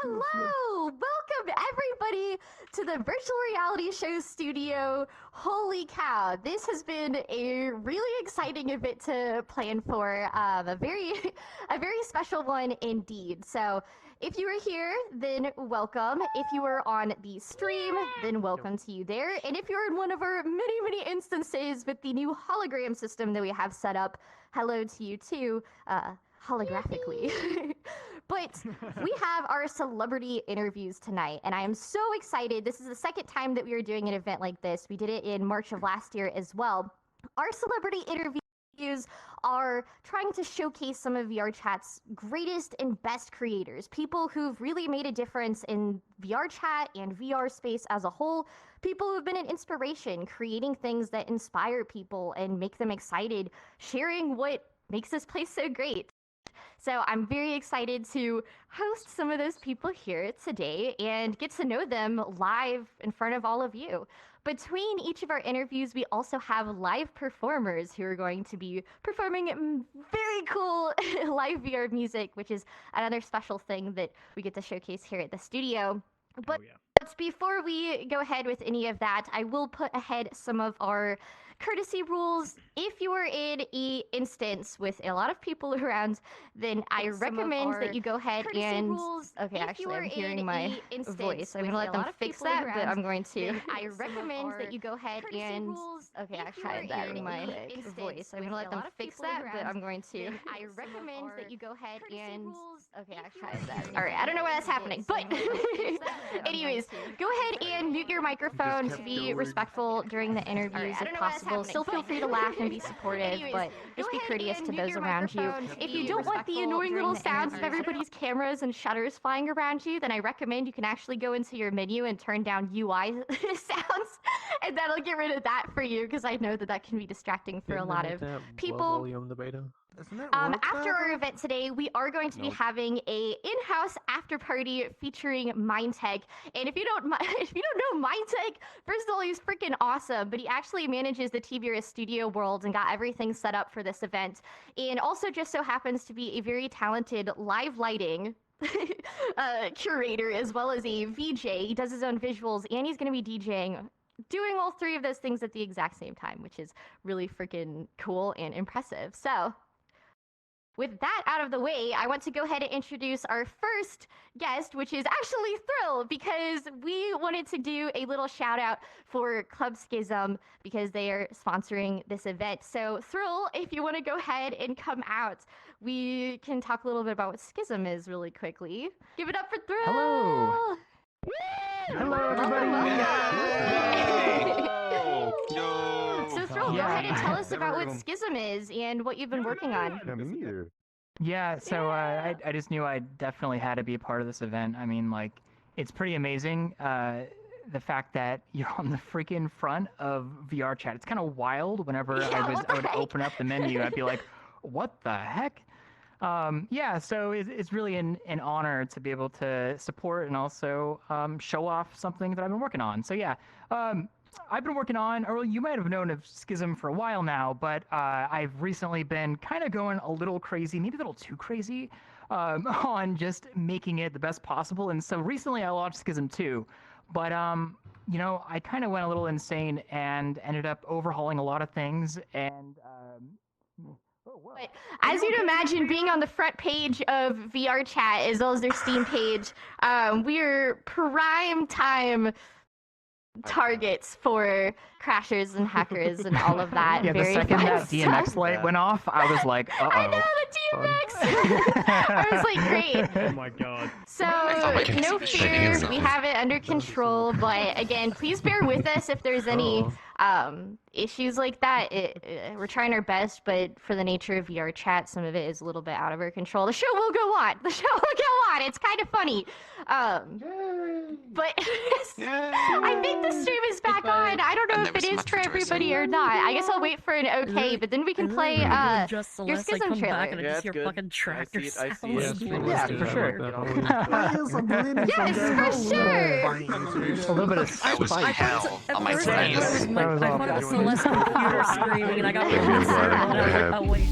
Hello! Welcome everybody to the virtual reality show studio. Holy cow, this has been a really exciting event to plan for, a very special one indeed. So if you are here, then welcome. If you are on the stream, then welcome to you there. And if you're in one of our many instances with the new hologram system that we have set up, hello to you too, holographically. But we have our celebrity interviews tonight, and I am so excited. This is the second time that we are doing an event like this. We did it in March of last year as well. Our celebrity interviews are trying to showcase some of VRChat's greatest and best creators, people who've really made a difference in VRChat and VR space as a whole, people who've been an inspiration, creating things that inspire people and make them excited, sharing what makes this place so great. So I'm very excited to host some of those people here today and get to know them live in front of all of you. Between each of our interviews, we also have live performers who are going to be performing very cool live VR music, which is another special thing that we get to showcase here at the studio. But before we go ahead with any of that, I will put ahead some of our courtesy rules. If you are in an instance with a lot of people around, then I recommend that you go ahead and... Okay, actually, I'm hearing my voice. I'm going to let them fix that, but I'm going to... I recommend that you go ahead and... Okay, actually, I'm hearing my voice. I'm going to let them fix that, but I'm going to... I recommend that you go ahead and... Okay, actually, all right, I don't know why that's happening, but anyways, go ahead and mute your microphone to be respectful during the interviews if possible. Still feel free to laugh and be supportive, but just be courteous to those around you. If you don't want the annoying little sounds of everybody's cameras and shutters flying around you, then I recommend you can actually go into your menu and turn down UI sounds, and that'll get rid of that for you, because I know that that can be distracting for a lot of people. After our event today, we are going to be having a in-house after party featuring Mindtech. And if you don't know Mindtech, first of all, he's freaking awesome. But he actually manages the TVRS studio world and got everything set up for this event. And also just so happens to be a very talented live lighting curator as well as a VJ. He does his own visuals, and he's going to be DJing, doing all three of those things at the exact same time, which is really freaking cool and impressive. So with that out of the way, I want to go ahead and introduce our first guest, which is actually Thrill, because we wanted to do a little shout out for Club Schism because they are sponsoring this event. So Thrill, if you want to go ahead and come out, we can talk a little bit about what Schism is really quickly. Give it up for Thrill! Hello! Hello, everybody! So Thrill, go ahead and tell us about what Schism is and what you've been working on. Yeah, so I just knew I definitely had to be a part of this event. I mean, like, it's pretty amazing, the fact that you're on the freaking front of VRChat. It's kind of wild. Whenever I would open up the menu, I'd be like, what the heck? Yeah, so it's really an honor to be able to support and also show off something that I've been working on. So yeah, I've been working on, or you might have known of Schism for a while now, but I've recently been kind of going a little crazy, maybe a little too crazy, on just making it the best possible. And so recently I launched Schism 2, but you know, I kind of went a little insane and ended up overhauling a lot of things and But as you'd imagine, being on the front page of VRChat as well as their Steam page, we're prime time targets for crashers and hackers and all of that. Yeah, the second that DMX light went off, I was like, uh-oh. I know, the DMX! I was like, great. Oh my god. So, no fear, we have it under control, but again, please bear with us if there's any issues like that. We're trying our best, but for the nature of VRChat, some of it is a little bit out of our control. The show will go on. The show will go on. It's kind of funny. But I think the stream is back on. I don't know if it is for everybody or not. I guess I'll wait for an okay, but then we can play your Schism trailer. Yeah, hear fucking tractor sounds. Yeah, for sure. Yes, for sure. A little bit of hell on my I thought it was Celeste's computer screaming, and I got really concerned, and I was like, oh wait.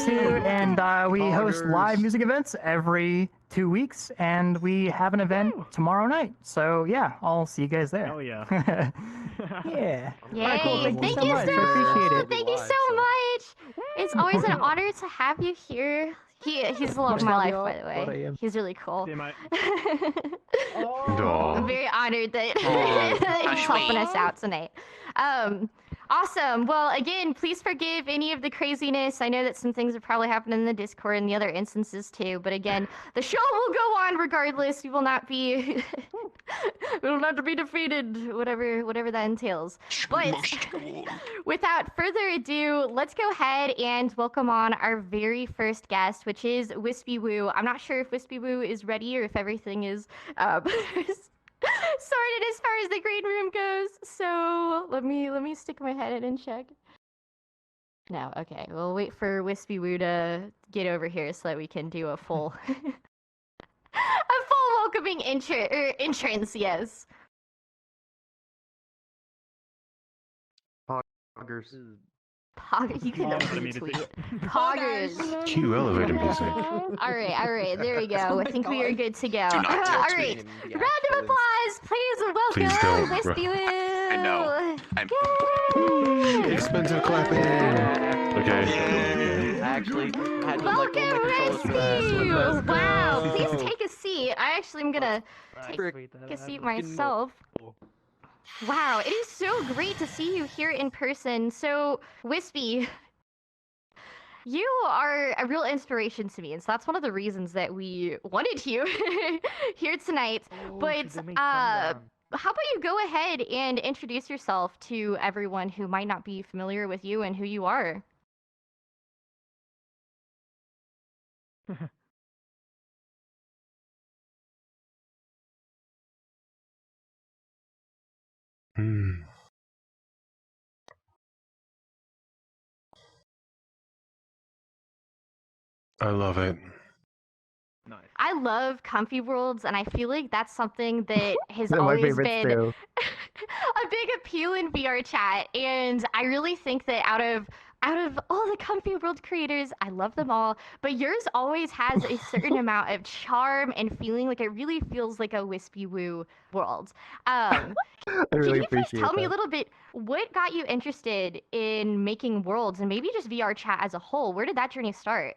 too, and we host Poggers. live music events every 2 weeks, and we have an event tomorrow night. So yeah, I'll see you guys there. Oh yeah. Yeah. Yay! cool. Thank you Thank so you much. so I appreciate it. Thank you so much. It's always an honor to have you here. He's the love of my life, by the way. He's really cool. Damn, I'm very honored that he's helping us out tonight. Awesome. Well, again, please forgive any of the craziness. I know that some things have probably happened in the Discord and the other instances too. But again, the show will go on regardless. We will not be, we will not be defeated. Whatever that entails. But without further ado, let's go ahead and welcome on our very first guest, which is WispyWoo. I'm not sure if WispyWoo is ready or if everything is sorted as far as the green room goes. So let me stick my head in and check. No, okay. We'll wait for WispyWoo to get over here so that we can do a full a full welcoming entrance. Yes. Poggers. You can tweet. Poggers. Cue elevator music. All right. There we go. I think we are good to go. Do not All tilt right. me. Round of applause, please welcome Please don't, bro. WispyWoo. I know. I'm- Yay! Expensive clapping. Okay. I actually had to Welcome, make controls for that. Wispy! Wow, please take a seat. I actually am gonna take Take a seat myself. Wow, it is so great to see you here in person. So, Wispy, you are a real inspiration to me, and so that's one of the reasons that we wanted you here tonight. But how about you go ahead and introduce yourself to everyone who might not be familiar with you and who you are? I love it. Nice. I love comfy worlds, and I feel like that's something that has They're my always favorites been too. a big appeal in VRChat. And I really think that out of all the comfy world creators, I love them all, but yours always has a certain amount of charm and feeling. Like it really feels like a WispyWoo world. I really Can you please appreciate tell me a that. little bit what got you interested in making worlds and maybe just VRChat as a whole? Where did that journey start?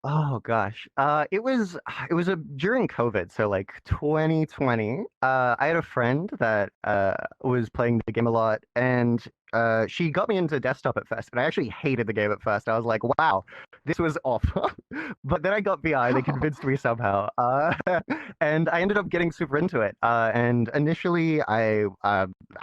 Oh gosh. It was during COVID, so like 2020. I had a friend that was playing the game a lot, and she got me into desktop at first, and I actually hated the game at first. I was like, wow, this was awful. But then I got VI, they convinced me somehow. And I ended up getting super into it. And initially I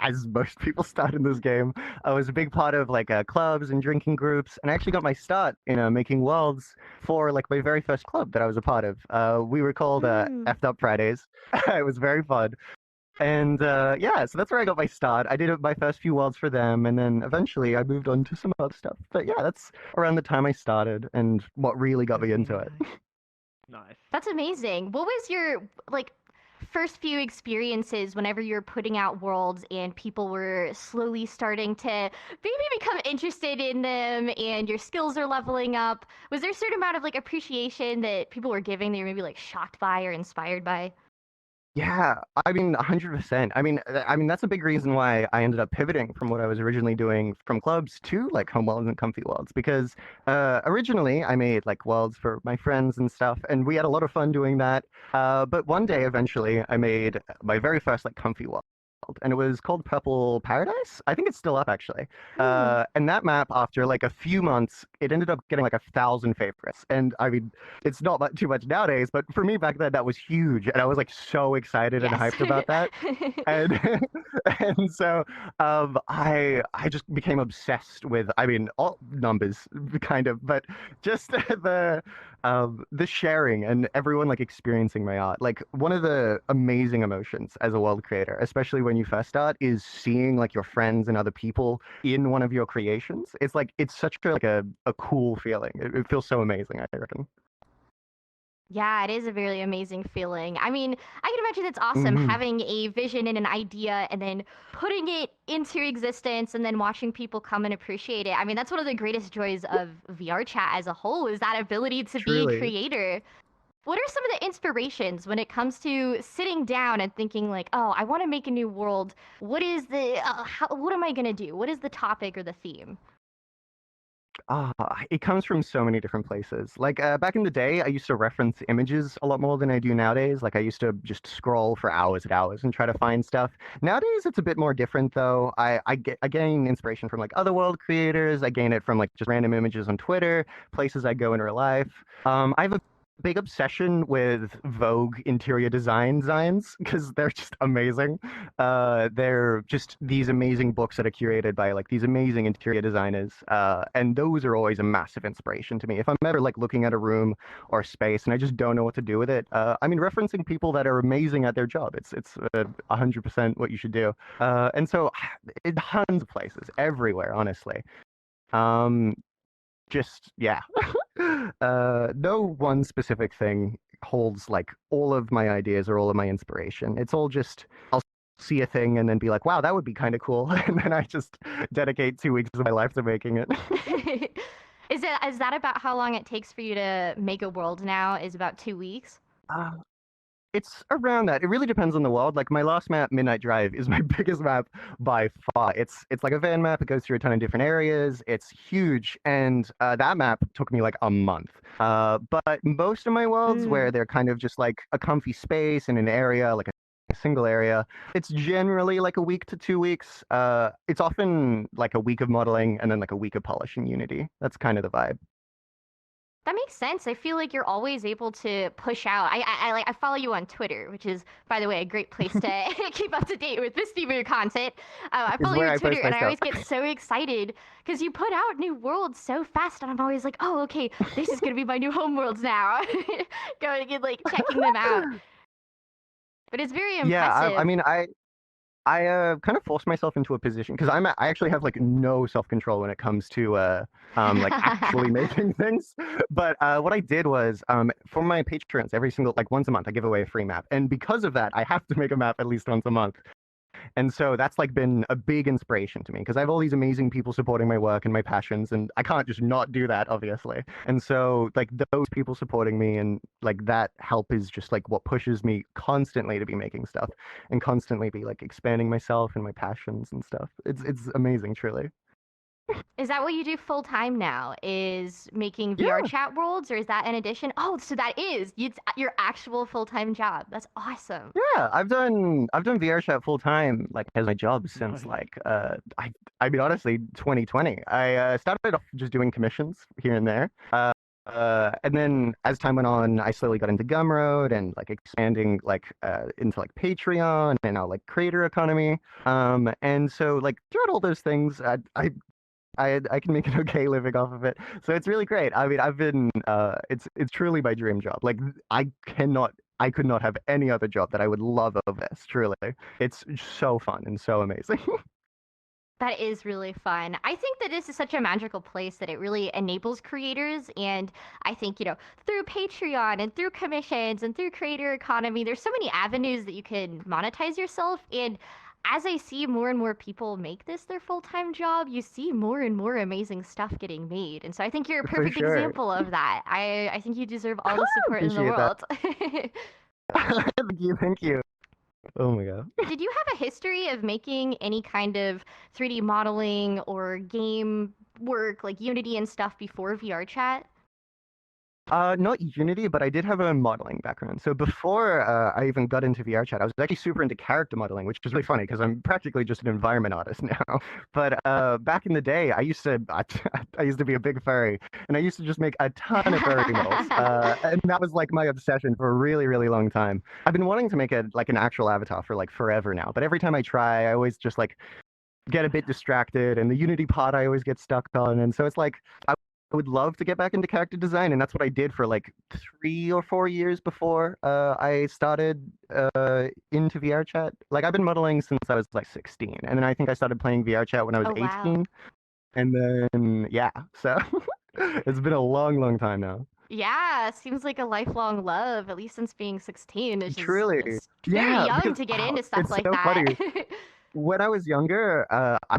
as most people start in this game, I was a big part of like clubs and drinking groups, and I actually got my start in making worlds for like my very first club that I was a part of. We were called F'd Up Fridays. It was very fun. And yeah, so that's where I got my start. I did my first few worlds for them, and then eventually I moved on to some other stuff. But yeah, that's around the time I started and what really got me into it. Nice. That's amazing. What was your like first few experiences whenever you were putting out worlds and people were slowly starting to maybe become interested in them and your skills are leveling up? Was there a certain amount of like appreciation that people were giving that you were maybe like shocked by or inspired by? Yeah, I mean, 100%. I mean, that's a big reason why I ended up pivoting from what I was originally doing from clubs to like home worlds and comfy worlds. Because originally I made like worlds for my friends and stuff, and we had a lot of fun doing that. But one day, eventually, I made my very first like comfy world, and it was called Purple Paradise. I think it's still up actually. And that map, after like a few months, it ended up getting like 1,000 favorites. And I mean, it's not too much nowadays, but for me back then, that was huge, and I was like so excited and hyped about that. And and so I just became obsessed with, I mean, all numbers kind of, but just the sharing and everyone like experiencing my art. Like one of the amazing emotions as a world creator, especially when you first start, is seeing like your friends and other people in one of your creations. It's like it's such a cool feeling. It feels so amazing, I reckon. Yeah, it is a very amazing feeling. I mean, I can imagine it's awesome Mhm. having a vision and an idea and then putting it into existence and then watching people come and appreciate it. I mean, that's one of the greatest joys of VR chat as a whole is that ability to be a Truly. creator. What are some of the inspirations when it comes to sitting down and thinking like, "Oh, I want to make a new world. What is what am I going to do? What is the topic or the theme?" Ah, it comes from so many different places. Like back in the day, I used to reference images a lot more than I do nowadays. Like I used to just scroll for hours and hours and try to find stuff. Nowadays, it's a bit more different though. I gain inspiration from like other world creators. I gain it from like just random images on Twitter, places I go in real life. I have a big obsession with Vogue interior designs because they're just amazing. They're just these amazing books that are curated by like these amazing interior designers, and those are always a massive inspiration to me. If I'm ever like looking at a room or space and I just don't know what to do with it, I mean, referencing people that are amazing at their job, it's 100% what you should do. And so, in tons of places, everywhere, honestly. Um, just yeah. No one specific thing holds like all of my ideas or all of my inspiration. It's all just I'll see a thing and then be like, wow, that would be kind of cool, and then I just dedicate 2 weeks of my life to making it. Is that about how long it takes for you to make a world now? Is about 2 weeks? Uh, It's around that. It really depends on the world. Like my last map, Midnight Drive, is my biggest map by far. It's like a van map. It goes through a ton of different areas. It's huge, and that map took me like a month. But most of my worlds, Mm. where they're kind of just like a comfy space in an area, like a single area, it's generally like a week to 2 weeks. It's often like a week of modeling and then like a week of polishing Unity. That's kind of the vibe. That makes sense. I feel like you're always able to push out. I follow you on Twitter, which is, by the way, a great place to keep up to date with WispyWoo content. I Is follow you where on I Twitter, post and my I always stuff. get so excited because you put out new worlds so fast, and I'm always like, oh, okay, this is gonna be my new home worlds now. Going and like checking them out. But it's very Yeah, I impressive. mean, I kind of forced myself into a position because I actually have like no self control when it comes to like actually making things. But what I did was for my patrons every single like once a month I give away a free map, and because of that I have to make a map at least once a month. And so that's like been a big inspiration to me because I have all these amazing people supporting my work and my passions, and I can't just not do that, obviously. And so like those people supporting me and like that help is just like what pushes me constantly to be making stuff and constantly be like expanding myself and my passions and stuff. It's amazing, truly. Is that what you do full time now? Is making VR Yeah. chat worlds, or is that an addition? Oh, so that is it's your actual full time job. That's awesome. Yeah, I've done VRChat full time like as my job since Nice. like I mean honestly 2020. I started off just doing commissions here and there. And then as time went on, I slowly got into Gumroad and like expanding like into like Patreon and now like creator economy. And so like throughout all those things, I can make an okay living off of it. So it's really great. I mean, I've been it's truly my dream job. Like I could not have any other job that I would love of this, truly. It's so fun and so amazing. That is really fun. I think that this is such a magical place that it really enables creators. And I think, through Patreon and through commissions and through creator economy, there's so many avenues that you can monetize yourself. And as I see more and more people make this their full time job, you see more and more amazing stuff getting made. And so I think you're a For perfect sure. example of that. I think you deserve all the support in the Appreciate that. world. Thank you, thank you. Oh my god. Did you have a history of making any kind of 3D modeling or game work like Unity and stuff before VRChat? Not Unity, but I did have a modeling background. So before I even got into VRChat, I was actually super into character modeling, which is really funny because I'm practically just an environment artist now. But back in the day, I used to be a big furry, and I used to just make a ton of furry models, and that was like my obsession for a really, really long time. I've been wanting to make an actual avatar for like forever now, but every time I try, I always just like get a bit distracted, and the Unity pod I always get stuck on, and so it's like I would love to get back into character design, and that's what I did for like 3 or 4 years before I started into VRChat. Like I've been modeling since I was like 16, and then I think I started playing VRChat when I was Oh, wow. 18, and then yeah, so it's been a long, long time now. Yeah, seems like a lifelong love, at least since being 16. Truly. It's very Yeah, young because to get into stuff it's like so that. funny. When I was younger,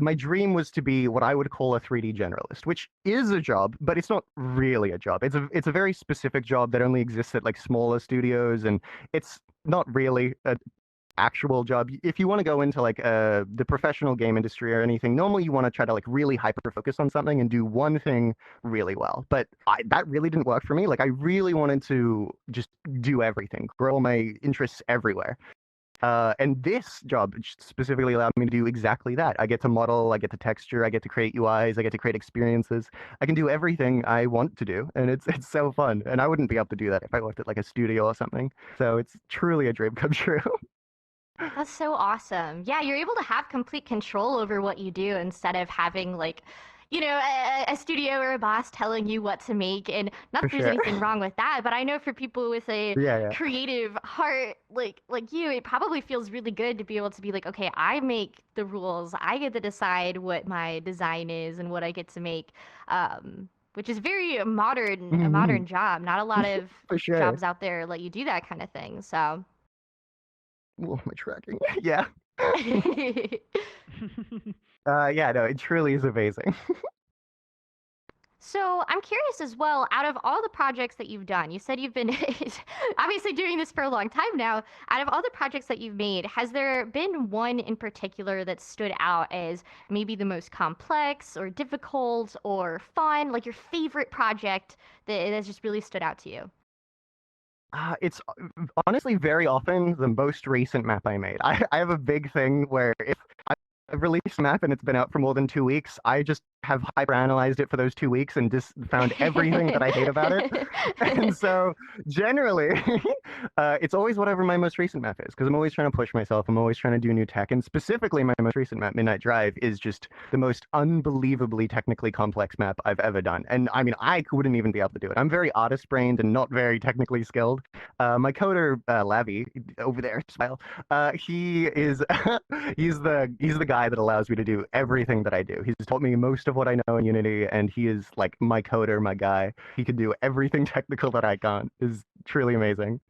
my dream was to be what I would call a 3D generalist, which is a job, but it's not really a job. It's a very specific job that only exists at like smaller studios, and it's not really an actual job. If you want to go into like the professional game industry or anything, normally you want to try to like really hyper focus on something and do one thing really well. But that really didn't work for me. Like I really wanted to just do everything, grow my interests everywhere. And this job specifically allowed me to do exactly that. I get to model, I get to texture, I get to create UIs, I get to create experiences. I can do everything I want to do, and it's so fun. And I wouldn't be able to do that if I worked at like a studio or something. So it's truly a dream come true. That's so awesome. Yeah, you're able to have complete control over what you do instead of having like, a studio or a boss telling you what to make. And not For that there's sure. anything wrong with that, but I know for people with a Yeah. creative heart like you, it probably feels really good to be able to be like, okay, I make the rules. I get to decide what my design is and what I get to make. Which is very a modern job. Not a lot of For sure. jobs out there let you do that kind of thing. So Oh, my tracking. Yeah. Yeah, no, it truly is amazing. So I'm curious as well, out of all the projects that you've done, you said you've been obviously doing this for a long time now. Out of all the projects that you've made, has there been one in particular that stood out as maybe the most complex or difficult or fun, like your favorite project that has just really stood out to you? It's honestly very often the most recent map I made. I have a big thing where if I've released a map and it's been out for more than 2 weeks, I just have hyperanalyzed it for those 2 weeks and just found everything that I hate about it. And so generally, it's always whatever my most recent map is, because I'm always trying to push myself. I'm always trying to do new tech. And specifically, my most recent map, Midnight Drive, is just the most unbelievably technically complex map I've ever done. And I mean, I wouldn't even be able to do it. I'm very artist brained and not very technically skilled. My coder, Lavi, over there, smile. He is he's the guy that allows me to do everything that I do. He's taught me most of what I know in Unity, and he is like my coder, my guy. He can do everything technical that I can't. Is truly amazing.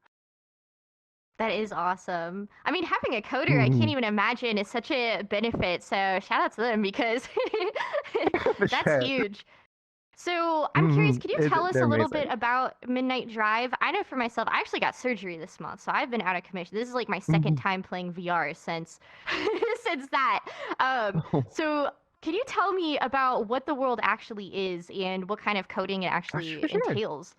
That is awesome. I mean, having a coder, I can't even imagine, is such a benefit. So shout out to them because For that's sure. huge. So I'm curious, could you tell us They're a little amazing. bit about Midnight Drive? I know for myself, I actually got surgery this month, so I've been out of commission. This is like my second time playing VR since since that. So can you tell me about what the world actually is and what kind of coding it actually For sure. entails?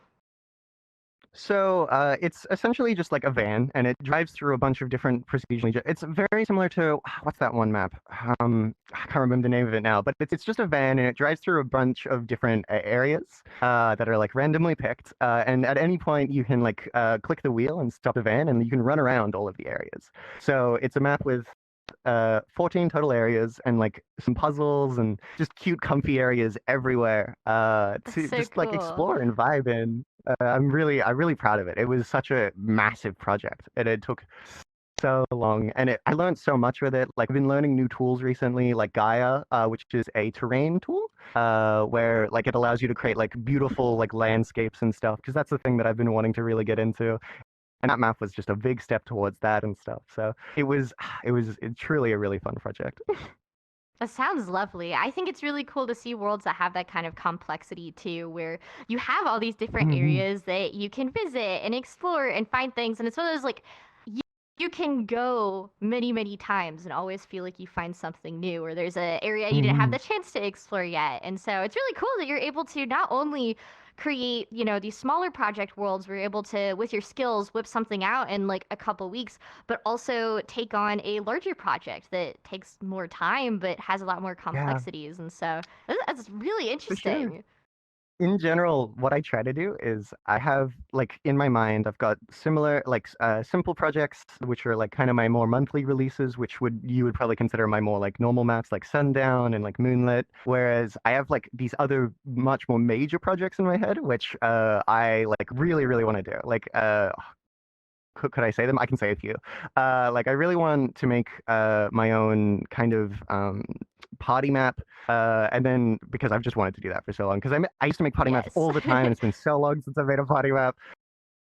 So it's essentially just like a van, and it drives through a bunch of different procedurally. It's very similar to what's that one map? I can't remember the name of it now, but it's just a van, and it drives through a bunch of different areas that are like randomly picked. And at any point, you can like click the wheel and stop the van, and you can run around all of the areas. So it's a map with 14 total areas and like some puzzles and just cute, comfy areas everywhere to That's so just like cool. explore and vibe in. I'm really proud of it. It was such a massive project, and it took so long, and I learned so much with it. Like I've been learning new tools recently, like Gaia, which is a terrain tool, where like it allows you to create like beautiful like landscapes and stuff. Because that's the thing that I've been wanting to really get into. And that map was just a big step towards that and stuff. So it's truly a really fun project. That sounds lovely. I think it's really cool to see worlds that have that kind of complexity too, where you have all these different areas that you can visit and explore and find things. And it's one of those like you can go many, many times and always feel like you find something new, or there's an area you didn't have the chance to explore yet. And so it's really cool that you're able to not only create, these smaller project worlds where you're able to, with your skills, whip something out in like a couple weeks, but also take on a larger project that takes more time but has a lot more complexities. And so that's really For sure. interesting. In general, what I try to do is I have like in my mind, I've got similar like simple projects, which are like kind of my more monthly releases, which you would probably consider my more like normal maps, like Sundown and like Moonlit. Whereas I have like these other much more major projects in my head, which I like really want to do. Like could I say them? I can say a few. Like I really want to make my own kind of party map, and then because I've just wanted to do that for so long, because I used to make party maps Yes. all the time, and it's been so long since I've made a party map.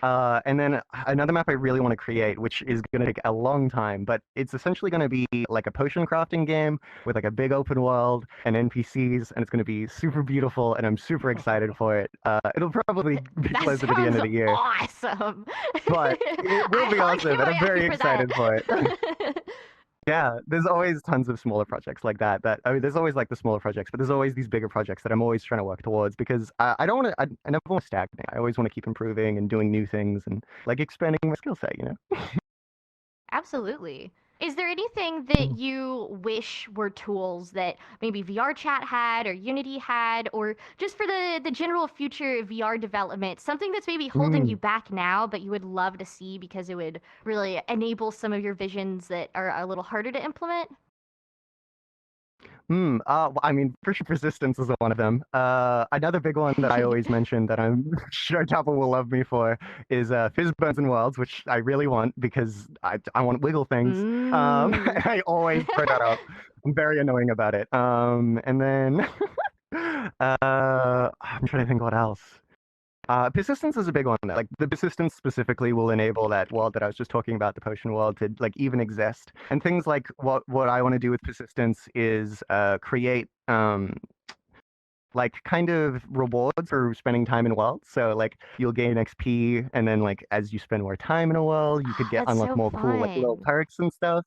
And then another map I really want to create, which is going to take a long time, but it's essentially going to be like a potion crafting game with like a big open world and NPCs, and it's going to be super beautiful, and I'm super excited for it. It'll probably be That closer to the end of the year, awesome. but it will be awesome, and I'm very excited for it. Yeah, there's always tons of smaller projects like that. I mean, there's always like the smaller projects, but there's always these bigger projects that I'm always trying to work towards because I don't want to. I never want to stagnate. I always want to keep improving and doing new things and like expanding my skill set. You know. Absolutely. Is there anything that you wish were tools that maybe VRChat had or Unity had, or just for the general future of VR development, something that's maybe holding you back now, but you would love to see because it would really enable some of your visions that are a little harder to implement? I mean, for sure, persistence is one of them. Another big one that I always mention that I'm sure Topple will love me for is fizz burns and worlds, which I really want because I want wiggle things. I always bring that up. I'm very annoying about it. And then I'm trying to think what else. Persistence is a big one. Like the persistence specifically will enable that world that I was just talking about, the potion world, to like even exist. And things like what I want to do with persistence is create like kind of rewards for spending time in worlds. So like you'll gain XP, and then like as you spend more time in a world, you could get That's unlock so more cool like little fun. perks and stuff.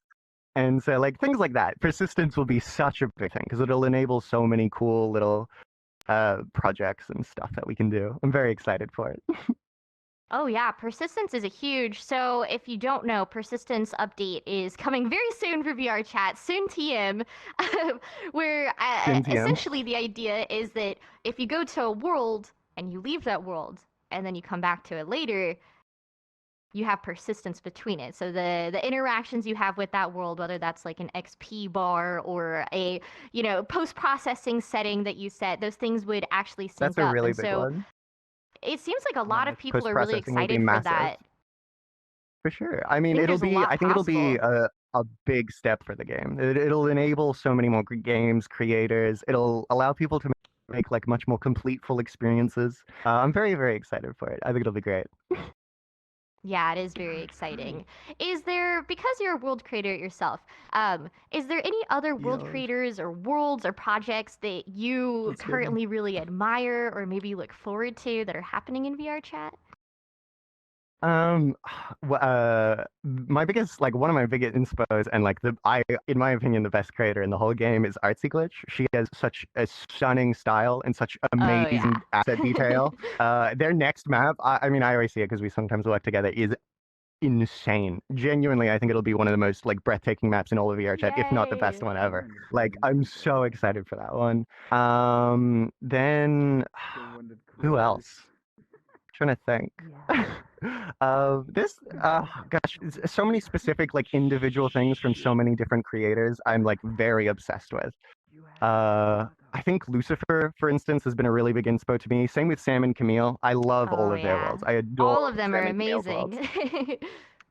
And so like things like that, persistence will be such a big thing because it'll enable so many cool little projects and stuff that we can do. I'm very excited for it. Oh yeah, persistence is a huge. So if you don't know, persistence update is coming very soon for VRChat, soon TM, where Soon TM. essentially the idea is that if you go to a world and you leave that world and then you come back to it later, you have persistence between it. So the interactions you have with that world, whether that's like an XP bar or a post-processing setting that you set, those things would actually sync That's a up. really And big so one. it seems like a lot of Nice. people are really Post-processing will be excited for massive. that. For sure. I mean, think it'll there's a be. lot I think it'll be possible. a big step for the game. It'll enable so many more games creators. It'll allow people to make like much more complete full experiences. I'm very very excited for it. I think it'll be great. Yeah, it is very exciting. Is there, because you're a world creator yourself, is there any other world Yes. creators or worlds or projects that you Let's go. currently really admire or maybe look forward to that are happening in VRChat? My biggest, like, one of my biggest inspos, and like in my opinion, the best creator in the whole game is Artsy Glitch. She has such a stunning style and such amazing asset detail. Their next map, I mean, I always see it because we sometimes work together, is insane. Genuinely, I think it'll be one of the most like breathtaking maps in all of VRChat, if not the best Yay. one ever. Like, I'm so excited for that one. Then who else? Trying to think. Gosh, so many specific like individual things from so many different creators I'm like very obsessed with. I think Lucifer, for instance, has been a really big inspo to me. Same with Sam and Camille. I love all of their worlds. I adore All of them Sam are and Camille's worlds. amazing.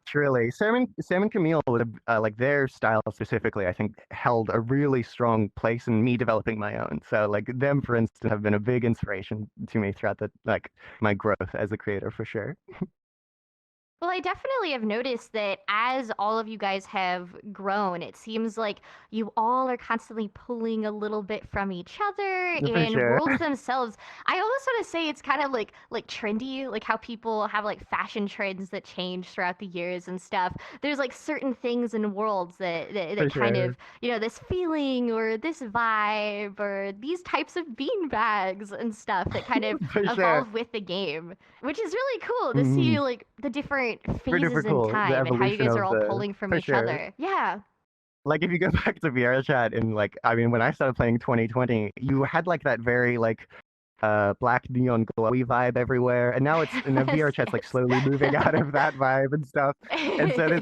Truly, Sam and Camille would have, like their style specifically, I think held a really strong place in me developing my own. So like them, for instance, have been a big inspiration to me throughout my growth as a creator for sure. Well, I definitely have noticed that as all of you guys have grown, it seems like you all are constantly pulling a little bit from each other, For and sure. worlds themselves. I almost want to say it's kind of like trendy, like how people have like fashion trends that change throughout the years and stuff. There's like certain things in worlds that For kind sure. of, this feeling or this vibe or these types of bean bags and stuff that kind of For evolve sure. with the game, which is really cool to see like the different phases Super in cool. The time and how you evolution guys are of all the pulling from for each sure. other. Yeah. Like if you go back to VRChat and like I mean when I started playing 2020, you had like that very like black neon glowy vibe everywhere, and now it's in the VRChat's like slowly moving out of that vibe and stuff. And so there's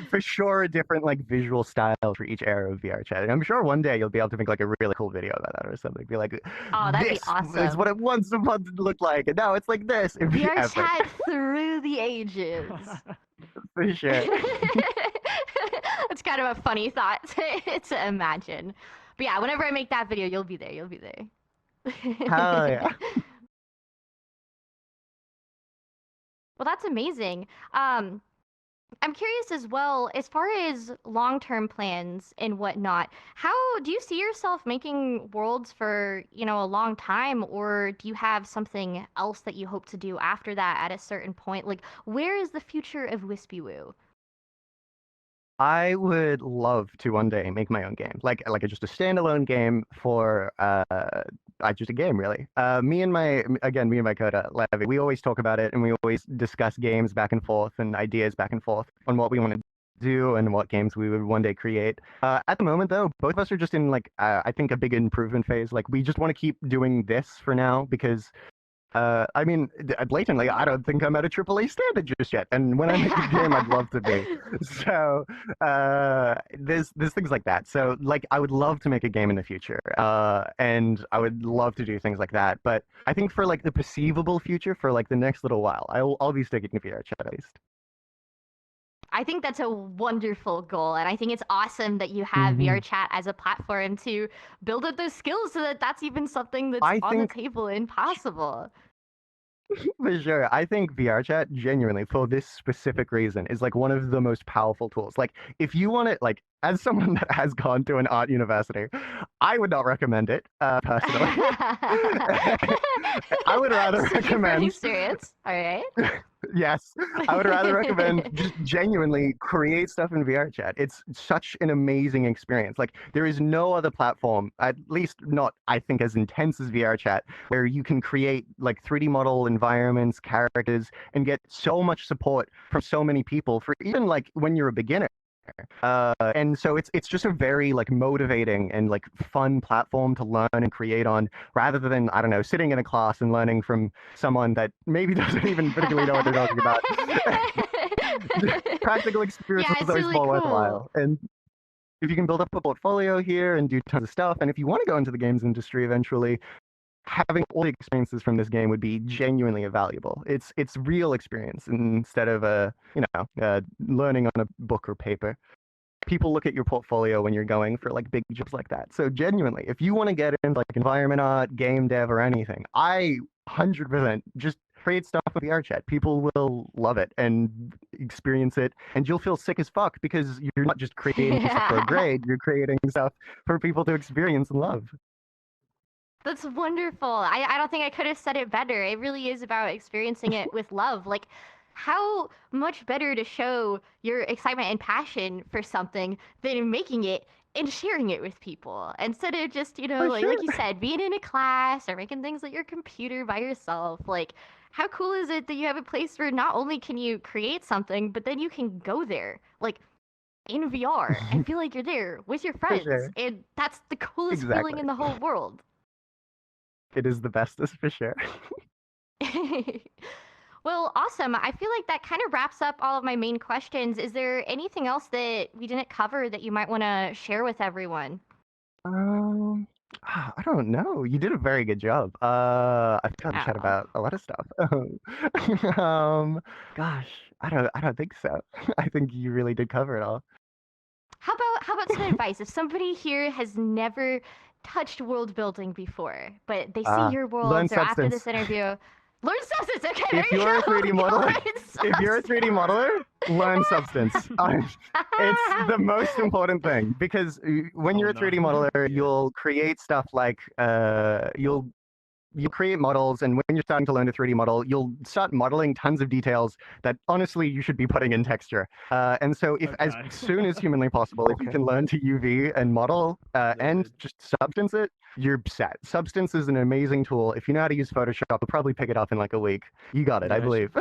for sure a different like visual style for each era of VRChat. And I'm sure one day you'll be able to make like a really cool video about that or something. Be like, Oh, that'd be this is awesome. what it once upon looked like, and now it's like this. It'd be epic. VRChat through the ages. For sure. It's kind of a funny thought to imagine. But yeah, whenever I make that video, you'll be there. You'll be there. Hell yeah. Well, that's amazing. I'm curious as well, as far as long-term plans and whatnot, how do you see yourself making worlds for, a long time, or do you have something else that you hope to do after that at a certain point? Like, where is the future of WispyWoo? I would love to one day make my own game, like just a standalone game for just a game really. Me and my coder Levy, we always talk about it and we always discuss games back and forth and ideas back and forth on what we want to do and what games we would one day create. At the moment though, both of us are just in I think a big improvement phase. Like we just want to keep doing this for now because blatantly, I don't think I'm at a AAA standard just yet. And when I make a game, I'd love to be. So there's things like that. So I would love to make a game in the future, and I would love to do things like that. But I think for the perceivable future, for the next little while, I'll be sticking to VRChat at least. I think that's a wonderful goal, and I think it's awesome that you have VRChat as a platform to build up those skills so that that's even something that's on the table and possible. For sure. I think VRChat, genuinely, for this specific reason, is one of the most powerful tools. If you want it, as someone that has gone to an art university, I would not recommend it, personally. I would rather recommend... experience. All right. Yes, I would rather recommend just genuinely create stuff in VRChat. It's such an amazing experience. There is no other platform, at least not, I think, as intense as VRChat, where you can create 3D model environments, characters, and get so much support from so many people for even when you're a beginner. And so it's just a very motivating and fun platform to learn and create on, rather than, I don't know, sitting in a class and learning from someone that maybe doesn't even particularly know what they're talking about. Practical experience is always really more cool. worthwhile. And if you can build up a portfolio here and do tons of stuff, and if you want to go into the games industry eventually, having all the experiences from this game would be genuinely valuable. It's real experience instead of learning on a book or paper. People look at your portfolio when you're going for big jobs like that. So genuinely, if you want to get into environment art, game dev, or anything, I 100% just create stuff with VRChat. People will love it and experience it, and you'll feel sick as fuck because you're not just creating stuff for a grade, you're creating stuff for people to experience and love. That's wonderful. I don't think I could have said it better. It really is about experiencing it with love. How much better to show your excitement and passion for something than making it and sharing it with people, instead of just, like you said, being in a class or making things at your computer by yourself. How cool is it that you have a place where not only can you create something, but then you can go there, in VR, and feel like you're there with your friends. And that's the coolest feeling in the whole world. It is the bestest for sure. Well, awesome. I feel like that kind of wraps up all of my main questions. Is there anything else that we didn't cover that you might want to share with everyone? I don't know. You did a very good job. I've got to chat about a lot of stuff. Gosh, I don't think so. I think you really did cover it all. How about some advice? If somebody here has never touched world building before, but they see your worlds, or after this interview, learn Substance. Okay, if you're a 3D modeler, learn Substance. It's the most important thing, because when you're a 3D modeler, you'll create stuff you'll create models, and when you're starting to learn to 3D model, you'll start modeling tons of details that honestly you should be putting in texture. And so as soon as humanly possible, if you can learn to UV and model and just Substance it, you're set. Substance is an amazing tool. If you know how to use Photoshop, you'll probably pick it up in a week. You got it, I believe.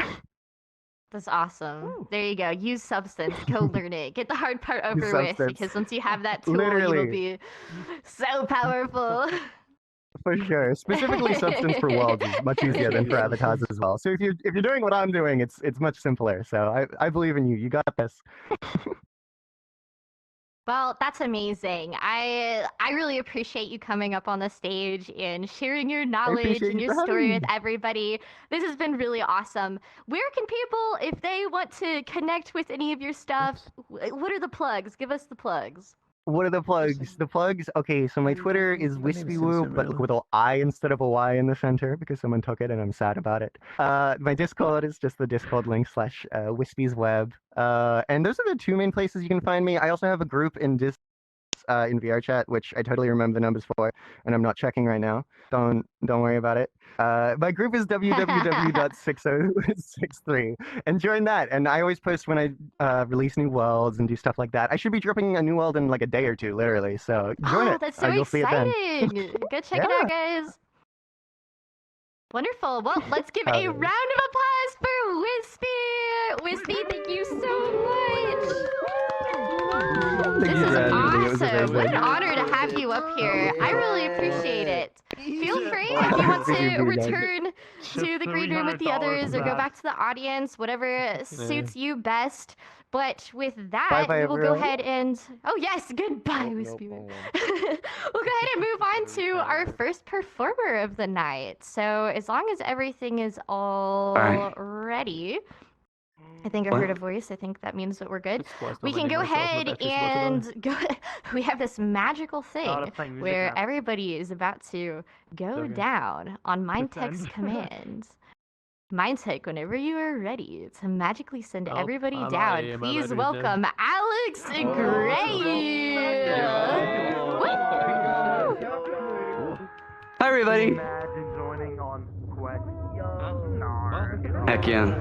That's awesome. Ooh. There you go. Use Substance. Go learn it. Get the hard part over with, because once you have that tool, you will be so powerful. For sure. Specifically, Substance for worlds is much easier than for avatars as well. So if you're doing what I'm doing, it's much simpler. So I believe in you. You got this. Well, that's amazing. I really appreciate you coming up on the stage and sharing your knowledge and your story with everybody. This has been really awesome. Where can people, if they want to connect with any of your stuff, what are the plugs? Give us the plugs. What are the plugs? The plugs. Okay, so my Twitter is WispyWoo, but with an I instead of a Y in the center because someone took it and I'm sad about it. My Discord is just the Discord link / Wispy's web. And those are the two main places you can find me. I also have a group in in VRChat, which I totally remember the numbers for, and I'm not checking right now. Don't worry about it. My group is www.6063, and join that. And I always post when I release new worlds and do stuff like that. I should be dropping a new world in like a day or two, literally. So join it. That's so You'll see it then. exciting! Go check it out, guys. Wonderful. Well, let's give a round of applause for Wispy. Wispy, thank you so much. This is awesome. What an honor to have you up here. I really appreciate it. Feel free if you want to return to the green room with the others or go back to the audience, whatever suits you best. But with that, we will go ahead and... Oh, yes. Goodbye, Wispy. We'll go ahead and move on to our first performer of the night. So as long as everything is all ready... I think I heard a voice. I think that means that we're good. We can go ahead and go. We have this magical thing where everybody is about to go down on Mindtech's command. Mindtech, whenever you are ready to magically send everybody down, please welcome Alex and Graey. Hi, everybody. Heck yeah.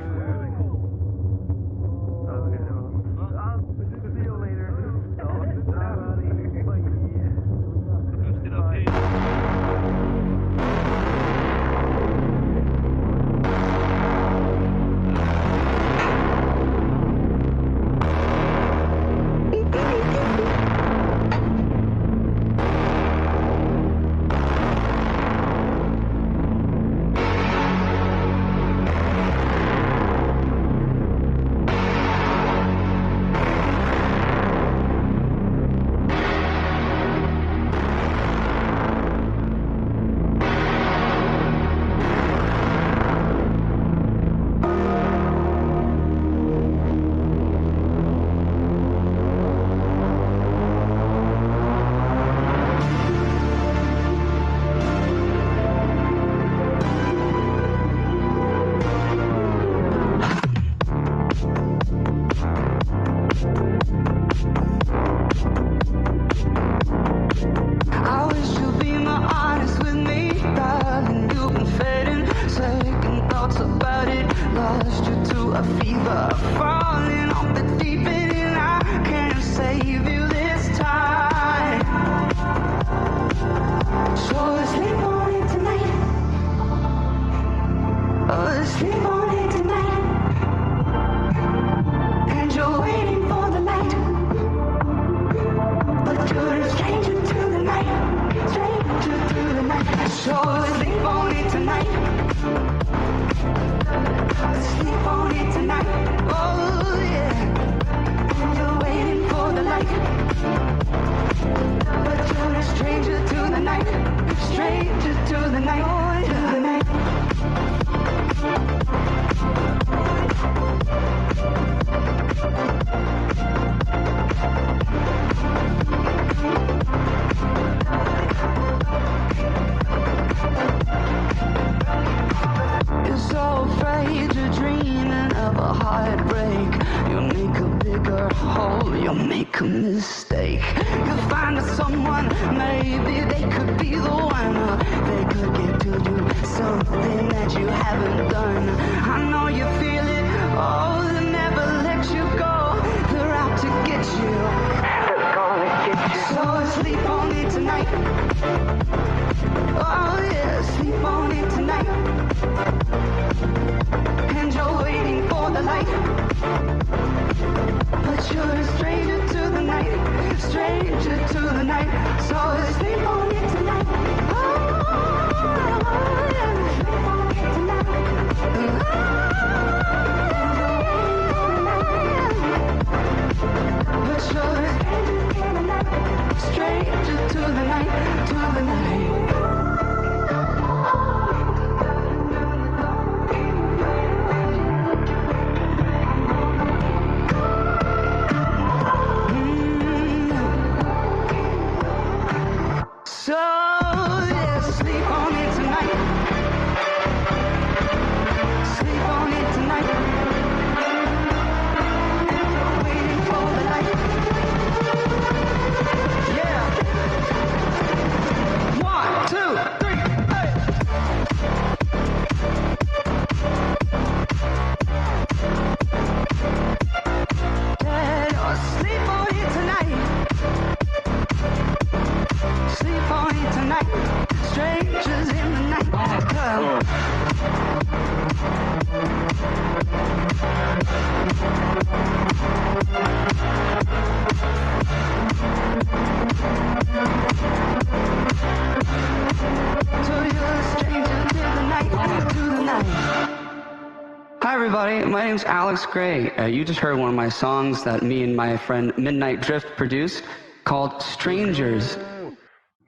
Hi everybody, my name's Alex Graey. You just heard one of my songs that me and my friend Midnight Drift produced called Strangers.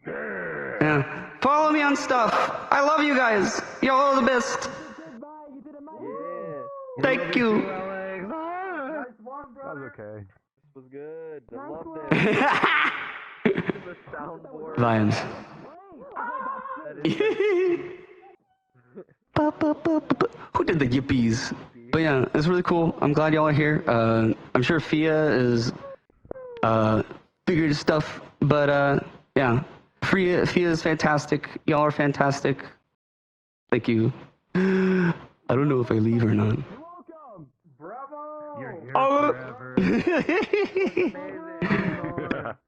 Yeah. Follow me on stuff. I love you guys. You're all the best. Thank you. That was okay. was good. I loved it. The soundboard. Vibes. Who did the yippies? But yeah, it's really cool. I'm glad y'all are here. I'm sure PHIA is figured stuff, but yeah, PHIA is fantastic. Y'all are fantastic. Thank you. I don't know if I leave or not. Welcome. Bravo. You're here Oh. forever.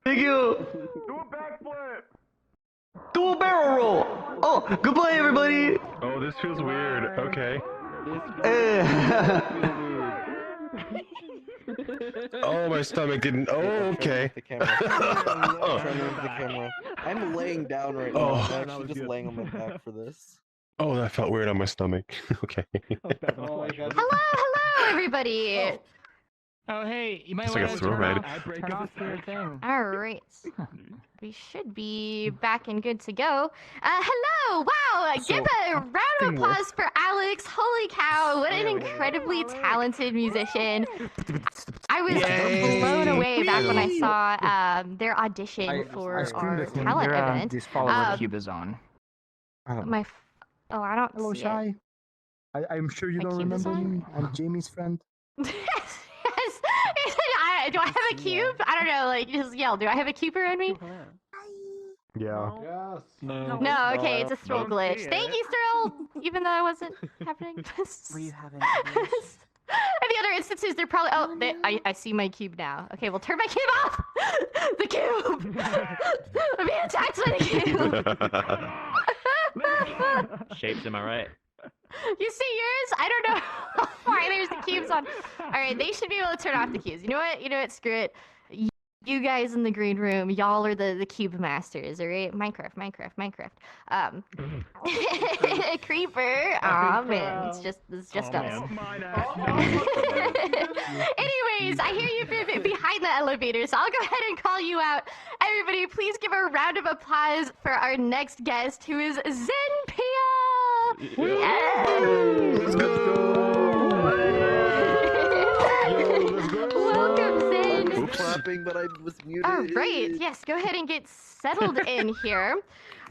Thank you. Do a backflip. Do a barrel roll. Oh, goodbye everybody. Oh, this feels weird. Okay. Oh, my stomach didn't. Oh, okay. The camera. Oh. Trying to move the camera. I'm laying down right now. Oh. I'm actually just laying on my back for this. Oh, that felt weird on my stomach. Okay. Oh my god. Hello, everybody. Oh, hey, you might It's like want a to throw ride. turn off your thing. All right. We should be back and good to go. Hello! Wow! So, Give a round of applause for Alex. Holy cow, what an incredibly talented musician. I was Yay. blown away back when I saw their audition for our talent event. Just follow where the cube is on. My I don't Hello, see it. Shy. I'm sure you My don't cube is remember on? me. I'm Jamie's friend. Yes. Do I have a cube? I don't know. Like, just yell. Do I have a cube around me? Yeah. Yes. No. Okay, it's a thrill glitch. Thank you, Thrill. Even though I wasn't happening. Were you having In the other instances, they're probably. Oh, I see my cube now. Okay, well, turn my cube off. The cube. I'm being attacked by the cube. Shapes, am I right? You see yours? I don't know why there's the cubes on. All right, they should be able to turn off the cubes. You know what? You know what? Screw it. You guys in the green room, y'all are the cube masters, all right? Minecraft. Creeper. Aw, man. It's just us. Anyways, I hear you've been behind the elevator, so I'll go ahead and call you out. Everybody, please give a round of applause for our next guest, who is ZinPia! Yay! Let's go. Welcome, Zin! clapping, but I was muted. All right, yes, go ahead and get settled in here.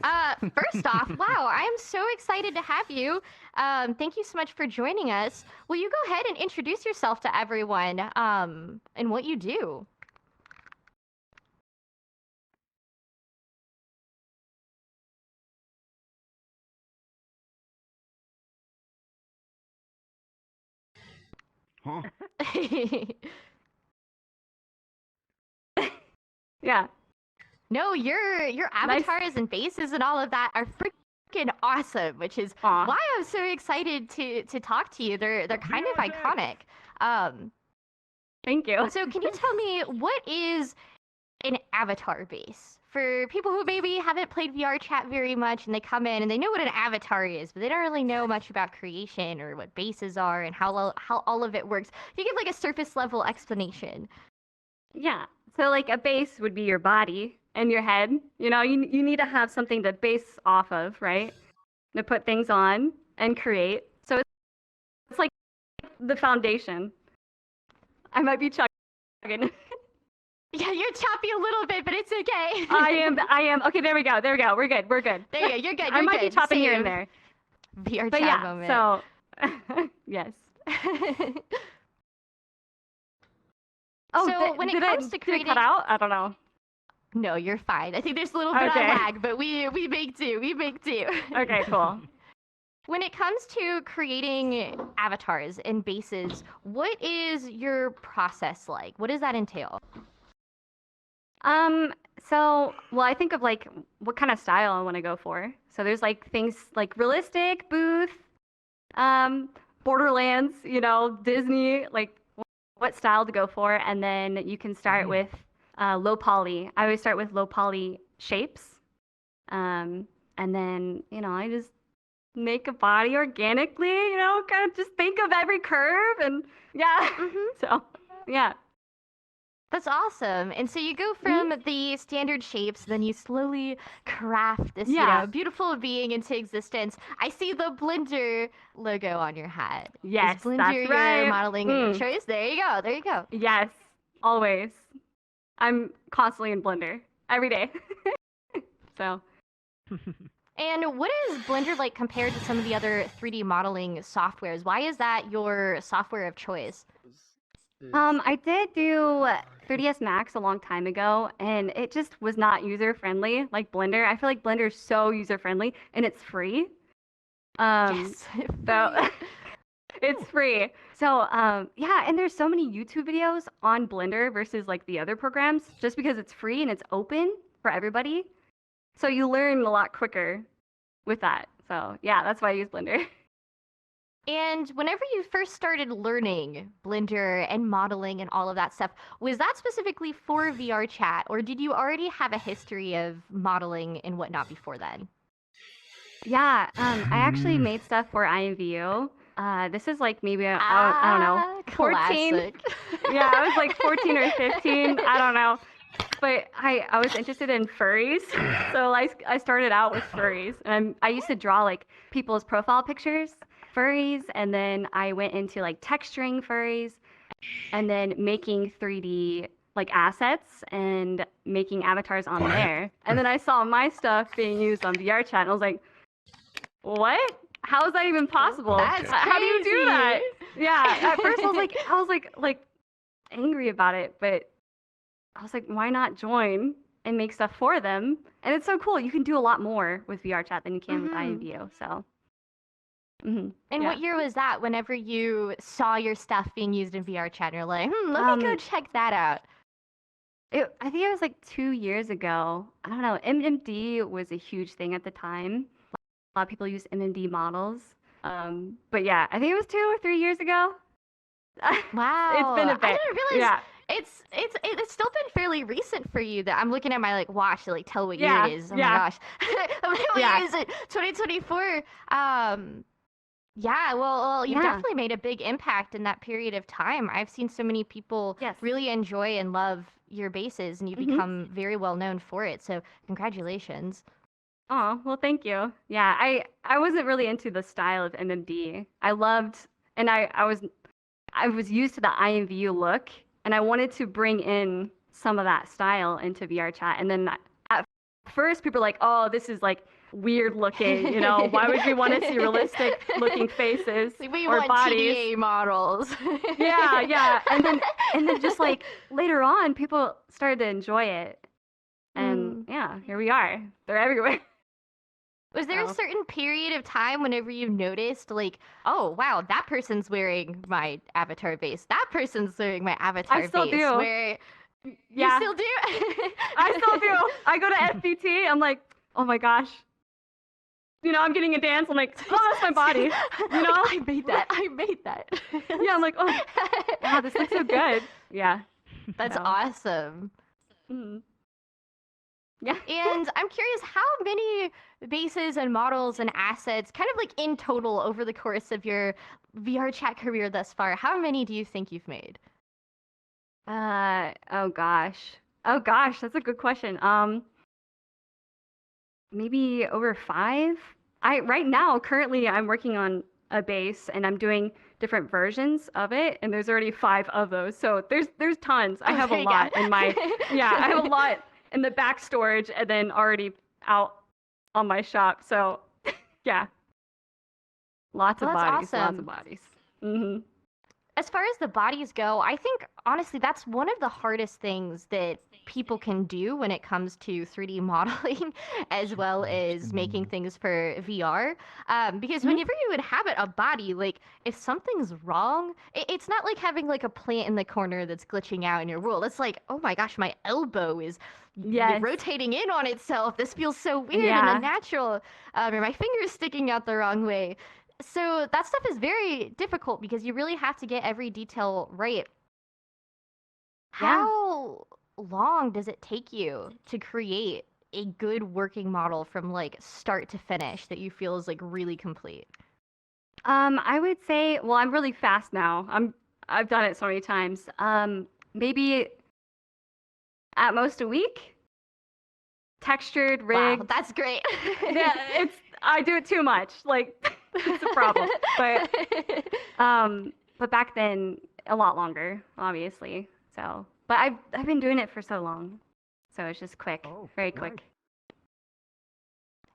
First off, wow, I am so excited to have you. Thank you so much for joining us. Will you go ahead and introduce yourself to everyone and what you do? Huh? Yeah. No, your avatars and faces and all of that are freaking awesome, which is Aw. why I'm so excited to talk to you. They're kind of iconic. Thank you. So can you tell me what is an avatar base? For people who maybe haven't played VRChat very much and they come in and they know what an avatar is, but they don't really know much about creation or what bases are and how all of it works. You give like a surface level explanation. Yeah. So like a base would be your body and your head. You know, you need to have something to base off of, right? To put things on and create. So it's like the foundation. I might be chugging. Yeah, you're choppy a little bit, but it's okay. I am. Okay, there we go. We're good. There you go. You're good. I might be chopping here and Save. there. VRChat But yeah, moment. so yes. Oh, So when it comes to did it creating- cut out? I don't know. No, you're fine. I think there's a little bit of Okay. lag, but we make do. We make do. Okay, cool. When it comes to creating avatars and bases, what is your process like? What does that entail? Well, I think of like what kind of style I want to go for. So there's like things like realistic, booth, Borderlands, Disney, like what style to go for, and then you can start with low poly. I always start with low poly shapes, and then I just make a body organically. Kind of just think of every curve and yeah. So yeah. That's awesome. And so you go from the standard shapes, then you slowly craft this, beautiful being into existence. I see the Blender logo on your hat. Yes, Is Blender that's right. your modeling choice? There you go. There you go. Yes, always. I'm constantly in Blender every day. So. And what is Blender like compared to some of the other 3D modeling softwares? Why is that your software of choice? I did do 3ds Max a long time ago, and it just was not user-friendly like Blender. I feel like Blender is so user-friendly, and it's free. Yes. So it's free. So, yeah, and there's so many YouTube videos on Blender versus like the other programs, just because it's free and it's open for everybody. So you learn a lot quicker with that. So yeah, that's why I use Blender. And whenever you first started learning Blender and modeling and all of that stuff, was that specifically for VRChat, or did you already have a history of modeling and whatnot before then? Yeah, I actually made stuff for IMVU. This is like maybe, I don't know, 14. Classic. Yeah, I was like 14 or 15. I don't know. But I was interested in furries, so I started out with furries. And I used to draw like people's profile pictures, furries, and then I went into like texturing furries, and then making 3D like assets and making avatars on there. And then I saw my stuff being used on VRChat, and I was like, what? How is that even possible? That's How do you do crazy. that? Yeah, at first I was like angry about it, but I was like, why not join and make stuff for them? And it's so cool. You can do a lot more with VRChat than you can with IMVU. So. And what year was that? Whenever you saw your stuff being used in VRChat, and you're like, let me go check that out. I think it was like 2 years ago. I don't know. MMD was a huge thing at the time. A lot of people use MMD models. But yeah, I think it was 2 or 3 years ago. Wow, It's been a bit. I didn't realize. Yeah. It's still been fairly recent for you. That I'm looking at my like watch to like tell what Yeah, year it is. Oh yeah. my gosh, what year is it? 2024. Yeah, well, you've Yeah. definitely made a big impact in that period of time. I've seen so many people Yes. really enjoy and love your bases, and you've become very well known for it. So congratulations. Oh, well, thank you. Yeah, I wasn't really into the style of MMD. I loved, and I was used to the IMVU look, and I wanted to bring in some of that style into VRChat. And then at first, people were like, "Oh, this is like weird looking. Why would we want to see realistic looking faces We or want bodies?" TDA models. Yeah. And then just like later on, people started to enjoy it, and yeah, here we are. They're everywhere. Was there a certain period of time whenever you noticed, like, oh, wow, that person's wearing my avatar base. That person's wearing my avatar base. I still do. Where Yeah. you still do? I still do. I go to FBT. I'm like, oh my gosh. I'm getting a dance. I'm like, oh, that's my body. I made that. I made that. Yeah, I'm like, oh, wow, this looks so good. Yeah. That's So. awesome. Yeah. And I'm curious, how many bases and models and assets, kind of like in total over the course of your VRChat career thus far, how many do you think you've made? Oh gosh, that's a good question. Maybe over 5. Right now, currently, I'm working on a base, and I'm doing different versions of it, and there's already 5 of those. So there's tons. I have a lot in my I have a lot in the back storage, and then already out on my shop. So yeah, lots of Well, that's bodies, lots awesome. of bodies. as far as the bodies go, I think honestly that's one of the hardest things that people can do when it comes to 3D modeling, as well as making things for VR. Because whenever you inhabit a body, like if something's wrong, it's not like having like a plant in the corner that's glitching out in your world. It's like, oh my gosh, my elbow is rotating in on itself. This feels so weird and unnatural. Or my finger's sticking out the wrong way. So that stuff is very difficult because you really have to get every detail right. How long does it take you to create a good working model from like start to finish that you feel is like really complete? I would say, well, I'm really fast now. I've done it so many times. Maybe at most a week. Textured, rigged. Wow, that's great. Yeah, I do it too much. Like it's a problem. But back then a lot longer, obviously. So, but I've been doing it for so long. So it's just quick, very quick.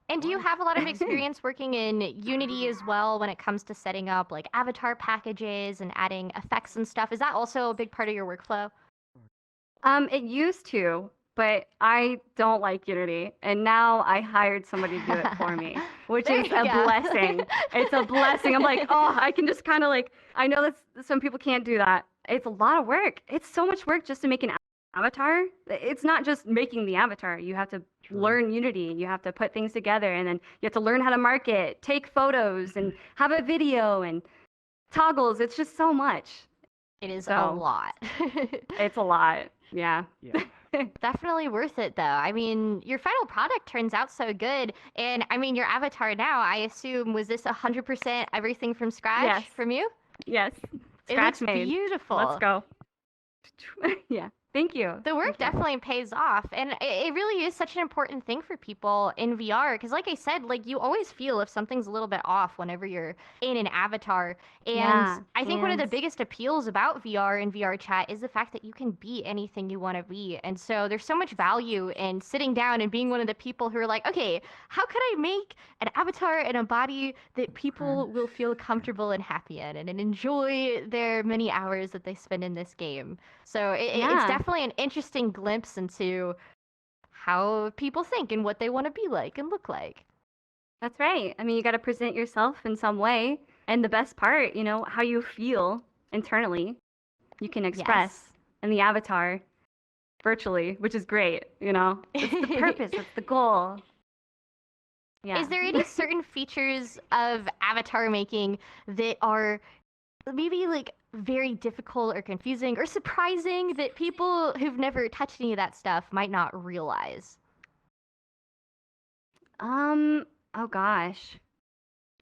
And do you have a lot of experience working in Unity as well when it comes to setting up like avatar packages and adding effects and stuff? Is that also a big part of your workflow? It used to, but I don't like Unity, and now I hired somebody to do it for me, which is a blessing. It's a blessing. I'm like, oh, I can just kind of like, I know that some people can't do that. It's a lot of work. It's so much work just to make an avatar. It's not just making the avatar. You have to learn Unity. You have to put things together, and then you have to learn how to market, take photos, and have a video and toggles. It's just so much. It is a lot. It's a lot. Yeah. Definitely worth it though. I mean, your final product turns out so good, and I mean, your avatar now, I assume, was this 100% everything from scratch from you? Yes. It looks beautiful. Let's go. Yeah. Thank you. The work definitely pays off, and it really is such an important thing for people in VR, because like I said, like you always feel if something's a little bit off whenever you're in an avatar, and I think one of the biggest appeals about VR and VRChat is the fact that you can be anything you want to be, and so there's so much value in sitting down and being one of the people who are like, okay, how could I make an avatar and a body that people will feel comfortable and happy in and enjoy their many hours that they spend in this game. So it's definitely an interesting glimpse into how people think and what they want to be like and look like. That's right. I mean, you got to present yourself in some way. And the best part, you know, how you feel internally, you can express in the avatar virtually, which is great, you know? It's the purpose, it's the goal. Yeah. Is there any certain features of avatar making that are maybe like very difficult or confusing or surprising that people who've never touched any of that stuff might not realize? Oh gosh.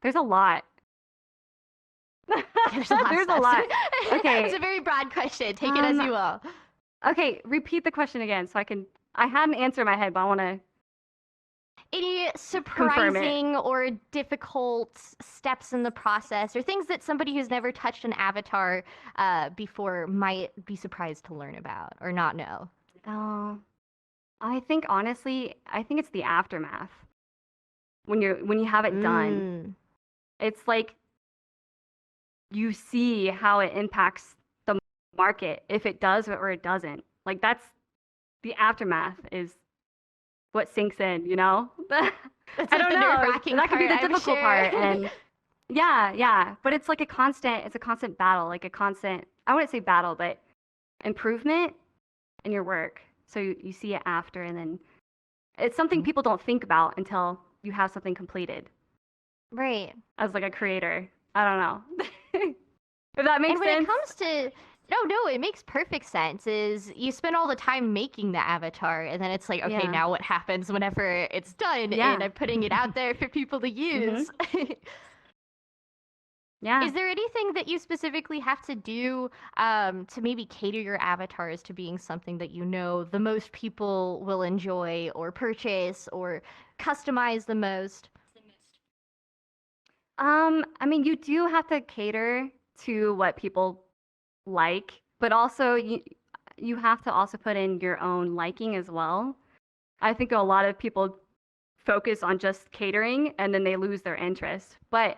There's a lot. There's a lot. Okay. It's a very broad question. Take it as you will. Okay, repeat the question again so I had an answer in my head, but I want to any surprising or difficult steps in the process, or things that somebody who's never touched an avatar before might be surprised to learn about or not know? Oh, I think honestly, it's the aftermath. When you have it done, it's like you see how it impacts the market, if it does or it doesn't. Like that's the aftermath is what sinks in, you know? I don't know. That could be the difficult part. And yeah. But it's like a constant battle, like a constant, I wouldn't say battle, but improvement in your work. So you see it after, and then it's something people don't think about until you have something completed. Right. As like a creator. I don't know. If that makes sense. And when it comes to No, it makes perfect sense. Is you spend all the time making the avatar, and then it's like, okay, now what happens whenever it's done, and I'm putting it out there for people to use. Is there anything that you specifically have to do to maybe cater your avatars to being something that you know the most people will enjoy or purchase or customize the most? I mean, you do have to cater to what people like, but also you have to also put in your own liking as well. I think a lot of people focus on just catering and then they lose their interest. But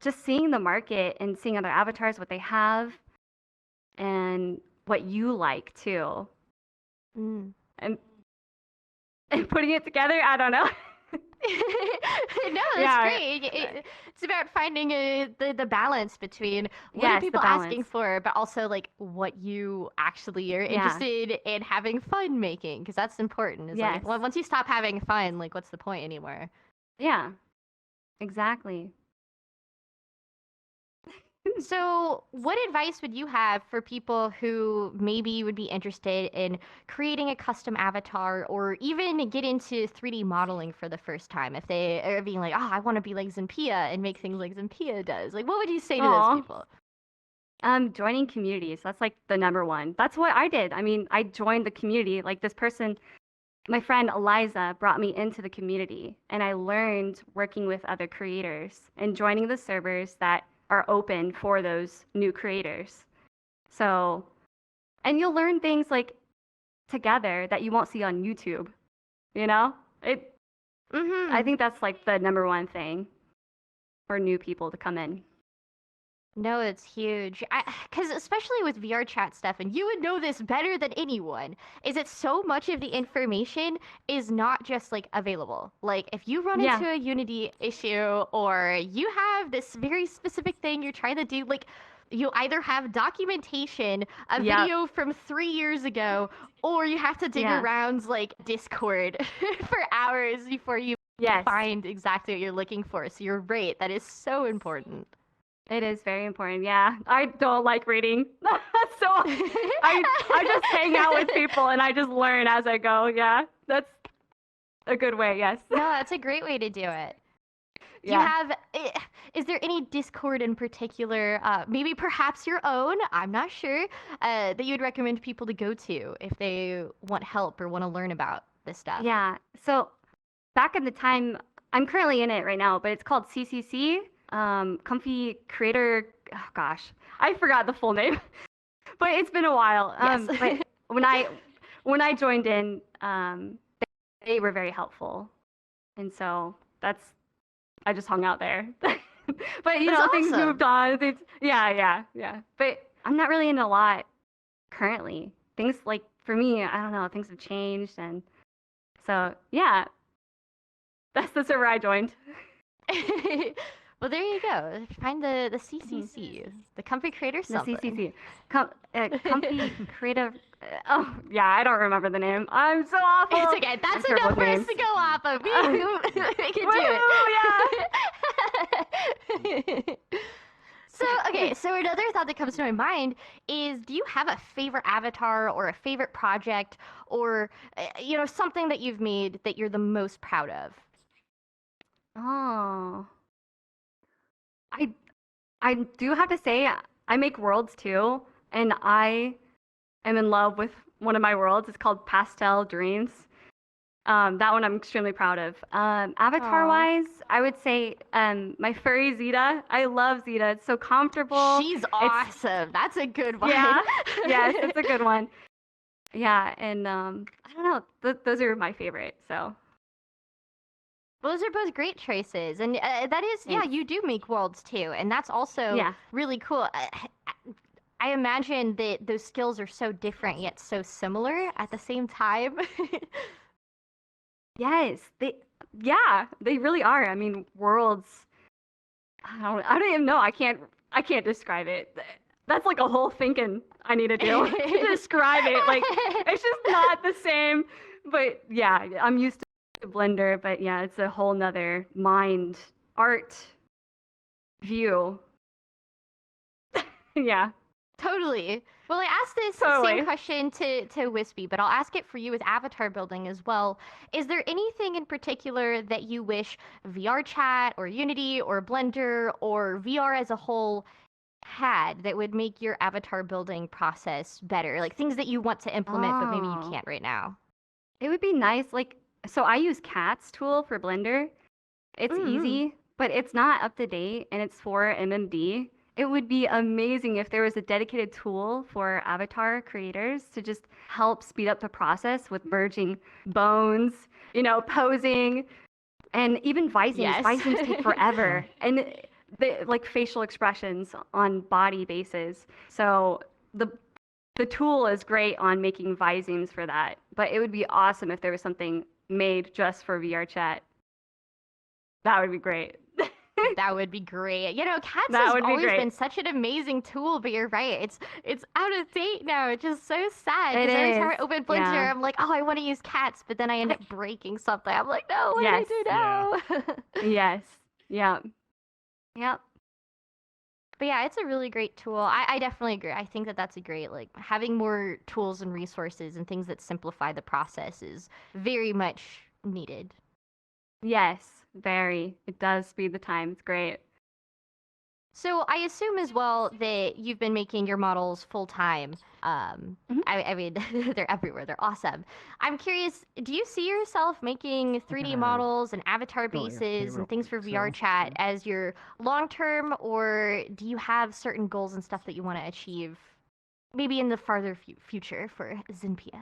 just seeing the market and seeing other avatars, what they have, and what you like too, Mm. and putting it together. I don't know. No, that's Yeah, great. It's about finding the balance between what are Yes, the people asking balance. for, but also like what you actually are Yeah. interested in having fun making, because that's important. It's like Yes. once you stop having fun, like what's the point anymore? Yeah, exactly. So, what advice would you have for people who maybe would be interested in creating a custom avatar or even get into 3D modeling for the first time? If they are being like, oh, I want to be like ZinPia and make things like ZinPia does. Like, what would you say to Aw. those people? Joining communities. That's like the number one. That's what I did. I mean, I joined the community. Like this person, my friend Eliza brought me into the community, and I learned working with other creators and joining the servers that are open for those new creators. So, and you'll learn things like together that you won't see on YouTube. You know? Mm-hmm. I think that's like the number one thing for new people to come in. No, it's huge. Because especially with VRChat stuff, and you would know this better than anyone, is that so much of the information is not just like available. Like if you run Yeah. into a Unity issue or you have this very specific thing you're trying to do, like you either have documentation, a Yep. video from 3 years ago, or you have to dig Yeah. around like Discord for hours before you Yes. find exactly what you're looking for. So you're right. That is so important. It is very important. Yeah. I don't like reading. So I just hang out with people and I just learn as I go. Yeah. That's a good way. Yes. No, that's a great way to do it. Do you have, is there any Discord in particular, maybe perhaps your own, I'm not sure, that you would recommend people to go to if they want help or want to learn about this stuff? Yeah. So back in the time, I'm currently in it right now, but it's called CCC, Comfy Creator. Oh gosh, I forgot the full name, but it's been a while. Yes. But when I joined in, they were very helpful, and so I just hung out there. But you That's know, things awesome. moved on. Yeah. But I'm not really in a lot currently. Things like for me, I don't know. Things have changed, and so yeah, that's the server I joined. Well, there you go. Find the CCC, the Comfy Creator The something. CCC, Comfy Creative. Oh yeah, I don't remember the name. I'm so awful. It's okay. That's I'm terrible enough for with us names. to go off of. We can do it. So another thought that comes to my mind is, do you have a favorite avatar or a favorite project or, something that you've made that you're the most proud of? Oh, I do have to say I make worlds too, and I am in love with one of my worlds. It's called Pastel Dreams. That one I'm extremely proud of. Avatar-wise, I would say my furry Zeta. I love Zeta. It's so comfortable. She's awesome. That's a good one. Yeah, yes, it's a good one. Yeah, and I don't know. Those are my favorite. So Those are both great choices. And that is, yeah, Thanks. you do make worlds too. And that's also Yeah. really cool. I imagine that those skills are so different yet so similar at the same time. yes, they really are. I mean, worlds. I don't even know. I can't describe it. That's like a whole thinking I need to do to describe it. Like it's just not the same. But yeah, I'm used to Blender, but yeah, it's a whole nother mind art view. Yeah. Totally. Well, I asked this Totally. same question to Wispy, but I'll ask it for you with avatar building as well. Is there anything in particular that you wish VRChat or Unity or Blender or VR as a whole had that would make your avatar building process better? Like things that you want to implement, but maybe you Oh. can't right now. It would be nice, like, so I use Cat's tool for Blender. It's easy, but it's not up to date, and it's for MMD. It would be amazing if there was a dedicated tool for avatar creators to just help speed up the process with merging bones, posing, and even Visings. Yes. Visings take forever. And like facial expressions on body bases. So the tool is great on making visemes for that, but it would be awesome if there was something made just for VRChat. That would be great. That would be great. You know, Cats That has would be always great. been such an amazing tool, but you're right. It's out of date now. It's just so sad. It Because every time I is, open Blender, yeah. I'm like, oh, I want to use Cats, but then I end up breaking something. I'm like, no, what Yes. do I do now? Yes. Yep. Yep. But yeah, it's a really great tool. I definitely agree. I think that that's a great, like, having more tools and resources and things that simplify the process is very much needed. Yes. Very. It does speed the time. It's great. So I assume as well that you've been making your models full time. I mean, they're everywhere. They're awesome. I'm curious, do you see yourself making 3D models and avatar bases and things for VRChat as your long term, or do you have certain goals and stuff that you want to achieve, maybe in the farther future for ZinPia?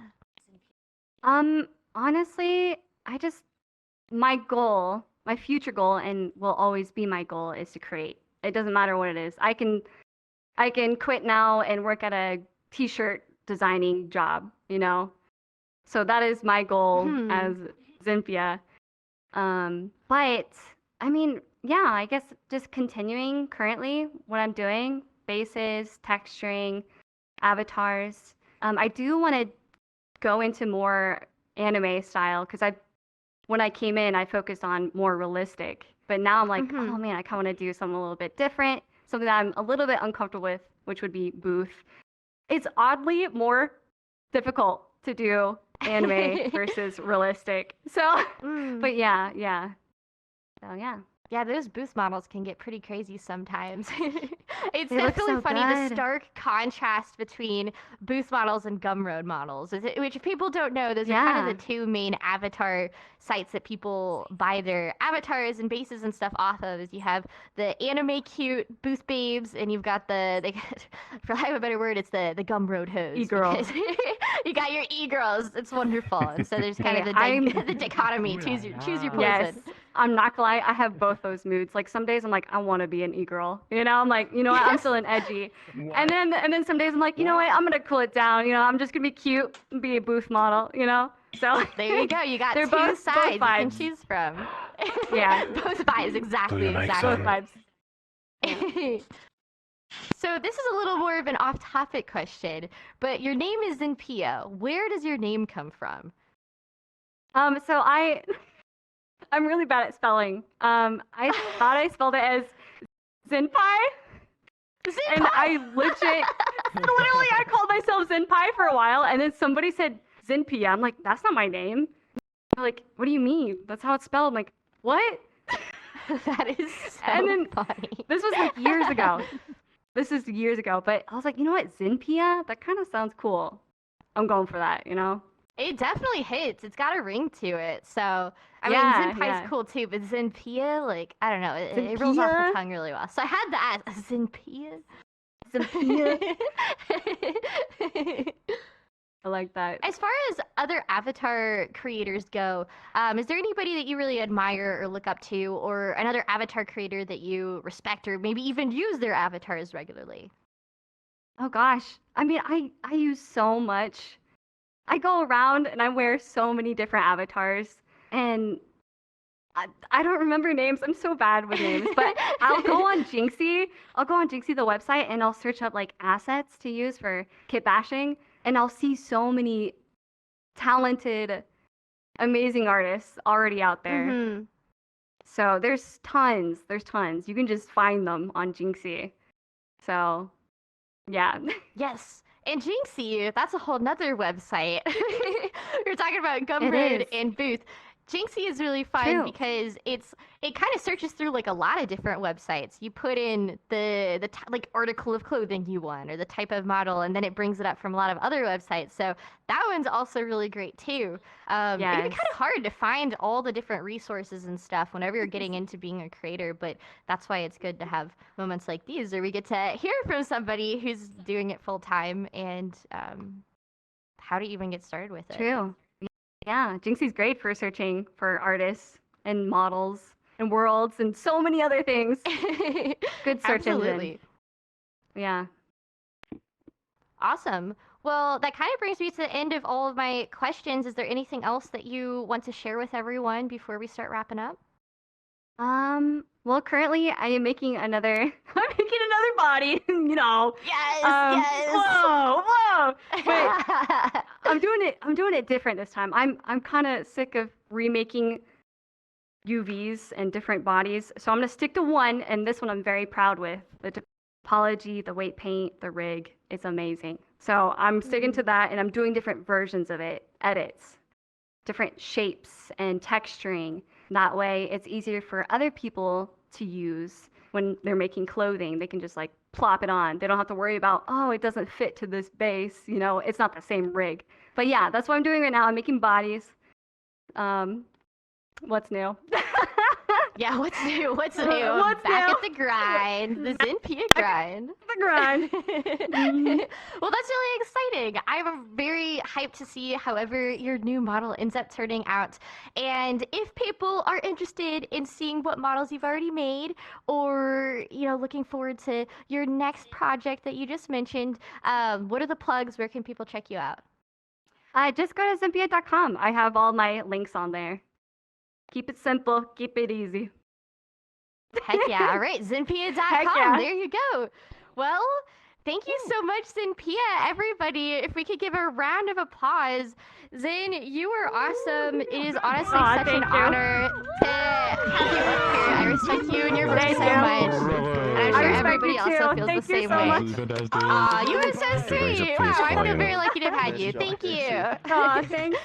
Honestly, my goal, my future goal, and will always be my goal, is to create. It doesn't matter what it is. I can quit now and work at a t-shirt designing job, you know? So that is my goal as ZinPia. But I mean, yeah, I guess just continuing currently what I'm doing, bases, texturing, avatars. I do want to go into more anime style, because when I came in, I focused on more realistic. But now I'm like, oh man, I kind of want to do something a little bit different, something that I'm a little bit uncomfortable with, which would be booth. It's oddly more difficult to do anime versus realistic. So, but yeah. So yeah. Yeah, those booth models can get pretty crazy sometimes. It's They look definitely so funny, the good. stark contrast between booth models and Gumroad models, which if people don't know, those are kind of the two main avatar sites that people buy their avatars and bases and stuff off of. Is you have the anime cute booth babes, and you've got for lack of a better word, it's the Gumroad hoes. E-girls. You got your e-girls. It's wonderful. And so there's kind of the dichotomy. Choose your poison. Yes. I'm not gonna lie, I have both those moods. Like some days I'm like, I want to be an e-girl. You know, I'm like, you know what, I'm feeling edgy. And then some days I'm like, you know what, I'm gonna cool it down. You know, I'm just gonna be cute and be a booth model. You know, so there you go. You got they're two both sides you can vibes. choose from. Yeah, both vibes, exactly. Both vibes. So this is a little more of an off-topic question, but your name is ZinPia. Where does your name come from? So I'm really bad at spelling. I thought I spelled it as ZinPie. And I literally I called myself ZinPie for a while, and then somebody said ZinPia. I'm like, that's not my name. They're like, what do you mean? That's how it's spelled. I'm like, what? That is so and then funny. This was like years ago. This is years ago, but I was like, you know what, ZinPia? That kind of sounds cool. I'm going for that, you know? It definitely hits. It's got a ring to it. So, I mean, ZinPie's cool too, but ZinPia, like, I don't know, it rolls off the tongue really well. So I had to ask, ZinPia? ZinPia? I like that. As far as other avatar creators go, is there anybody that you really admire or look up to, or another avatar creator that you respect, or maybe even use their avatars regularly? Oh gosh. I mean, I use so much. I go around and I wear so many different avatars, and I don't remember names. I'm so bad with names, but I'll go on Jinxie. I'll go on Jinxie, the website, and I'll search up like assets to use for kit bashing, and I'll see so many talented, amazing artists already out there. So there's tons. You can just find them on Jinxie. So, yeah. Yes. And Jinxie, that's a whole nother website. We were talking about Gumroad and Booth. Jinxie is really fun because it kind of searches through like a lot of different websites. You put in the like article of clothing you want or the type of model, and then it brings it up from a lot of other websites. So that one's also really great too. It can be kind of hard to find all the different resources and stuff whenever you're getting into being a creator, but that's why it's good to have moments like these where we get to hear from somebody who's doing it full time and how to even get started with it. True. Yeah, Jinxie's great for searching for artists and models. and worlds and so many other things. Good search Absolutely. engine. Yeah. Awesome. Well, that kind of brings me to the end of all of my questions. Is there anything else that you want to share with everyone before we start wrapping up? Well, currently I am making another, I'm making another body, you know. Yes, Whoa, whoa. But I'm doing it different this time. I'm kind of sick of remaking UVs and different bodies. So I'm going to stick to one, and this one I'm very proud with. The topology, the weight paint, the rig, it's amazing. So I'm sticking to that, and I'm doing different versions of it, edits, different shapes and texturing. That way it's easier for other people to use when they're making clothing. They can just like plop it on. They don't have to worry about, oh, it doesn't fit to this base. You know, it's not the same rig. But yeah, that's what I'm doing right now. I'm making bodies. What's new? Yeah, what's new? What's new? What's Back new? at the grind, the ZinPia grind. The grind. Well, that's really exciting. I'm very hyped to see however your new model ends up turning out. And if people are interested in seeing what models you've already made, or looking forward to your next project that you just mentioned, what are the plugs? Where can people check you out? Just go to ZinPia.com. I have all my links on there. Keep it simple. Keep it easy. Heck yeah. All right, ZinPia.com. Heck yeah. There you go. Well, thank you so much, ZinPia. Everybody, if we could give a round of applause. Zin, you were awesome. It is honestly such an honor to have you up here. I respect you and your work so much. And I'm sure everybody also feels the same way. Aw, you were so sweet. Wow, I feel very lucky to have had you. Thank you. Aw, thanks.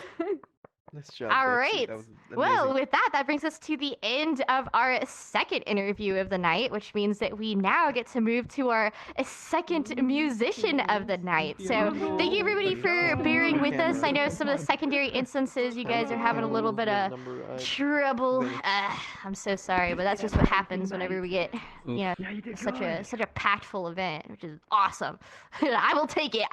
Nice job. All Betsy. right. That was Well, amazing. with that brings us to the end of our second interview of the night, which means that we now get to move to our second musician of the night. So thank you, everybody, for bearing with us. I know some of the secondary instances, you guys are having a little bit of trouble. I'm so sorry, but that's just what happens whenever we get, such a packed full event, which is awesome. I will take it.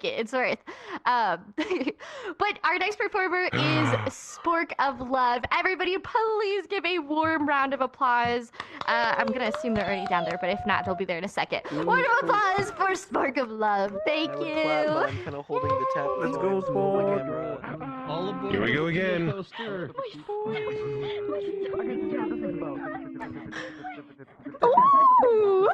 It's worth. But our next performer is Spork of Love. Everybody, please give a warm round of applause. I'm going to assume they're already down there, but if not, they'll be there in a second. Round of applause for Spork of Love. Thank you. I'm kind of holding the tap. Let's go, Spork. All aboard. Here we go again. Ooh!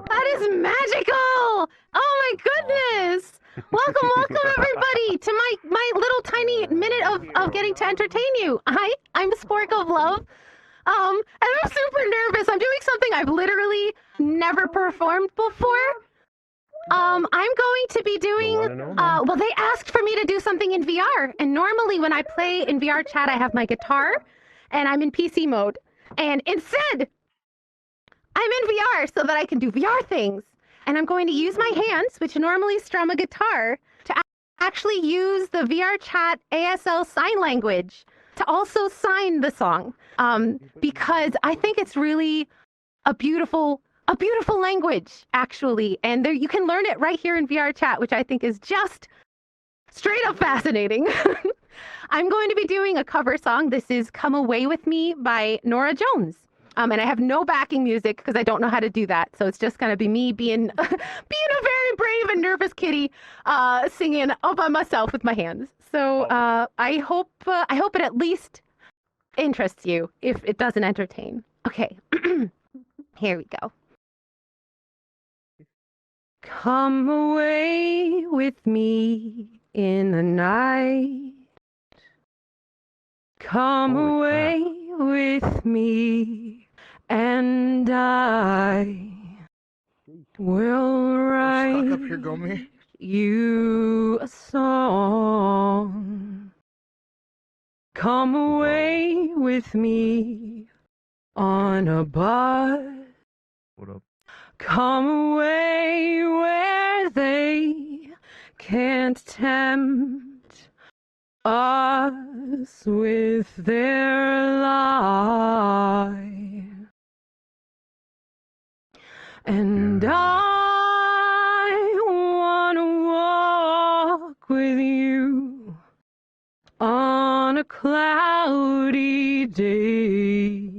That is magical! Oh my goodness! Welcome, everybody, to my little tiny minute of getting to entertain you. Hi, I'm Spork of Love. And I'm super nervous. I'm doing something I've literally never performed before. I'm going to be doing, well, they asked for me to do something in VR. And normally when I play in VRChat, I have my guitar and I'm in PC mode. And instead, I'm in VR so that I can do VR things. And I'm going to use my hands, which normally strum a guitar, to actually use the VRChat ASL sign language to also sign the song. Because I think it's really a beautiful language, actually. And there you can learn it right here in VRChat, which I think is just straight up fascinating. I'm going to be doing a cover song. This is Come Away With Me by Norah Jones. And I have no backing music because I don't know how to do that. So it's just going to be me being a very brave and nervous kitty singing all by myself with my hands. So I hope it at least interests you if it doesn't entertain. Okay, here we go. Come away with me in the night. Come away with me, and I will write you a song. Come away with me on a bus. What up? Come away where they can't tempt us with their lie. And I wanna walk with you on on a cloudy day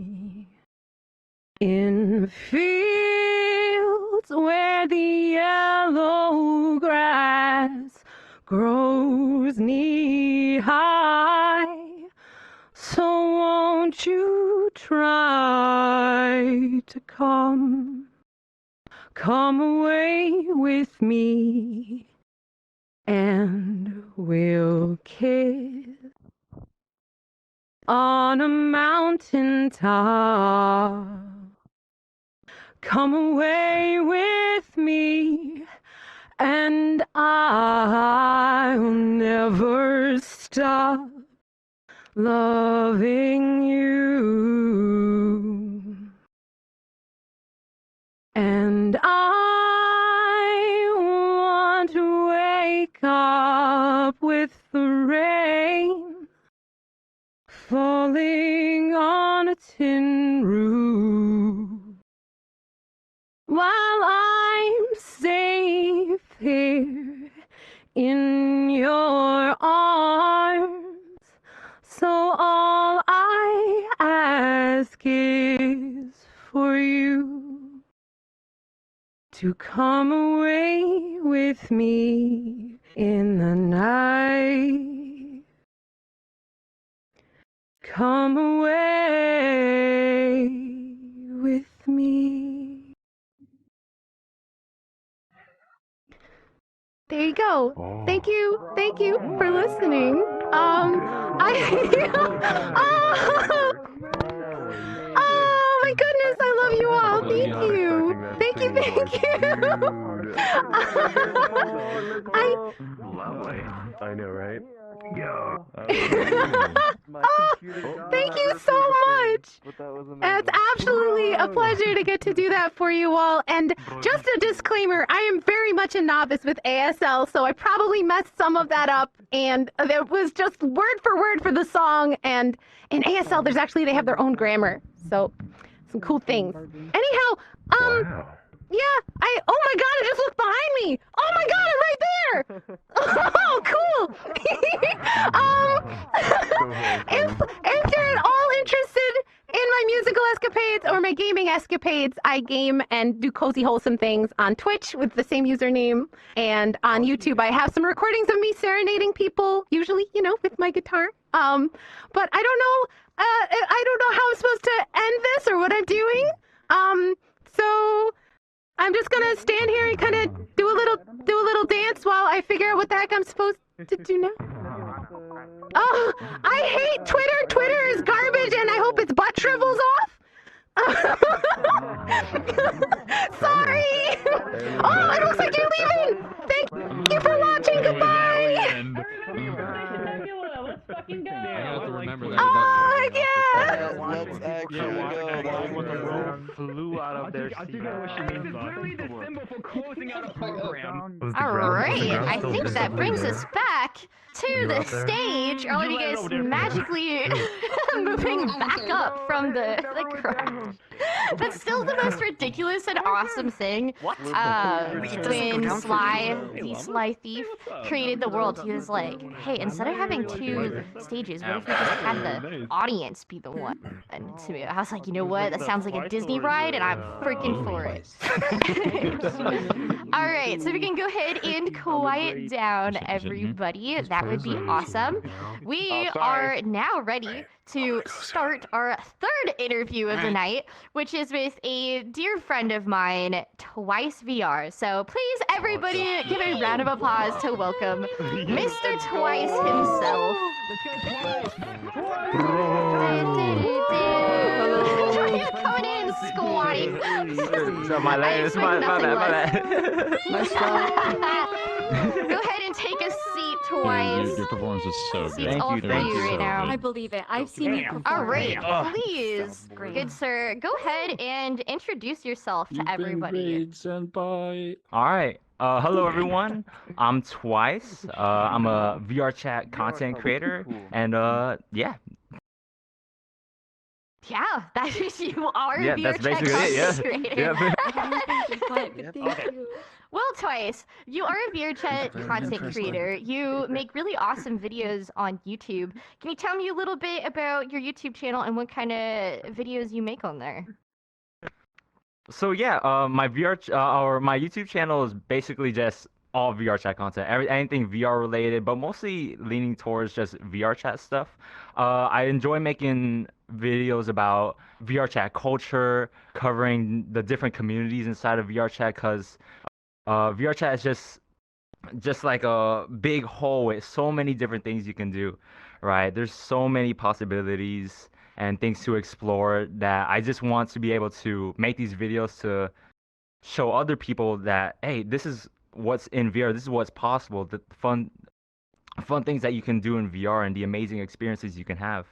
in fields where the yellow grass grows knee high. So won't you try to come away with me, and we'll kiss on a mountain top. Come away with me, and I'll never stop loving you. And I want to wake up with the rain falling on a tin roof, while I'm safe here in your arms. So all I ask is for you to come away with me in the night. Come away with me. There you go. Thank you for listening. Oh my goodness, I love you all. Thank you. I know, right? Thank you so much. It's absolutely a pleasure to get to do that for you all. And just a disclaimer, I am very much a novice with ASL, so I probably messed some of that up. And it was just word for word for the song. And in ASL, they have their own grammar. So some cool things. Anyhow, yeah, oh my god, I just looked behind me. Oh my god, I'm right there. Oh, cool. If you're at all interested in my musical escapades or my gaming escapades, I game and do cozy, wholesome things on Twitch with the same username, and on YouTube I have some recordings of me serenading people, usually, with my guitar. But I don't know how I'm supposed to end this or what I'm doing. So I'm just gonna stand here and kind of do a little dance while I figure out what the heck I'm supposed to do now. Oh, I hate Twitter. Twitter is garbage, and I hope its butt shrivels off. Sorry. Oh, it looks like you're leaving. Thank you for watching. Goodbye. Let's fucking go. I have to remember that. Oh, yeah. Let's actually go. Flew out of their seat. This is really the symbol for closing out a program. All right, I think that brings us back to the stage. All of you guys magically moving back up from the ground. That's still the most ridiculous and awesome thing. When the Sly Thief, created the world, he was like, hey, instead of having two stages, what if we just had the audience be the one? And to me, I was like, you know what? That sounds like a Disney ride, and I'm freaking for it. All right, so we can go ahead and quiet down, everybody. That would be awesome. We are now ready to start our third interview of the night, which is with a dear friend of mine, TwiceVR. So please, everybody, give a round of applause to welcome Mr. Twice himself. Coming in and squatting. So my bad. Go ahead and take a seat, Twice. Your performance is so good. Seats all for you right now. I believe it. I've seen you perform. All right, please, good sir, go ahead and introduce yourself to everybody. All right. Hello, everyone. I'm Twice. I'm a VRChat content creator, and yeah. Yeah, that is you are Yeah, that's basically it. Yeah. creator. Yeah. Thank you. Well, Twice, you are a VRChat Very content interesting. creator. You make really awesome videos on YouTube. Can you tell me a little bit about your YouTube channel and what kind of videos you make on there? So yeah, my my YouTube channel is basically just all VRChat content, anything VR related, but mostly leaning towards just VRChat stuff. I enjoy making videos about VRChat culture, covering the different communities inside of VRChat, because VRChat is just like a big hole with so many different things you can do, right? There's so many possibilities and things to explore that I just want to be able to make these videos to show other people that, hey, this is what's in VR, this is what's possible, the fun things that you can do in VR and the amazing experiences you can have.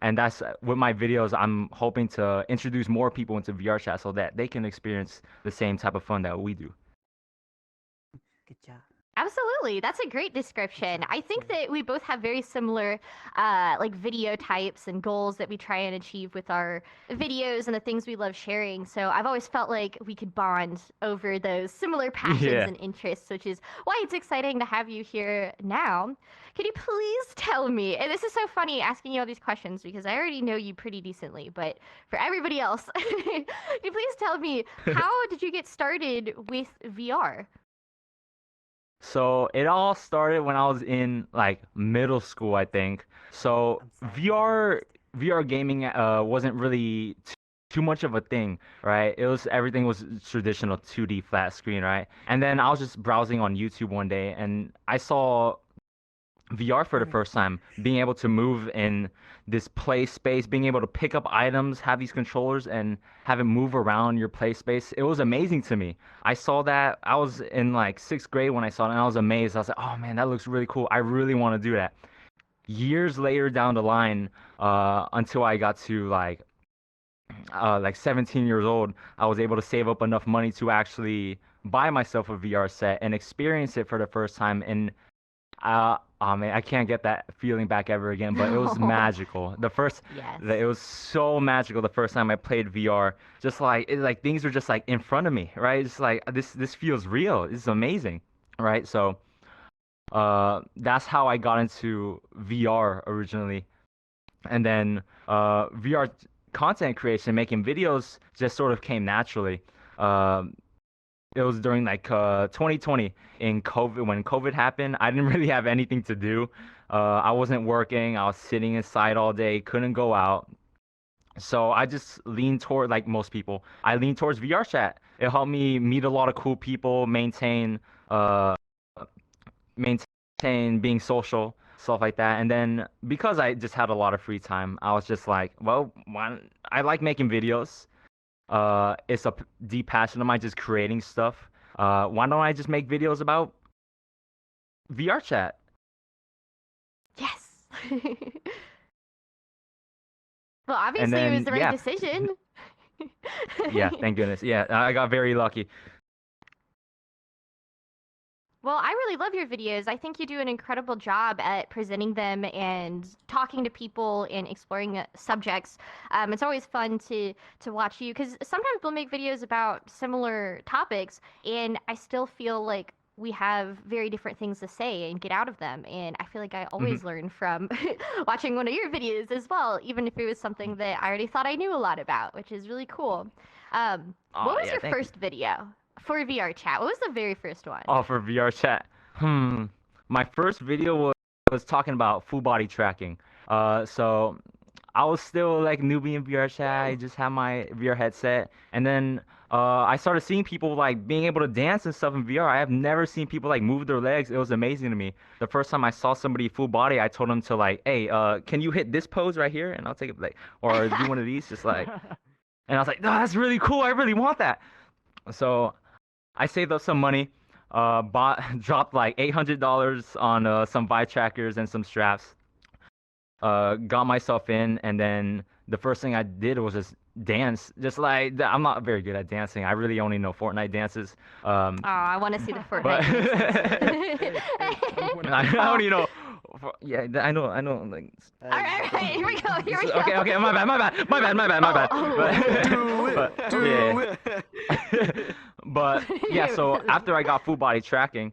And that's with my videos, I'm hoping to introduce more people into VRChat so that they can experience the same type of fun that we do. Good job. Absolutely, that's a great description. I think that we both have very similar, like video types and goals that we try and achieve with our videos and the things we love sharing. So I've always felt like we could bond over those similar passions Yeah. and interests, which is why it's exciting to have you here now. Could you please tell me, and this is so funny asking you all these questions because I already know you pretty decently, but for everybody else, could you please tell me, how did you get started with VR? So it all started when I was in like middle school, I think. So VR gaming wasn't really too much of a thing, right? Everything was traditional 2D flat screen, right? And then I was just browsing on YouTube one day and I saw VR for the first time, being able to move in this play space, being able to pick up items, have these controllers, and have it move around your play space. It was amazing to me. I saw that. I was in like 6th grade when I saw it, and I was amazed. I was like, oh man, that looks really cool. I really want to do that. Years later down the line, until I got to like 17 years old, I was able to save up enough money to actually buy myself a VR set and experience it for the first time. And oh man, I can't get that feeling back ever again, but it was magical. It was so magical the first time I played VR. Just like things were just like in front of me, right? It's like this feels real. This is amazing, right? So that's how I got into VR originally, and then VR content creation, making videos, just sort of came naturally. It was during like 2020 in COVID, when COVID happened. I didn't really have anything to do. I wasn't working. I was sitting inside all day, couldn't go out. So I just leaned toward, like most people, I leaned towards VRChat. It helped me meet a lot of cool people, maintain being social, stuff like that. And then because I just had a lot of free time, I was just like, well, I like making videos. It's a deep passion of mine, just creating stuff. Why don't I just make videos about VRChat? Yes. Well, obviously it was the right decision. Yeah, thank goodness. Yeah, I got very lucky. Well, I really love your videos. I think you do an incredible job at presenting them and talking to people and exploring subjects. It's always fun to watch you because sometimes we'll make videos about similar topics and I still feel like we have very different things to say and get out of them. And I feel like I always learn from watching one of your videos as well, even if it was something that I already thought I knew a lot about, which is really cool. What was your first video for VRChat? What was the very first one? Oh, for VRChat. My first video was talking about full body tracking. So I was still like newbie in VRChat. I just had my VR headset, and then I started seeing people like being able to dance and stuff in VR. I have never seen people like move their legs. It was amazing to me. The first time I saw somebody full body, I told them to like, hey, can you hit this pose right here? And I'll take it, like, or do one of these, just like. And I was like, no, that's really cool. I really want that. So I saved up some money, dropped like $800 on some Vive trackers and some straps. Got myself in, and then the first thing I did was just dance. Just like, I'm not very good at dancing. I really only know Fortnite dances. Oh, I want to see the Fortnite dances. I only know. Yeah, I know. Like. All right, here we go. Okay, my bad. Oh, Do it. But yeah, so after I got full body tracking,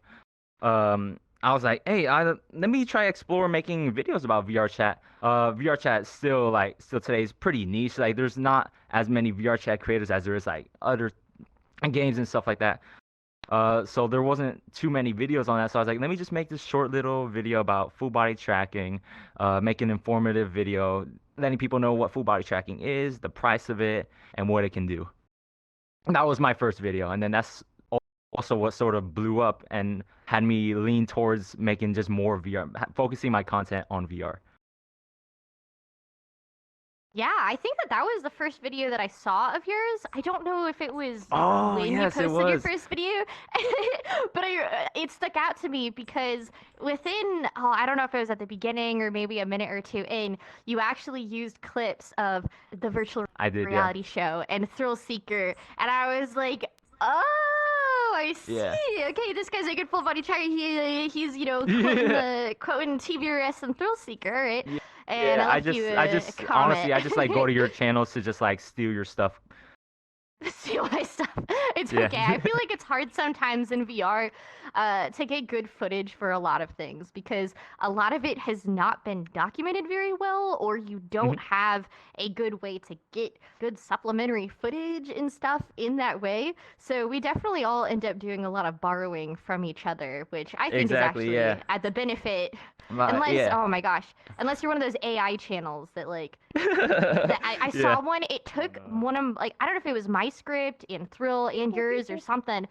I was like, hey, let me try explore making videos about VRChat. VRChat still today is pretty niche. Like there's not as many VRChat creators as there is like other games and stuff like that. So there wasn't too many videos on that. So I was like, let me just make this short little video about full body tracking, make an informative video, letting people know what full body tracking is, the price of it, and what it can do. That was my first video, and then that's also what sort of blew up and had me lean towards making just more VR, focusing my content on VR. Yeah, I think that was the first video that I saw of yours. I don't know if it was Oh, when yes, it you posted your was. first video, but it stuck out to me because I don't know if it was at the beginning or maybe a minute or two in, you actually used clips of the virtual I did, reality show and Thrill Seeker, and I was like, oh, I see. Yeah. Okay, this guy's a good full body tracker. He's quoting TVRS and Thrill Seeker, all right? Yeah. And Yeah, I just honestly, I just like go to your channels to just like steal your stuff. Steal my stuff. It's Yeah. okay. I feel like it's hard sometimes in VR to get good footage for a lot of things because a lot of it has not been documented very well, or you don't have a good way to get good supplementary footage and stuff in that way. So we definitely all end up doing a lot of borrowing from each other, which I think Exactly, is actually yeah. at the benefit. Unless, oh my gosh, unless you're one of those AI channels that like, I Yeah. saw one, it took one of, like, I don't know if it was my script and Thrill and yours or something,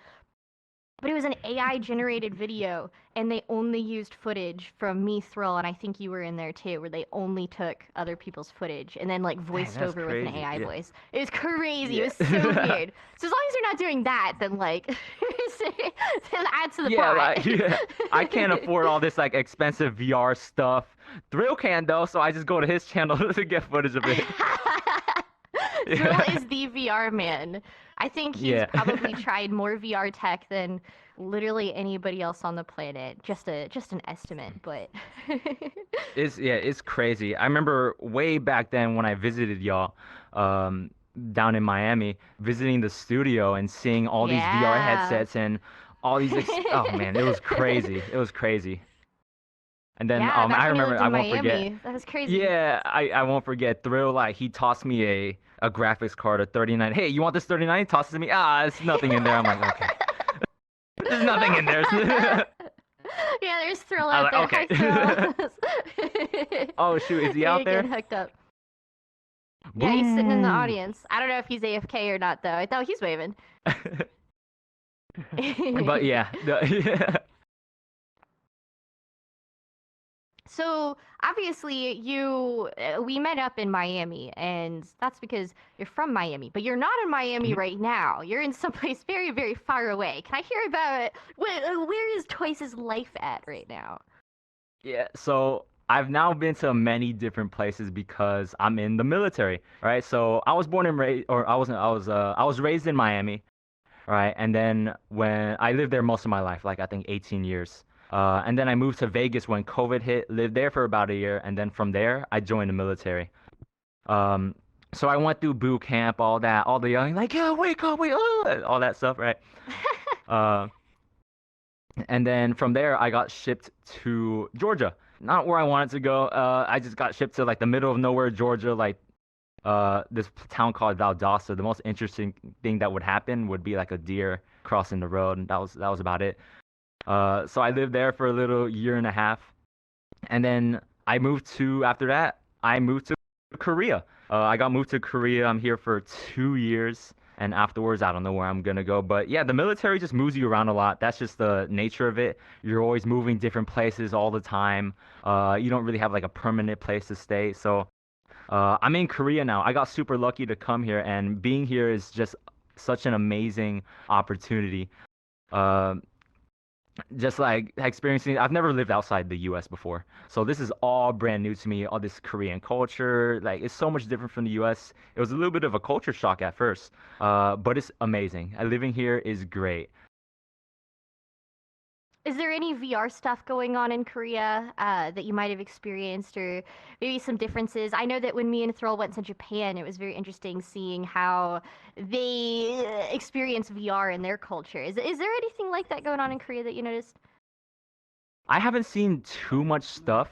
but it was an AI generated video and they only used footage from me, Thrill, and I think you were in there too, where they only took other people's footage and then like voiced that's over with an crazy, AI yeah. voice. It was crazy. Yeah. It was so weird. So as long as you're not doing that, then like, then add to the Yeah, pot. like I can't afford all this like expensive VR stuff. Thrill can though, so I just go to his channel to get footage of it. Thrill is the VR man. I think he's Yeah. probably tried more VR tech than literally anybody else on the planet. Just an estimate, but It's crazy. I remember way back then when I visited y'all, down in Miami, visiting the studio and seeing all these VR Yeah. headsets and all these. Oh man, it was crazy. It was crazy. And then yeah, back I when you remember lived I in won't Miami. forget. That was crazy. Yeah, I won't forget Thrill. Like he tossed me a graphics card, a 39. Hey, you want this 39? He tosses it to me. Ah, there's nothing in there. I'm like, okay. There's nothing in there. Yeah, there's Thrill I out was there. like, Hi, Thrill. Oh shoot, is he out there? Getting hooked up. Yeah, he's sitting in the Boom. audience. I don't know if he's AFK or not, though. I thought he's waving. But yeah, yeah. So obviously we met up in Miami, and that's because you're from Miami, but you're not in Miami right now. You're in someplace very, very far away. Can I hear about where is Twice's life at right now? Yeah, so I've now been to many different places because I'm in the military, right? So I was born and raised, or I was raised in Miami, right? And then when I lived there most of my life, like I think 18 years. And then I moved to Vegas when COVID hit, lived there for about a year, and then from there I joined the military. So I went through boot camp, all that, all the young, like, yeah, wake up, all that stuff, right? And then from there I got shipped to Georgia. Not where I wanted to go. I just got shipped to like the middle of nowhere, Georgia, like this town called Valdosta. The most interesting thing that would happen would be like a deer crossing the road, and that was about it. So I lived there for a little year and a half, and then after that, I moved to Korea. I got moved to Korea. I'm here for 2 years, and afterwards, I don't know where I'm gonna go. But yeah, the military just moves you around a lot. That's just the nature of it. You're always moving different places all the time. You don't really have like a permanent place to stay. So I'm in Korea now. I got super lucky to come here, and being here is just such an amazing opportunity. Just like experiencing, I've never lived outside the US before. So this is all brand new to me, all this Korean culture. Like it's so much different from the US. It was a little bit of a culture shock at first, but it's amazing. Living here is great. Is there any VR stuff going on in Korea that you might have experienced, or maybe some differences? I know that when me and Thrall went to Japan, it was very interesting seeing how they experience VR in their culture. Is there anything like that going on in Korea that you noticed? I haven't seen too much stuff.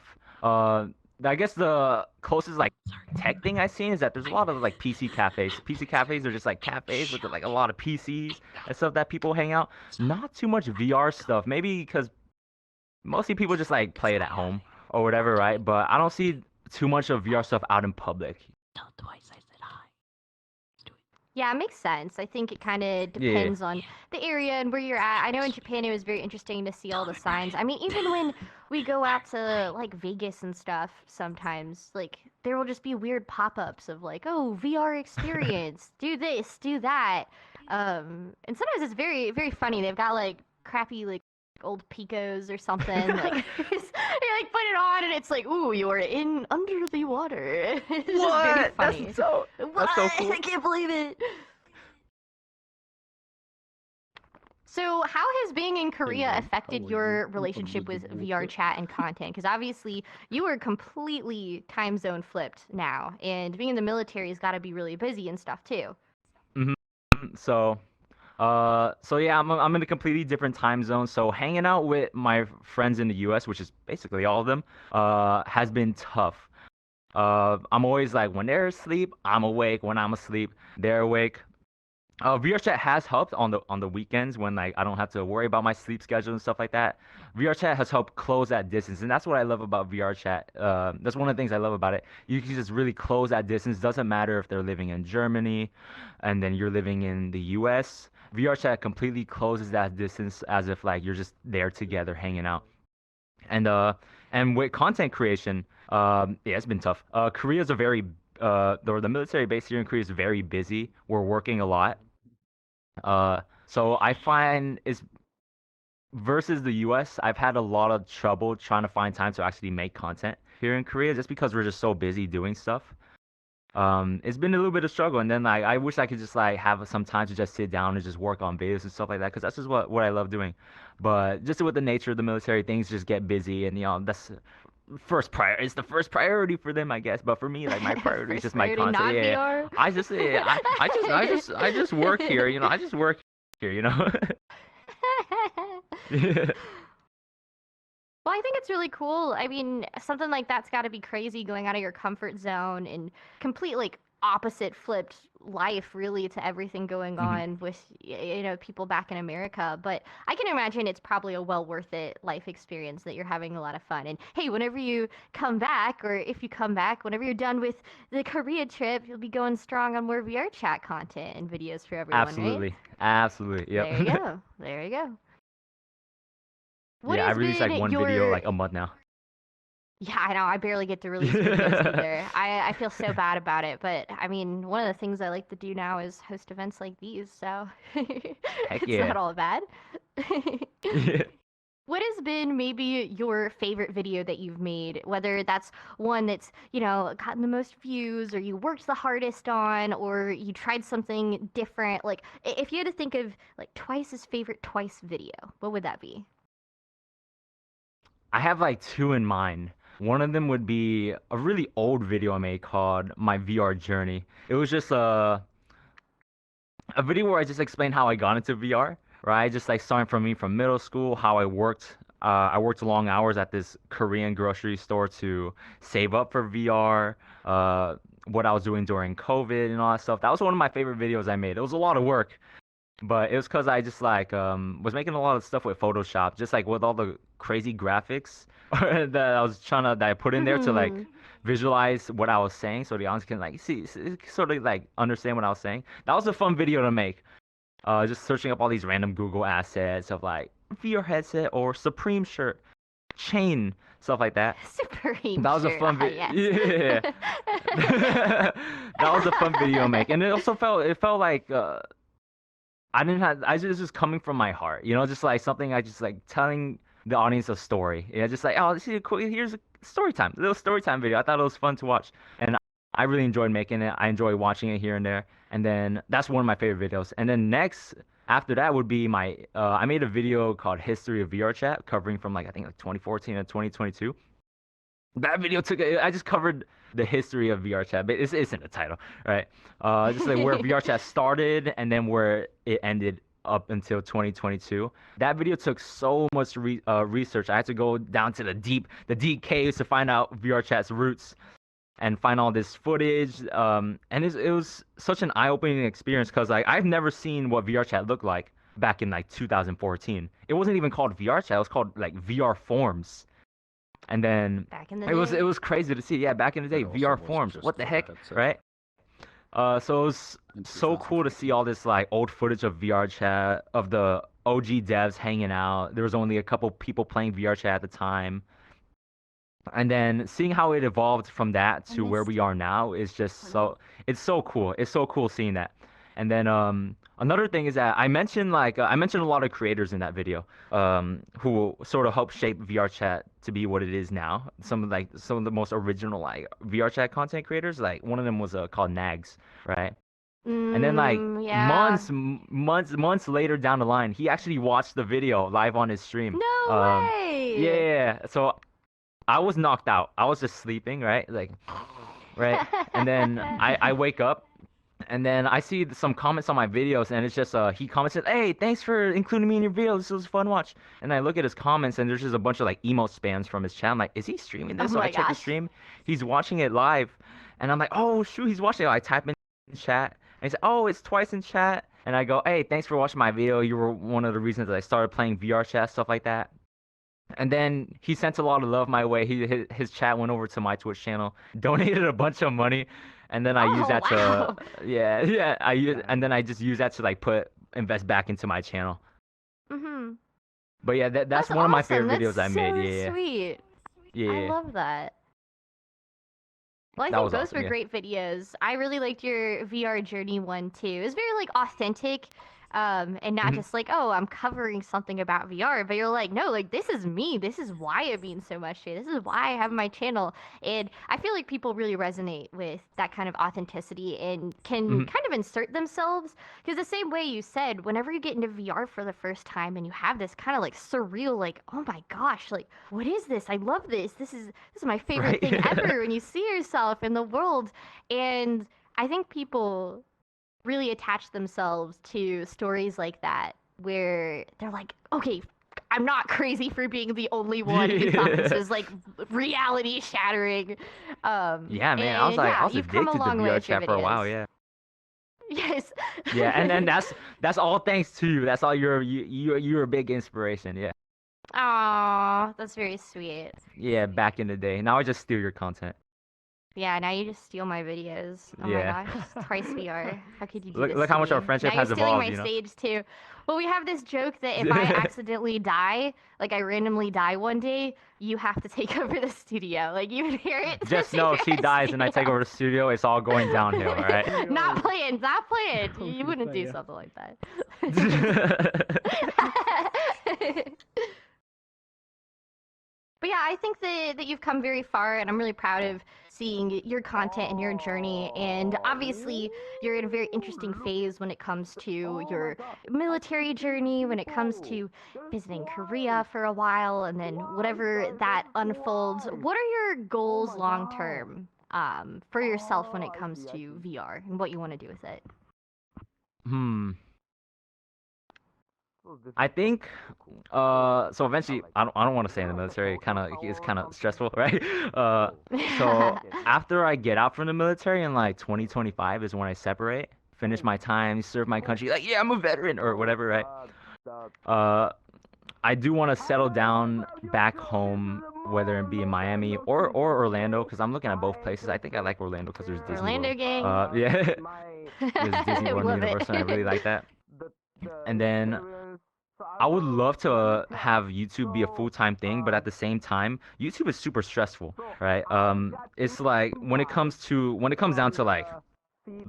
I guess the closest like tech thing I've seen is that there's a lot of like PC cafes. PC cafes are just like cafes with like a lot of PCs and stuff that people hang out. Not too much VR stuff. Maybe because mostly people just like play it at home or whatever, right? But I don't see too much of VR stuff out in public. Tell Twice I said hi. Yeah, it makes sense. I think it kind of depends on the area and where you're at. I know in Japan it was very interesting to see all the signs. I mean, even when we go out to like Vegas and stuff, sometimes like there will just be weird pop-ups of like, oh, VR experience, do this, do that. And sometimes it's very, very funny. They've got like crappy like old Picos or something. Like you like put it on and it's like, ooh, you're in under the water. It's just very funny. That's so cool. I can't believe it. So, how has being in Korea affected your relationship with VRChat and content? Because obviously, you are completely time zone flipped now, and being in the military has got to be really busy and stuff too. So yeah, I'm in a completely different time zone. So hanging out with my friends in the U.S., which is basically all of them, has been tough. I'm always like, when they're asleep, I'm awake. When I'm asleep, they're awake. VRChat has helped on the weekends when like I don't have to worry about my sleep schedule and stuff like that. VRChat has helped close that distance, and that's what I love about VRChat. That's one of the things I love about it. You can just really close that distance. Doesn't matter if they're living in Germany, and then you're living in the U.S. VRChat completely closes that distance as if like you're just there together hanging out. And with content creation, yeah, it's been tough. Korea's a very the military base here in Korea is very busy. We're working a lot. So I find it's versus the US, I've had a lot of trouble trying to find time to actually make content here in Korea just because we're just so busy doing stuff. It's been a little bit of struggle, and then like I wish I could just like have some time to just sit down and just work on videos and stuff like that, because that's just what I love doing. But just with the nature of the military, things just get busy, and that's it's the first priority for them, I guess. But for me, like my priority is just my content. Not Yeah, VR? I just work here, I just work here, Yeah. Well, I think it's really cool. I mean, something like that's got to be crazy, going out of your comfort zone and complete like opposite flipped life really to everything going on with people back in America. But I can imagine it's probably a well worth it life experience, that you're having a lot of fun. And hey, whenever you come back, or if you come back, whenever you're done with the Korea trip, you'll be going strong on more VRChat content and videos for everyone, Absolutely. right? Absolutely. Yep. There you go. There you go. What Yeah, I has release like been one video like a month now. Yeah, I know. I barely get to release videos either. I feel so bad about it, but I mean, one of the things I like to do now is host events like these, so Heck it's yeah. not all bad. Yeah. What has been maybe your favorite video that you've made? Whether that's one that's, gotten the most views, or you worked the hardest on, or you tried something different. Like, if you had to think of like Twice's favorite Twice video, what would that be? I have like two in mind. One of them would be a really old video I made called My VR Journey. It was just a video where I just explained how I got into VR, right? Just like starting from middle school, how I worked long hours at this Korean grocery store to save up for VR, what I was doing during COVID and all that stuff. That was one of my favorite videos I made. It was a lot of work, but it was because I just like was making a lot of stuff with Photoshop, just like with all the crazy graphics that I put in there to like visualize what I was saying, so the audience can like see sort of like understand what I was saying. That was a fun video to make. Just searching up all these random Google assets of like VR headset or Supreme shirt, chain, stuff like that. Supreme. That was a fun video. Yeah. That was a fun video to make, and it also felt like I just coming from my heart, just like something I just like telling the audience a story. Yeah, just like, oh, here's a story time, a little story time video. I thought it was fun to watch, and I really enjoyed making it. I enjoy watching it here and there. And then that's one of my favorite videos. And then next, After that would be my I made a video called History of VRChat covering from like I think like 2014 to 2022. That video I just covered the history of VRChat, but it's in the title, right? Just like where VRChat started and then where it ended up until 2022. That video took so much research. I had to go down to the deep caves to find out VRChat's roots and find all this footage. And it was such an eye-opening experience because like I've never seen what VRChat looked like back in like 2014. It wasn't even called VRChat. It was called like VR Forms. And then Back in the it was crazy to see. Yeah, back in the day, VR Forms. What the heck, right? So it was so cool to see all this like old footage of VRChat, of the OG devs hanging out. There was only a couple people playing VRChat at the time. And then seeing how it evolved from that to where we are now is just it's so cool. It's so cool seeing that. And then another thing is that I mentioned a lot of creators in that video who sort of helped shape VRChat to be what it is now. Some of the most original like VRChat content creators. Like one of them was called Nags, right? And then like months later down the line, he actually watched the video live on his stream. No way. Yeah. So I was knocked out. I was just sleeping, right? Like, right. And then I wake up. And then I see some comments on my videos, and it's just he commented, "Hey, thanks for including me in your video. This was a fun watch." And I look at his comments, and there's just a bunch of like emote spams from his channel. I'm like, is he streaming this? So I check the stream. He's watching it live, and I'm like, oh shoot, he's watching it. I type in chat, and he said, "Oh, it's Twice in chat." And I go, "Hey, thanks for watching my video. You were one of the reasons that I started playing VRChat, stuff like that." And then he sent a lot of love my way. His chat went over to my Twitch channel, donated a bunch of money. And then I use that to and then I just use that to like invest back into my channel. But yeah, that's one of my favorite videos I made. Yeah. Sweet. Yeah. I love that. Well, I think those were great videos. I really liked your VR journey one too. It was very like authentic. And not just like, oh, I'm covering something about VR, but you're like, no, like this is me. This is why it means so much to you. This is why I have my channel. And I feel like people really resonate with that kind of authenticity and can kind of insert themselves. Because the same way you said, whenever you get into VR for the first time and you have this kind of like surreal, like, oh my gosh, like, what is this? I love this. This is my favorite thing ever. When you see yourself in the world. And I think people really attach themselves to stories like that where they're like, okay, I'm not crazy for being the only one who thought this was like reality shattering. Yeah, man, I was addicted to VRChat for a while. Yeah. Yes. Yeah, and that's all thanks to you. That's all you're a big inspiration. Yeah. Aw, that's very sweet. Yeah, back in the day. Now I just steal your content. Yeah, now you just steal my videos. Oh my gosh, TwiceVR. How could you do this? Look how much our friendship has evolved. Now you're stealing my stage too. Well, we have this joke that if I accidentally die, like I randomly die one day, you have to take over the studio. Like you inherit. Just know if she dies and I take over the studio, it's all going downhill, all right? Not playing. You wouldn't do something like that. But yeah, I think that you've come very far, and I'm really proud of seeing your content and your journey. And obviously, you're in a very interesting phase when it comes to your military journey, when it comes to visiting Korea for a while, and then whatever that unfolds. What are your goals long term for yourself when it comes to VR and what you want to do with it? I think so eventually I don't want to stay in the military. It's kind of stressful, right? So after I get out from the military in like 2025 is when I separate, finish my time, serve my country. Like, yeah, I'm a veteran or whatever, right? I do want to settle down back home, whether it be in Miami or Orlando, because I'm looking at both places. I think I like Orlando because there's Disney Orlando World. Gang. Yeah. There's Disney World Universe, and I really like that. And then I would love to have YouTube be a full-time thing, but at the same time, YouTube is super stressful, right? It's like when it comes down to like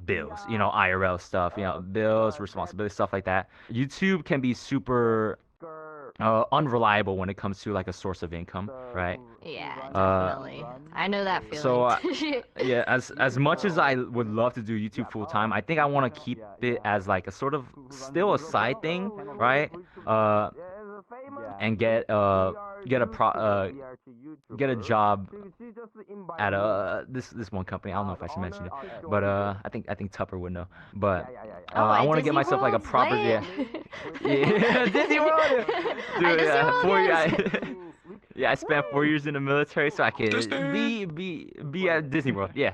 bills, IRL stuff, bills, responsibility, stuff like that. YouTube can be super unreliable when it comes to like a source of income, right? Yeah, Uh, definitely. I know that feeling. So yeah, as much as I would love to do YouTube full time, I think I want to keep it as like a sort of still a side thing, right? And get get a job at this one company. I don't know if I should mention it, but I think Tupper would know. But I want to get myself like a proper yeah Disney World, dude. Yeah, 4 years. Yeah, I spent 4 years in the military, so I could be at Disney World. Yeah.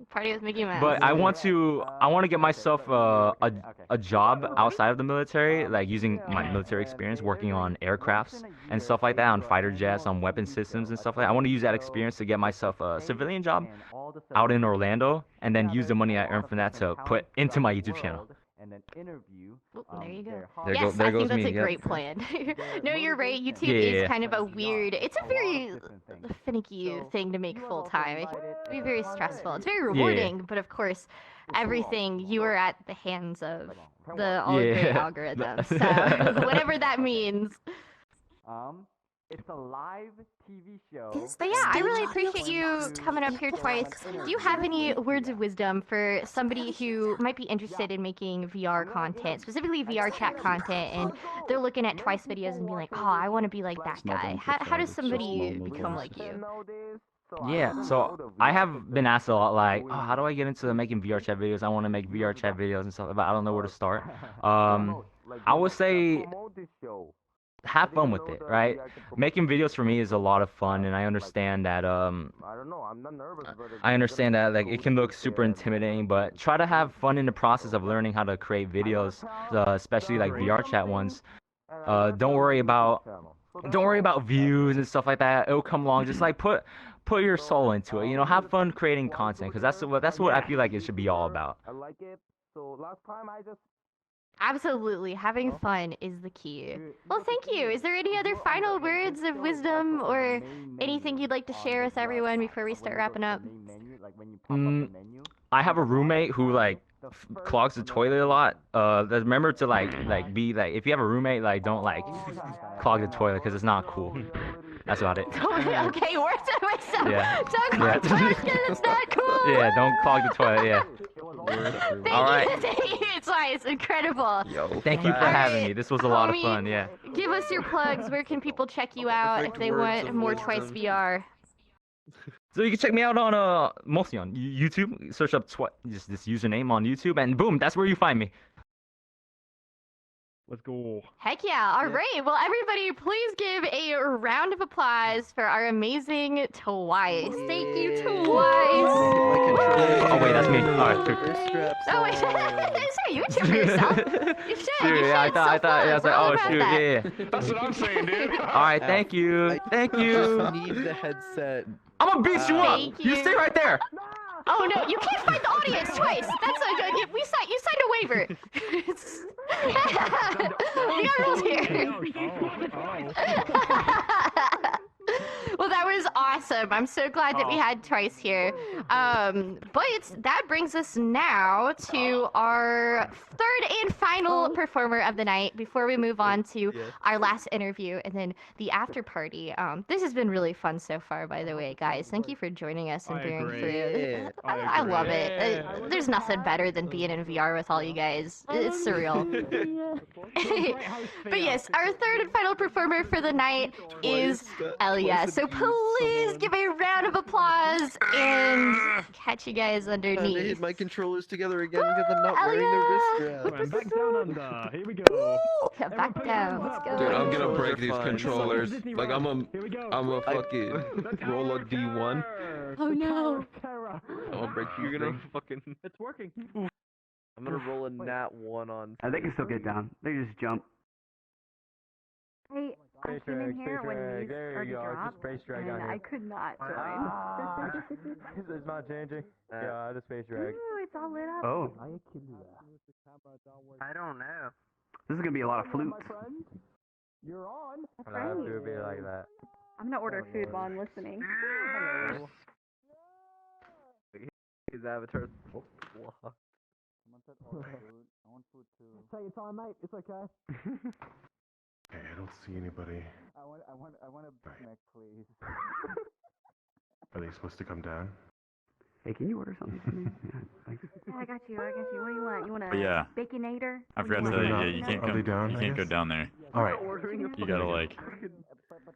Party with Mickey Mouse. But I want to get myself a job outside of the military, like using my military experience working on aircrafts and stuff like that, on fighter jets, on weapon systems and stuff like that. I want to use that experience to get myself a civilian job out in Orlando, and then use the money I earn from that to put into my YouTube channel. And then interview. There you go. There Yes, there I goes think that's me, a yep. great plan. No, you're right. YouTube Yeah. is kind of a weird. It's a very finicky thing to make full time. It can be very stressful. It's very rewarding, but of course, everything you are at the hands of the all great Yeah. algorithm. So whatever that means. It's a live TV show. So yeah, I really appreciate you coming up here twice. Do you have any words of wisdom for somebody who might be interested in making VR content, specifically VRChat content, and they're looking at Twice videos and being like, oh, I want to be like that guy. How does somebody become like you? Yeah, so I have been asked a lot, like, oh, how do I get into making VRChat videos? I want to make VRChat videos and stuff, but I don't know where to start. I would say have fun with it, right? Making videos for me is a lot of fun, and I understand that like it can look super intimidating, but try to have fun in the process of learning how to create videos, especially like VRChat ones. Don't worry about views and stuff like that. It'll come along. Just like put your soul into it. You know, have fun creating content, because that's what I feel like it should be all about. I like it. So last time I just Absolutely, having fun is the key. Well, thank you. Is there any other final words of wisdom or anything you'd like to share with everyone before we start wrapping up? I have a roommate who like clogs the toilet a lot. Remember to like be like, if you have a roommate, like don't like clog the toilet, because it's not cool. That's about it. Okay, words of wisdom. Yeah. Don't clog the toilet because it's not cool. Yeah, don't clog the toilet. Yeah. All right. Thank you. It's incredible. Thank you for having me. This was a lot of fun. Yeah. Give us your plugs. Where can people check you out if they want more Twice VR? So you can check me out on mostly on YouTube. Search up just this username on YouTube, and boom, that's where you find me. Let's go. Heck yeah. All right. Well, everybody, please give a round of applause for our amazing Twice. Thank you, Twice. Oh, wait, that's me. All right, cool. Oh, wait. Sorry, you should for yourself. You should. Shoot, You yeah, I should. thought, yeah, I was like, oh, shoot, that. yeah. That's what I'm saying, dude. All right, thank you. Thank you. need the headset. I'm gonna beat you up. Thank You you. stay right there. Oh no, you can't fight the audience twice. That's a good. You signed a waiver. We got rules here. Well, that was awesome. I'm so glad that we had Twice here. But that brings us now to our third and final performer of the night before we move on to our last interview and then the after party. This has been really fun so far, by the way, guys. Thank you for joining us and bearing through. I love it. There's nothing better than being in VR with all you guys. It's surreal. But yes, our third and final performer for the night is Elya. So please give a round of applause and catch you guys I underneath. hit my controllers together again because I'm not wearing the wrist I'm back down under. Here we go. Yeah, back down. Let's go. Dude, I'm gonna break these Fine. controllers. Disney Like World. Here we go. I'm a fucking roll a D1. Oh no. Terror. I'm gonna break you. You're gonna fucking. It's working. I'm gonna roll a nat 1 on. They can still get down. They just jump. Hey, I've been in here when these already dropped, and I could not join. It's not changing. Yeah, I just face drag. Ooh, it's all lit up. Oh, I don't know. this is gonna be a lot of flutes. You're on. I have to be like that. I'm gonna order food while I'm listening. His avatar's blocked. Take your time, mate. It's okay. Okay, I don't see anybody. I want a Big Mac, please. Are they supposed to come down? Hey, can you order something for me? Yeah, thanks. Yeah, I got you. What do you want? You want a Yeah. Baconator? I forgot to No, tell you, they're yeah, not. you can't Are come. they down, You I can't go guess? down there. All right. You gotta like.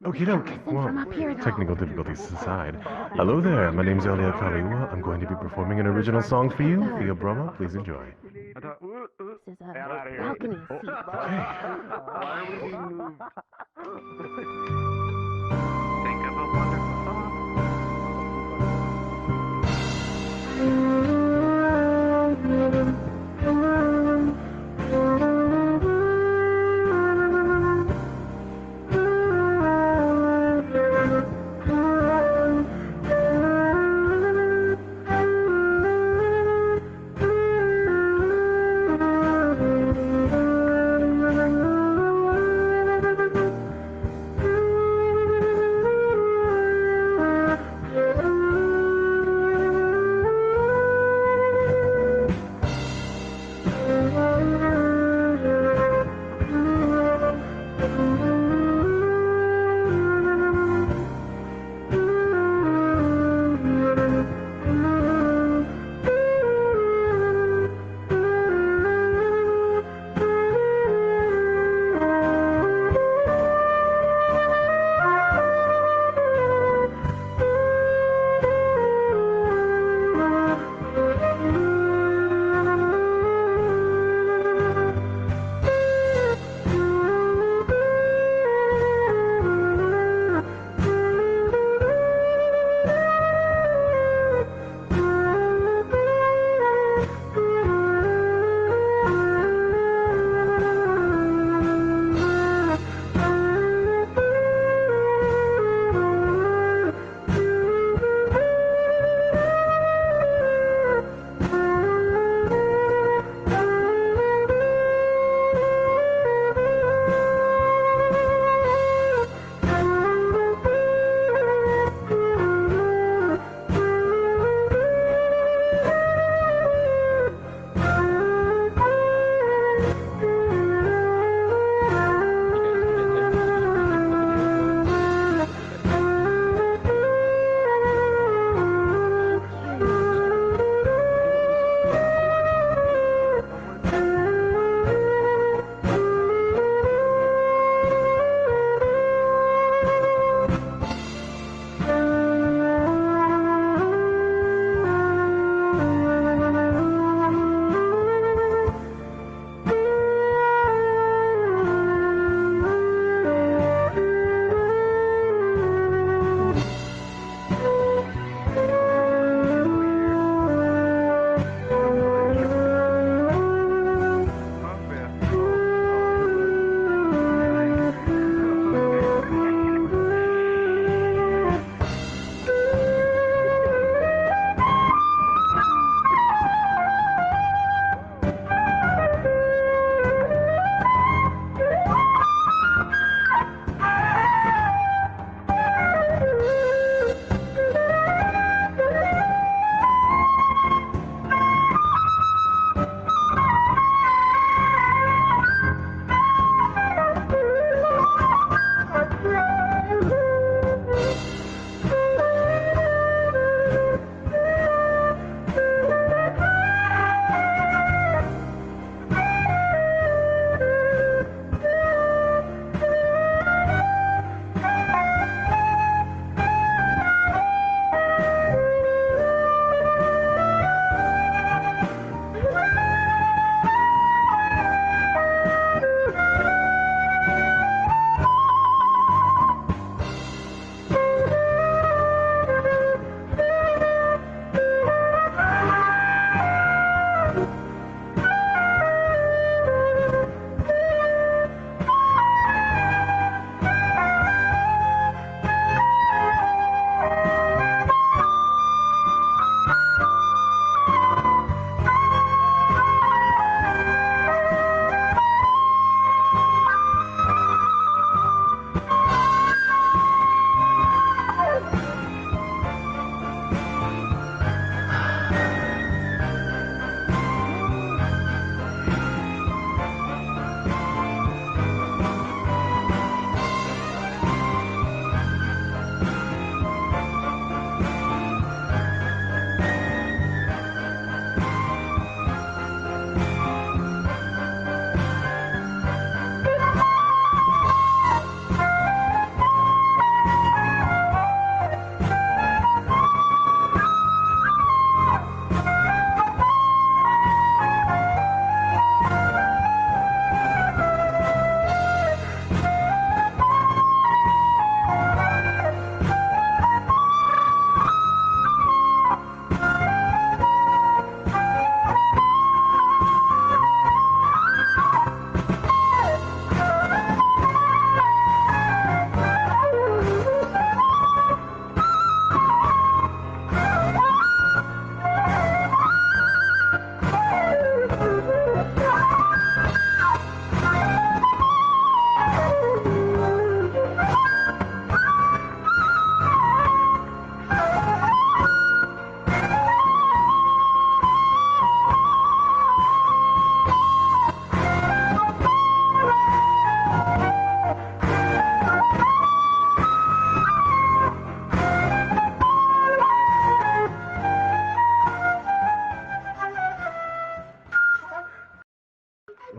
Okie doke. Well, from up here, though. technical difficulties aside. Hello there, my name's Elya Kaleua. I'm going to be performing an original song for you. Via Brahma, please enjoy. This is a Get outta here. balcony seat. Why are we being moved? Think of a wonderful song.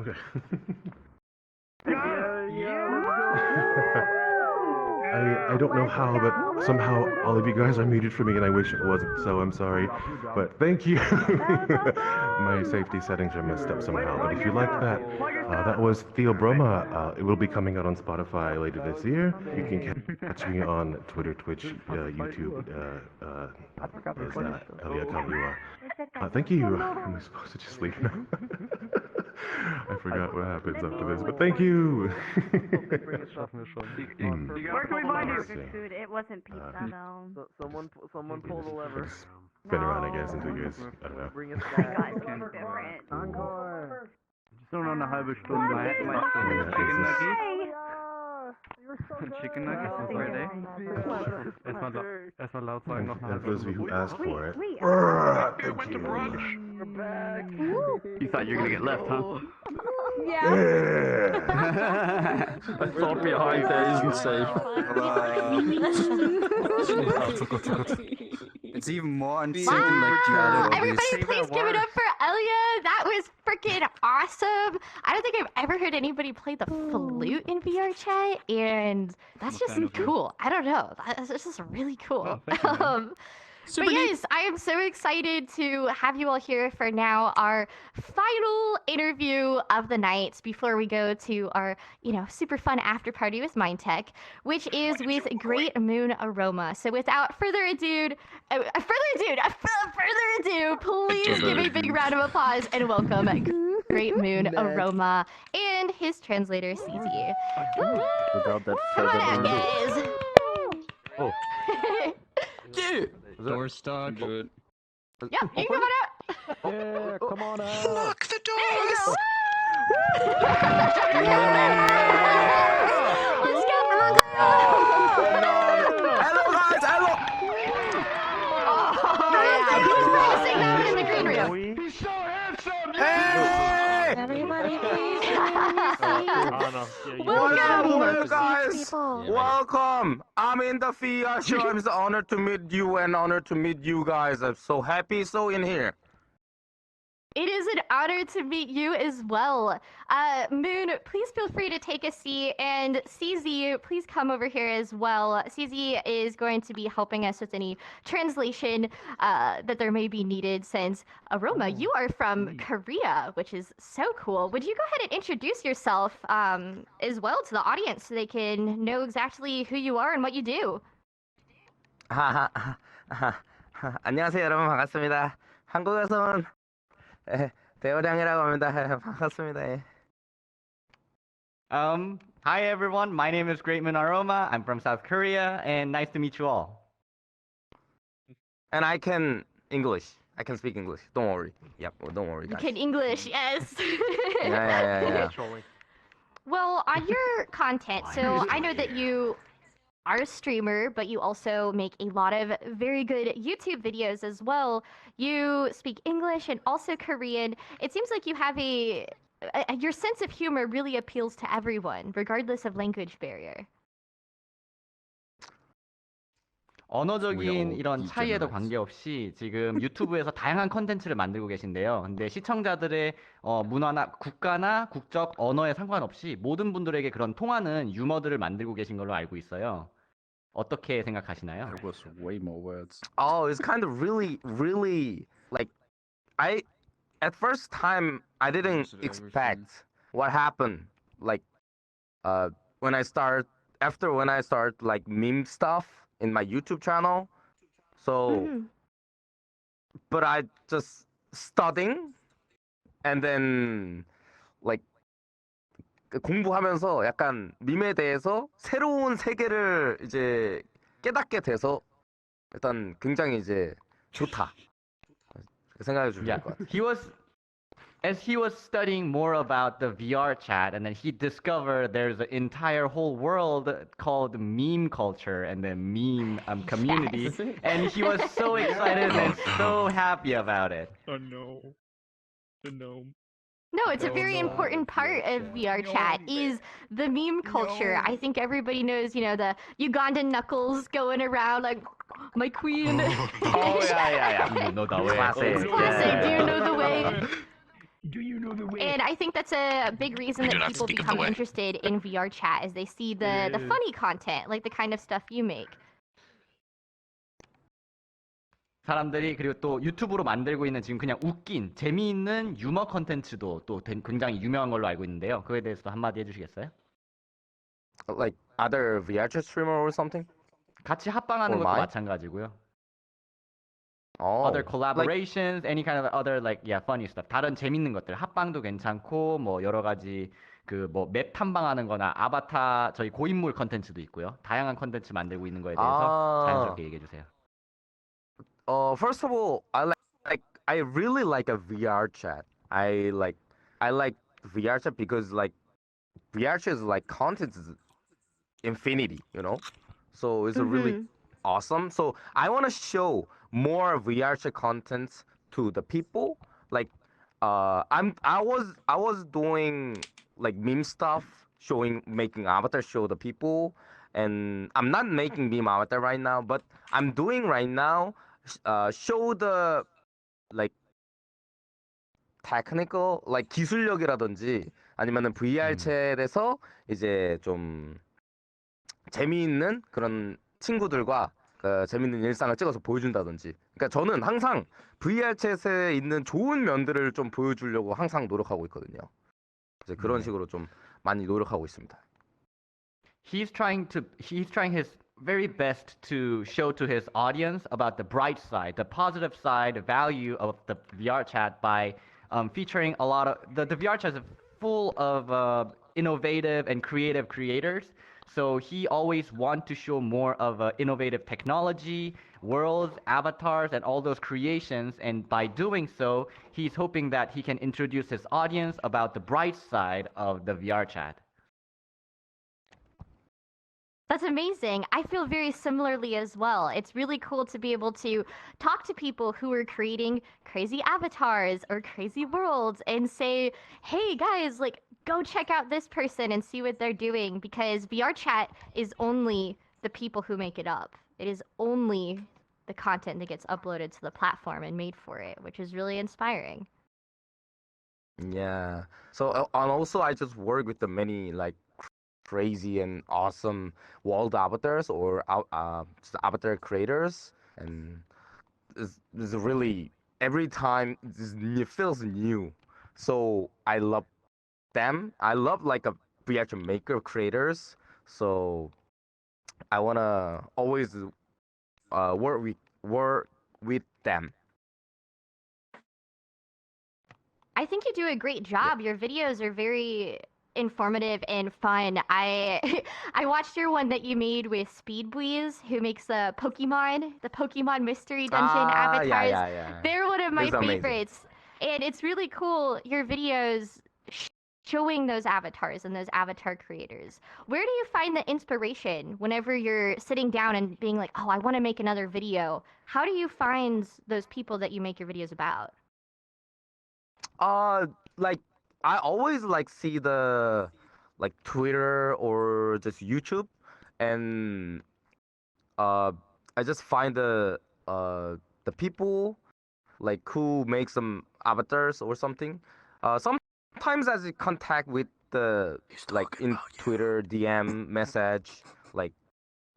Okay. Yeah. I don't know how, but somehow all of you guys are muted for me, and I wish it wasn't, so I'm sorry. But thank you. My safety settings are messed up somehow. But if you like that, that was TVRS. It will be coming out on Spotify later this year. You can catch me on Twitter, Twitch, YouTube, as Elya Kaleua. Thank you. Am I supposed to just leave now? I forgot what happens after this, but thank you. Where can we find you? Food. It wasn't pizza though. Someone pull the lever. Spin around, I guess, until you guys, I don't know. Bring us I back. got something different. Encore. So noch eine halbe Stunde hätten wir Chicken Nuggets. Chicken Nuggets, was were they? Erstmal laut sagen, noch eine And halbe for those of you who asked for it, Wait. thank you. We're back. You thought you were gonna get left, huh? Yeah. I thought behind there isn't safe. It's even more unsafe Wow! than like the other Everybody, obvious. please give it up for Elya. That was freaking awesome. I don't think I've ever heard anybody play the flute in VRChat, and that's just cool. I don't know. That's just really cool. But yes, I am so excited to have you all here for now our final interview of the night before we go to our, super fun after party with Mindtech, which is with GreatMoonAroma. So without further ado, please give a big round of applause and welcome GreatMoonAroma and his translator CZ. Without that Come on out, feather. guys. Oh. Yeah. Door stuck. Good. Yeah, you can come on out. Yeah, come on out. Lock the There you doors. go. Let's go. Hello guys, hello. Yeah, who's practicing that in the green room? He's so handsome. Hey. Everybody, please. Welcome, guys. People. Welcome. I'm in the PHIA show. I'm so honored to meet you and honored to meet you guys. I'm so happy so in here. It is an honor to meet you as well. Moon, please feel free to take a seat, and CZ, please come over here as well. CZ is going to be helping us with any translation that there may be needed, since Aroma, you are from Korea, which is so cool. Would you go ahead and introduce yourself as well to the audience so they can know exactly who you are and what you do? 안녕하세요 여러분 반갑습니다. 한국에서는 대호량이라고 합니다. 반갑습니다. Hi everyone, my name is GreatMoonAroma. I'm from South Korea, and nice to meet you all. And I can English. I can speak English. Don't worry. Yep, don't worry, You guys. can English, yes. Yeah. Well, on your content, so I know that you are a streamer, but you also make a lot of very good YouTube videos as well. You speak English and also Korean. It seems like you have your sense of humor really appeals to everyone, regardless of language barrier. 언어적인 이런 차이에도 관계없이 지금 유튜브에서 다양한 컨텐츠를 만들고 계신데요. 근데 시청자들의 문화나 국가나 국적, 언어에 상관없이 모든 분들에게 그런 통하는 유머들을 만들고 계신 걸로 알고 있어요. 어떻게 생각하시나요? There was way more words. Oh, it's kind of really like at first time I didn't expect what happened. Like when I start like meme stuff in my YouTube channel. So but I just studying and then like 공부하면서 약간 밈에 대해서 새로운 세계를 이제 깨닫게 돼서 일단 굉장히 이제 좋다 생각해 주면 될 것 같아요. As he was studying more about the VRChat, and then he discovered there's an entire whole world called meme culture and the meme community, and he was so excited and so happy about it. Oh no. The gnome. No, it's a very important part of VRChat is the meme culture. I think everybody knows, the Ugandan knuckles going around like, my queen. Oh, yeah. You know the way. Classic. It's classic. Do you know the way? Do you know the way? And I think that's a big reason We do that not people speak of become the way. interested in VR chat is they see the funny content, like the kind of stuff you make. 사람들이 그리고 또 유튜브로 만들고 있는 지금 그냥 웃긴 재미있는 유머 컨텐츠도 또 굉장히 유명한 걸로 알고 있는데요. 그거에 대해서도 한마디 해주시겠어요? Like other VRChat streamer or something? 같이 합방하는 Or 것도 mine? 마찬가지고요. Oh, Other collaborations, any kind of other like yeah funny stuff. 다른 재밌는 것들 합방도 괜찮고 뭐 여러 가지 그 뭐 맵 탐방하는 거나 아바타 저희 고인물 컨텐츠도 있고요. 다양한 컨텐츠 만들고 있는 거에 대해서 자연스럽게 얘기해 주세요. First of all, I really like a VR chat. I like VR chat because like VR chat is like content is infinity, you know? So it's a really awesome. So I want to show more VR chat content to the people. Like I was doing like meme stuff, making avatar show the people, and I'm not making meme avatar right now, but I'm doing right now show the like technical like 기술력이라든지 아니면은 VR 챗에서 이제 좀 재미있는 그런 친구들과 재미있는 일상을 찍어서 보여준다든지. 그러니까 저는 항상 VR 챗에 있는 좋은 면들을 좀 보여주려고 항상 노력하고 있거든요. 이제 그런 식으로 좀 많이 노력하고 있습니다. He's trying his very best to show to his audience about the bright side, the positive side, the value of the VR chat by featuring a lot of the VR chat is full of innovative and creative creators. So he always wants to show more of innovative technology, worlds, avatars, and all those creations. And by doing so, he's hoping that he can introduce his audience about the bright side of the VR chat. That's amazing. I feel very similarly as well. It's really cool to be able to talk to people who are creating crazy avatars or crazy worlds and say, hey guys, like go check out this person and see what they're doing, because VR chat is only the people who make it up. It is only the content that gets uploaded to the platform and made for it, which is really inspiring. Yeah. So and also I just work with the many like crazy and awesome world avatars or just avatar creators, and it's really every time it feels new. So I love them. I love like a reaction maker creators. So I wanna always work with them. I think you do a great job. Your videos are very informative and fun. I watched your one that you made with Speedbweeze, who makes the Pokemon Mystery Dungeon avatars. Yeah. They're one of my It's amazing. favorites. And it's really cool, your videos showing those avatars and those avatar creators. Where do you find the inspiration whenever you're sitting down and being like, oh, I want to make another video? How do you find those people that you make your videos about? Like I always like see the like Twitter or just YouTube, and I just find the people like who make some avatars or something. Sometimes as in contact with the like in Twitter DM message, like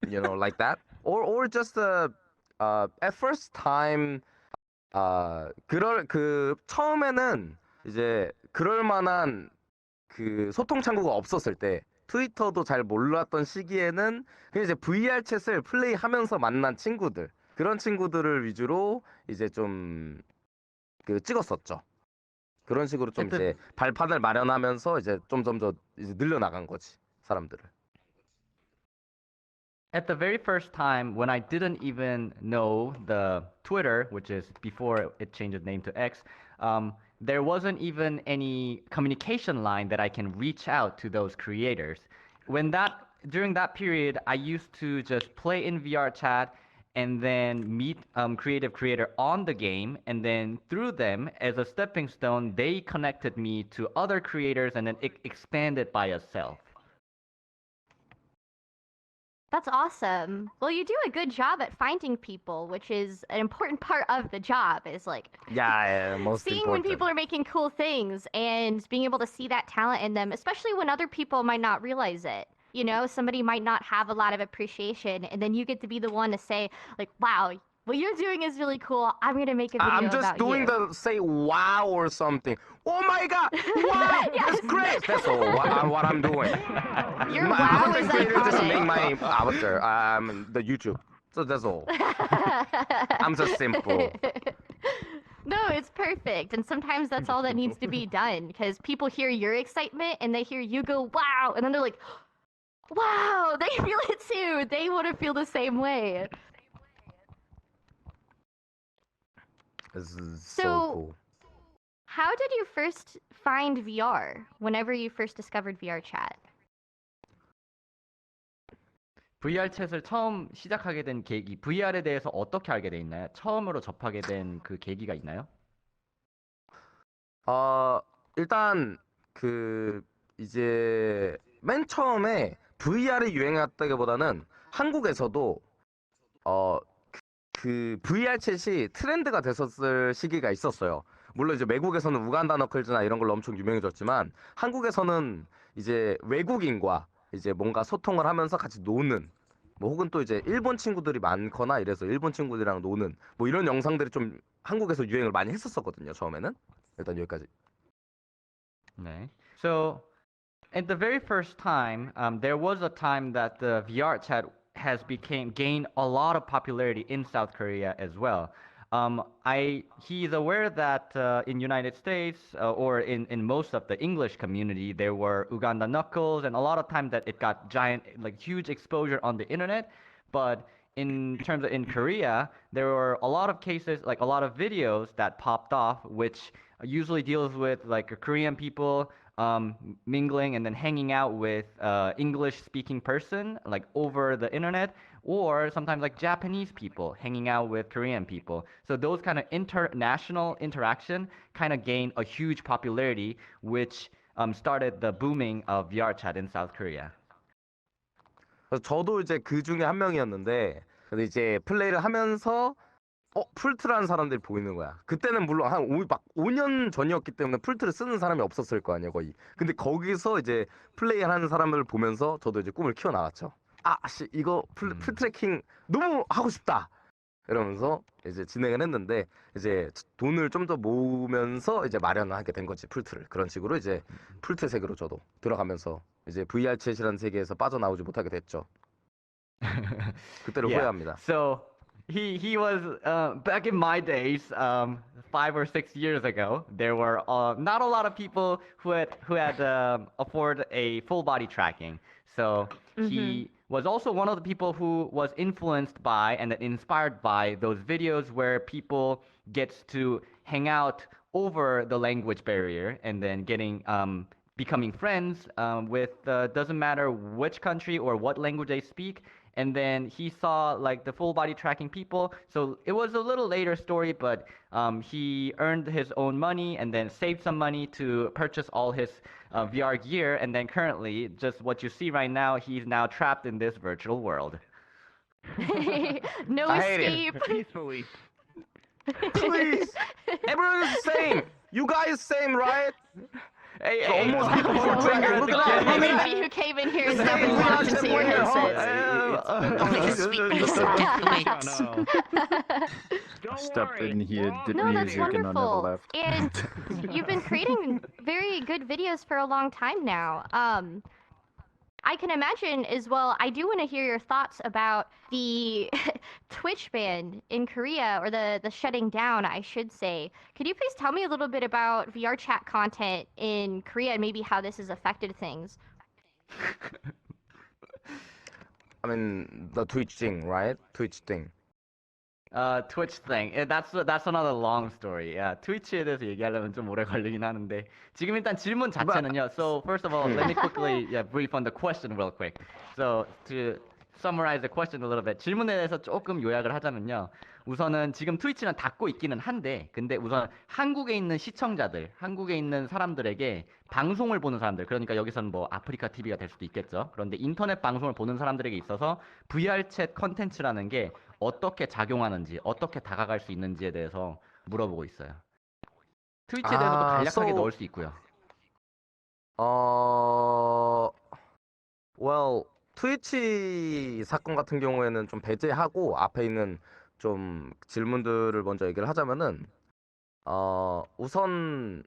you know like that, or just at first time 처음에는 이제 그럴 만한 그 소통 창구가 없었을 때, 트위터도 잘 몰랐던 시기에는 그냥 이제 VR 챗을 플레이하면서 만난 친구들, 그런 친구들을 위주로 이제 좀 그 찍었었죠. 그런 식으로 좀 이제 발판을 마련하면서 이제 점점 더 이제 늘려나간 거지, 사람들을. At the very first time, when I didn't even know the Twitter, which is before it changed its name to X, there wasn't even any communication line that I can reach out to those creators. During that period, I used to just play in VRChat and then meet creative creator on the game, and then through them, as a stepping stone, they connected me to other creators, and then it expanded by itself. That's awesome. Well, you do a good job at finding people, which is an important part of the job, is like Yeah, most seeing important. when people are making cool things and being able to see that talent in them, especially when other people might not realize it. You know, somebody might not have a lot of appreciation, and then you get to be the one to say, like, wow, what you're doing is really cool. I'm going to make a video I'm just about doing you. the say wow or something. Oh my god! Wow! That's great! That's all what I'm doing. Your My wow avatar is creator just iconic. make my avatar. The YouTube. So that's all. I'm just simple. No, it's perfect. And sometimes that's all that needs to be done because people hear your excitement and they hear you go, wow. And then they're like, wow, they feel it too. They want to feel the same way. This is So- so cool. How did you first find VR whenever you first discovered VRChat? VR 챗을 처음 시작하게 된 계기, VR에 대해서 어떻게 알게 돼 있나요? 처음으로 접하게 된 그 계기가 있나요? 일단 이제 맨 처음에 VR이 유행했다기보다는 한국에서도 그 VR 챗이 트렌드가 됐었을 시기가 있었어요. 물론 이제 외국에서는 우간다 너클즈나 이런 걸로 엄청 유명해졌지만 한국에서는 이제 외국인과 이제 뭔가 소통을 하면서 같이 노는 뭐 혹은 또 이제 일본 친구들이 많거나 이래서 일본 친구들이랑 노는 뭐 이런 영상들이 좀 한국에서 유행을 많이 했었거든요. 처음에는. 일단 여기까지. 네. So, at the very first time, there was a time that the VR chat has gained a lot of popularity in South Korea as well. He's aware that in United States or in most of the English community, there were Uganda Knuckles, and a lot of times that it got huge exposure on the internet. But in terms of in Korea, there were a lot of cases, like a lot of videos that popped off, which usually deals with like Korean people mingling and then hanging out with English-speaking person like over the internet, or sometimes like Japanese people hanging out with Korean people. So those kind of international interaction kind of gained a huge popularity, which started the booming of VRChat in South Korea. 저도 이제 그 중에 한 명이었는데 근데 이제 플레이를 하면서 풀트라는 사람들이 보이는 거야. 그때는 물론 한 5년 전이었기 때문에 풀트를 쓰는 사람이 없었을 거 아니야, 거의. 근데 거기서 이제 플레이하는 사람을 보면서 저도 이제 꿈을 키워나갔죠. 이거 풀 트래킹 너무 하고 싶다. 이러면서 이제 진행을 했는데 이제 돈을 좀 더 모으면서 이제 마련을 하게 된 거지, 풀트를. 그런 식으로 이제 풀트 세계로 저도 들어가면서 이제 VR 챗이라는 세계에서 빠져나오지 못하게 됐죠. 그때를 후회합니다. So he was back in my days, 5 or 6 years ago. There were not a lot of people who had afford a full body tracking. So he was also one of the people who was influenced by and inspired by those videos where people gets to hang out over the language barrier and then becoming friends with doesn't matter which country or what language they speak. And then he saw like the full body tracking people. So it was a little later story, but he earned his own money and then saved some money to purchase all his VR gear. And then currently, just what you see right now, he's now trapped in this virtual world. No I hate escape. it. Peacefully. Please. Everyone's the same. You guys same, right? Hey, almost people who trigger. Look at that. Everybody who came in here is double locked into your headsets. Stepped in here, did No, that's music, and I never wonderful. left. And you've been creating very good videos for a long time now. I can imagine as well, I do want to hear your thoughts about the Twitch ban in Korea, or the shutting down, I should say. Could you please tell me a little bit about VR chat content in Korea and maybe how this has affected things? I mean, the Twitch thing, right? Twitch thing. Twitch thing. That's another long story. 트위치에 대해서 얘기하려면 좀 오래 걸리긴 하는데 지금 일단 질문 자체는요. So first of all, let me quickly brief on the question real quick. So to summarize the question a little bit, 질문에 대해서 조금 요약을 하자면요. 우선은 지금 트위치는 닫고 있기는 한데, 근데 우선 한국에 있는 시청자들, 한국에 있는 사람들에게 방송을 보는 사람들, 그러니까 여기서는 뭐 아프리카 TV가 될 수도 있겠죠. 그런데 인터넷 방송을 보는 사람들에게 있어서 VR챗 컨텐츠라는 게 어떻게 작용하는지, 어떻게 다가갈 수 있는지에 대해서 물어보고 있어요. 트위치에 대해서도 간략하게 넣을 수 있고요. well, 트위치 사건 같은 경우에는 좀 배제하고 앞에 있는 좀 질문들을 먼저 얘기를 하자면은 우선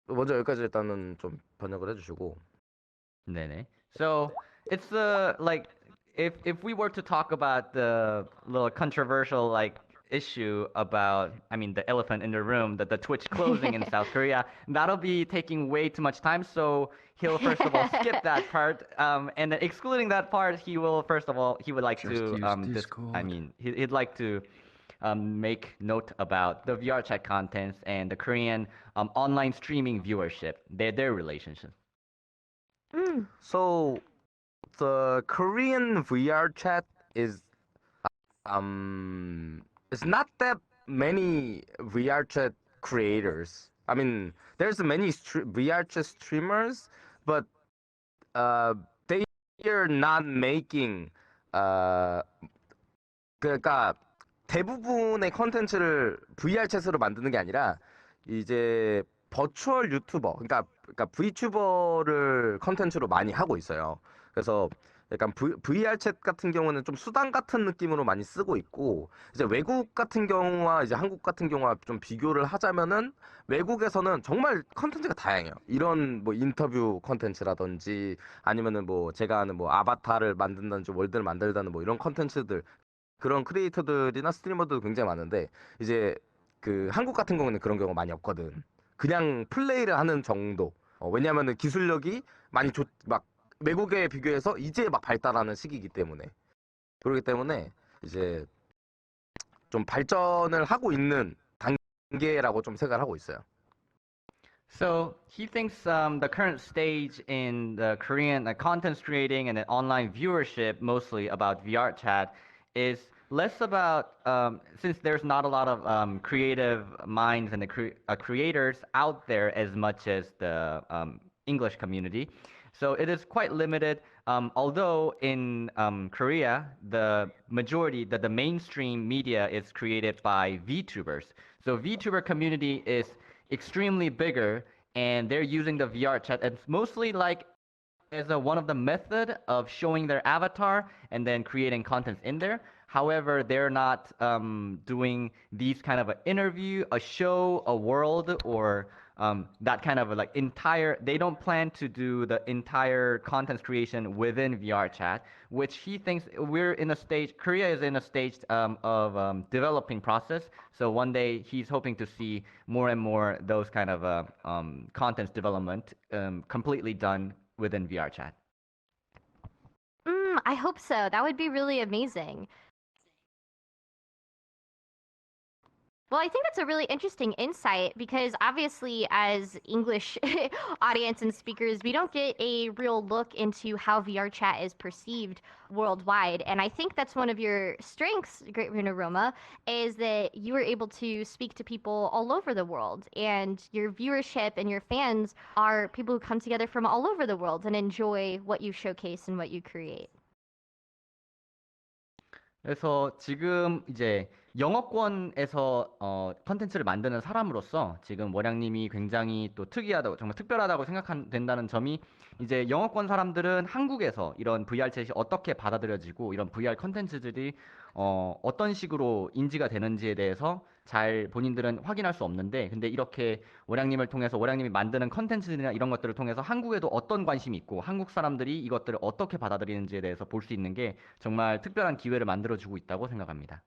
먼저 여기까지 일단은 좀 번역을 해주시고. 네네. So it's like if we were to talk about the little controversial like issue about, I mean, the elephant in the room, that the Twitch closing in South Korea, that'll be taking way too much time. So he'll first of all skip that part, and then excluding that part, he will first of all he would like to I mean he'd like to make note about the VRChat contents and the Korean online streaming viewership, their relationship. So the Korean VRChat is it's not that many VRChat creators. I mean, there's many VRChat streamers, but they are not making 그러니까 대부분의 컨텐츠를 VR챗으로 만드는 게 아니라 이제 버추얼 유튜버, 그러니까 V튜버를 컨텐츠로 많이 하고 있어요. 그래서 약간 VR챗 같은 경우는 좀 수단 같은 느낌으로 많이 쓰고 있고, 이제 외국 같은 경우와 이제 한국 같은 경우와 좀 비교를 하자면은 외국에서는 정말 컨텐츠가 다양해요. 이런 뭐 인터뷰 컨텐츠라든지 아니면은 뭐 제가 아는 뭐 아바타를 만든다든지 월드를 만들다는 뭐 이런 컨텐츠들, 그런 크리에이터들이나 스트리머들도 굉장히 많은데, 이제 그 한국 같은 경우는 그런 경우가 많이 없거든. 그냥 플레이를 하는 정도. 왜냐면은 기술력이 많이 막 외국에 비교해서 이제 막 발달하는 시기이기 때문에, 그렇기 때문에 이제 좀 발전을 하고 있는 단계라고 좀 생각을 하고 있어요. So he thinks the current stage in the Korean content creating and the online viewership, mostly about VRChat, is less about since there's not a lot of creative minds and the creators out there as much as the English community. So it is quite limited, although in Korea, the majority, the mainstream media is created by VTubers. So VTuber community is extremely bigger, and they're using the VRChat. It's mostly like as one of the method of showing their avatar and then creating contents in there. However, they're not doing these kind of an interview, a show, a world, or that kind of like entire, they don't plan to do the entire content creation within VRChat, which he thinks we're in a stage, Korea is in a stage of developing process. So one day he's hoping to see more and more those kind of contents development completely done within VRChat. I hope so. That would be really amazing. Well, I think that's a really interesting insight because obviously as English audience and speakers, we don't get a real look into how VRChat is perceived worldwide. And I think that's one of your strengths, GreatMoonAroma, is that you are able to speak to people all over the world. And your viewership and your fans are people who come together from all over the world and enjoy what you showcase and what you create. 그래서 지금 이제 영어권에서 컨텐츠를 만드는 사람으로서 지금 월양님이 굉장히 또 특이하다고, 정말 특별하다고 생각된다는 점이, 이제 영어권 사람들은 한국에서 이런 VR챗이 어떻게 받아들여지고 이런 VR 컨텐츠들이 어떤 식으로 인지가 되는지에 대해서 잘 본인들은 확인할 수 없는데, 근데 이렇게 월양님을 통해서 월양님이 만드는 컨텐츠들이나 이런 것들을 통해서 한국에도 어떤 관심이 있고 한국 사람들이 이것들을 어떻게 받아들이는지에 대해서 볼 수 있는 게 정말 특별한 기회를 만들어주고 있다고 생각합니다.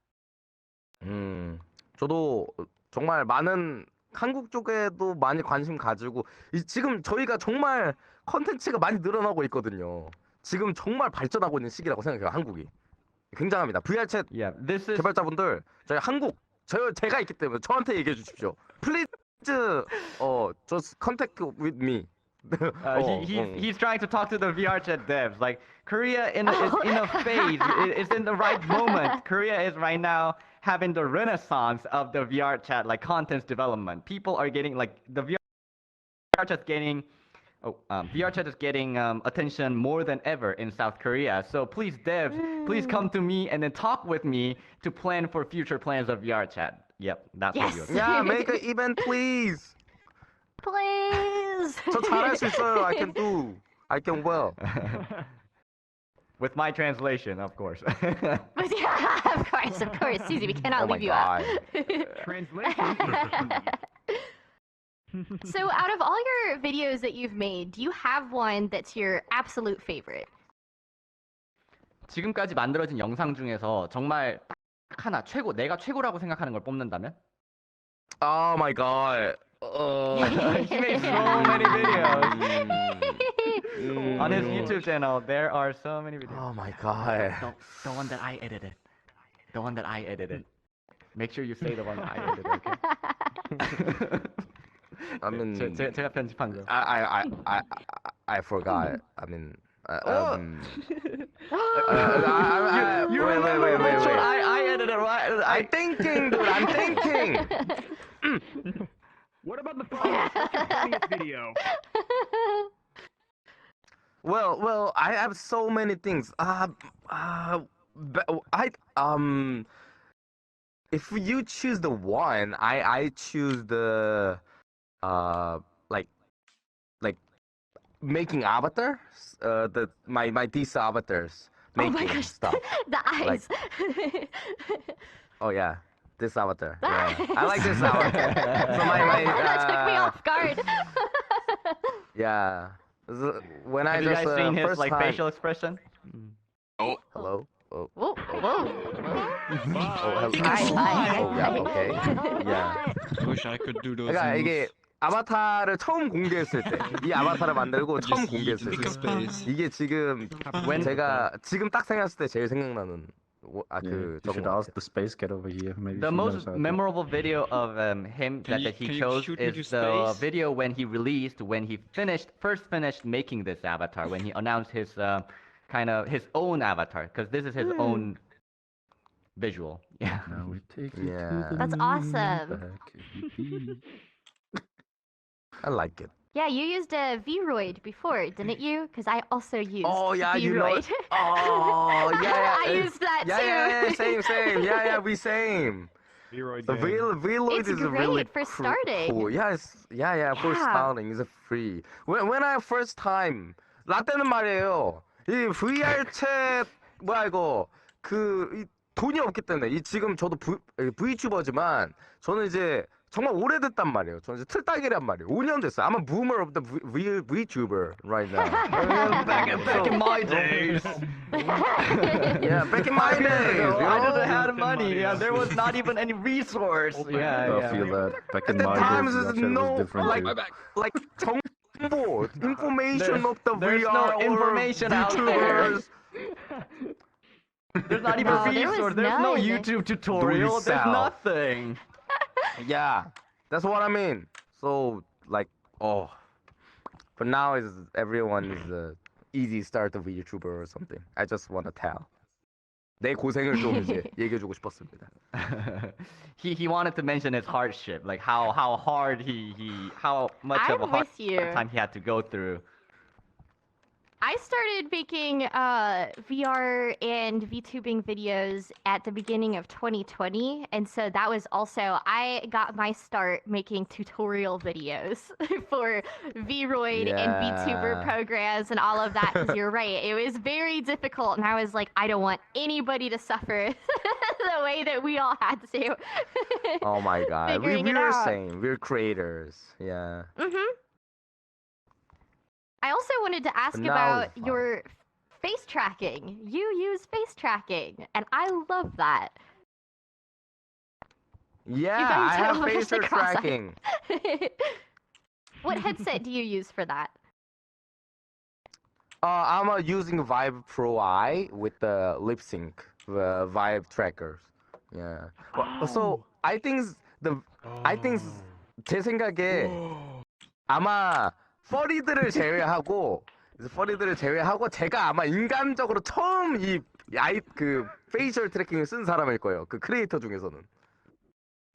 저도 정말 많은 한국 쪽에도 많이 관심 가지고, 지금 저희가 정말 컨텐츠가 많이 늘어나고 있거든요. 지금 정말 발전하고 있는 시기라고 생각해요. 한국이 굉장합니다. VR챗 개발자분들, 저희 한국, 제가 있기 때문에 저한테 얘기해 주십시오. Please just contact with me. He's trying to talk to the VRChat devs. Like Korea is in a phase. It's in the right moment. Korea is right now having the renaissance of the VRChat like content development. People are getting like the VRChat getting. VRChat is getting attention more than ever in South Korea. So please, devs, please come to me and then talk with me to plan for future plans of VRChat. Yep, that's what you're saying. Yeah, make an event, please. Please. 저 잘할 수 있어요. I can do. I can well. With my translation, of course. But yeah, of course, Susie, we cannot leave you out. Translation. So out of all your videos that you've made, do you have one that's your absolute favorite? 지금까지 만들어진 영상 중에서 정말 딱 하나 최고, 내가 최고라고 생각하는 걸 뽑는다면? Oh my god. He made so many videos. On his YouTube channel, there are so many videos. Oh my god. The one that I edited. The one that I edited. Make sure you say the one that I edited, okay? I mean, 제가 편집한 거. I forgot. I mean, wait. I edited it, right? I'm thinking, dude. I'm thinking. What about the funniest? What's your funniest video? Well, I have so many things. If you choose the one, I choose the like making avatars. My these avatars making oh my gosh, stuff. The eyes. Like, oh yeah. This avatar. Yeah. I like this avatar. So my that took me off guard. Yeah. When I Have just you guys seen his first like time... facial expression? Oh, hello. Oh. Whoa, whoa. Oh, hello. Hi. Oh, yeah, okay. Yeah. I wish I could do those. 그러니까 이게 아바타를 처음 공개했을 때, 이 아바타를 만들고 처음 공개했을 때, 이게 지금 제가 지금 딱 생각했을 때 제일 생각나는. You should ask the space cat over here. Maybe The most memorable video of him that he chose is the video when he first finished making this avatar, when he announced his kind of his own avatar, because this is his own visual. Yeah. Now we take it to the That's awesome. I like it. Yeah, you used a Vroid before, didn't you? Because I also used Vroid. You know. Oh, yeah. I used that too. Yeah, same. Yeah, we same. Vroid. The Vroid is great really for starting. cool. Yes, for starting is free. When I first time 라떼는 말이에요. 이 VR챗 뭐야 이거 이 돈이 없기 때문에 지금 저도 V튜버지만 저는 이제 정말 오래됐단 말이에요. 저는 이제 틀딱이란 말이에요. 5년 됐어요. I'm a boomer of the VTuber right now. back in my days. Yeah, back in my days. I didn't have money. Yeah, there was not even any resource. I feel that. Back in At my the times days, there's VRChat no was different too. like 정보, information of the there's VR no information out there. VTubers. There's not even resource. There's no YouTube tutorial. There's nothing. Yeah, that's what I mean. So like, but now everyone is easy start of YouTuber or something. I just want to tell. 내 고생을 좀 이제 얘기해주고 싶었습니다. He wanted to mention his hardship, like how hard how much of a hard time he had to go through. I started making VR and VTubing videos at the beginning of 2020, and so that was also, I got my start making tutorial videos for Vroid and VTuber programs and all of that, because you're right, it was very difficult, and I was like, I don't want anybody to suffer the way that we all had to. Oh my god, we're out. same, we're creators, yeah. I also wanted to ask about your face tracking. You use face tracking, and I love that. Yeah, I have face tracking. What headset do you use for that? I'm using Vive Pro I with the lip sync Vive trackers. Yeah. So I think 제 생각에 아마 퍼리들을 제외하고 제가 아마 인간적으로 처음 그 페이셜 트래킹을 쓴 사람일 거예요. 그 크리에이터 중에서는.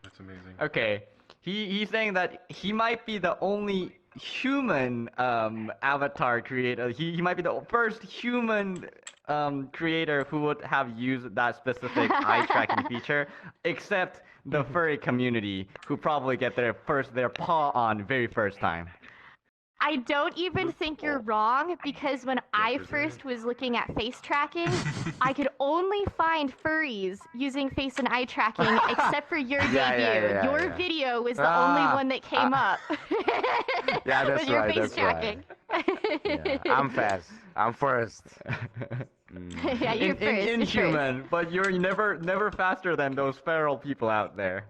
That's amazing. Okay, he's saying that he might be the only human avatar creator. He might be the first human creator who would have used that specific eye tracking feature, except the furry community, who probably get their paw on very first time. I don't even think you're wrong, because when I first was looking at face tracking, I could only find furries using face and eye tracking, except for your debut. Your video was the only one that came up. Yeah, that's with your right. face That's tracking. right. Yeah, I'm fast. I'm first. Yeah, you're first. Inhuman, but you're never faster than those feral people out there.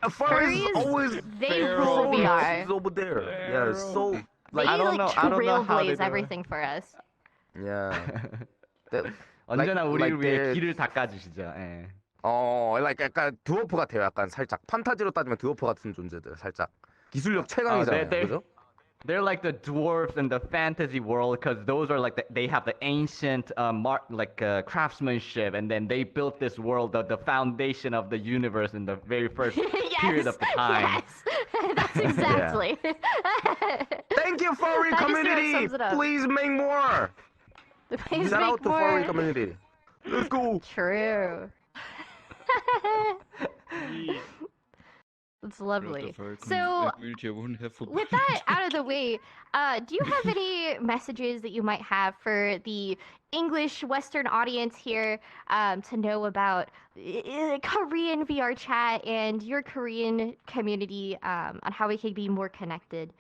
Furries always they rule VR. over there. Yeah, so They I don't know how they trailblaze do it. everything for us. yeah. 언제나 우리를 위해 they're- 길을 닦아주시죠. 예. like 약간 드워프 같아요. 약간 살짝 판타지로 따지면 드워프 같은 존재들. 살짝 기술력 최강이잖아요. 그죠? They're like the dwarves in the fantasy world, because those are like they have the ancient craftsmanship, and then they built this world, the foundation of the universe in the very first period of the time. Yes, that's exactly. Thank you, furry That just community. sums it up. Please make more. Please Shout make out to more. furry community. Let's go. True. That's lovely. So, with that out of the way, do you have any messages that you might have for the English Western audience here to know about Korean VR chat and your Korean community on how we can be more connected?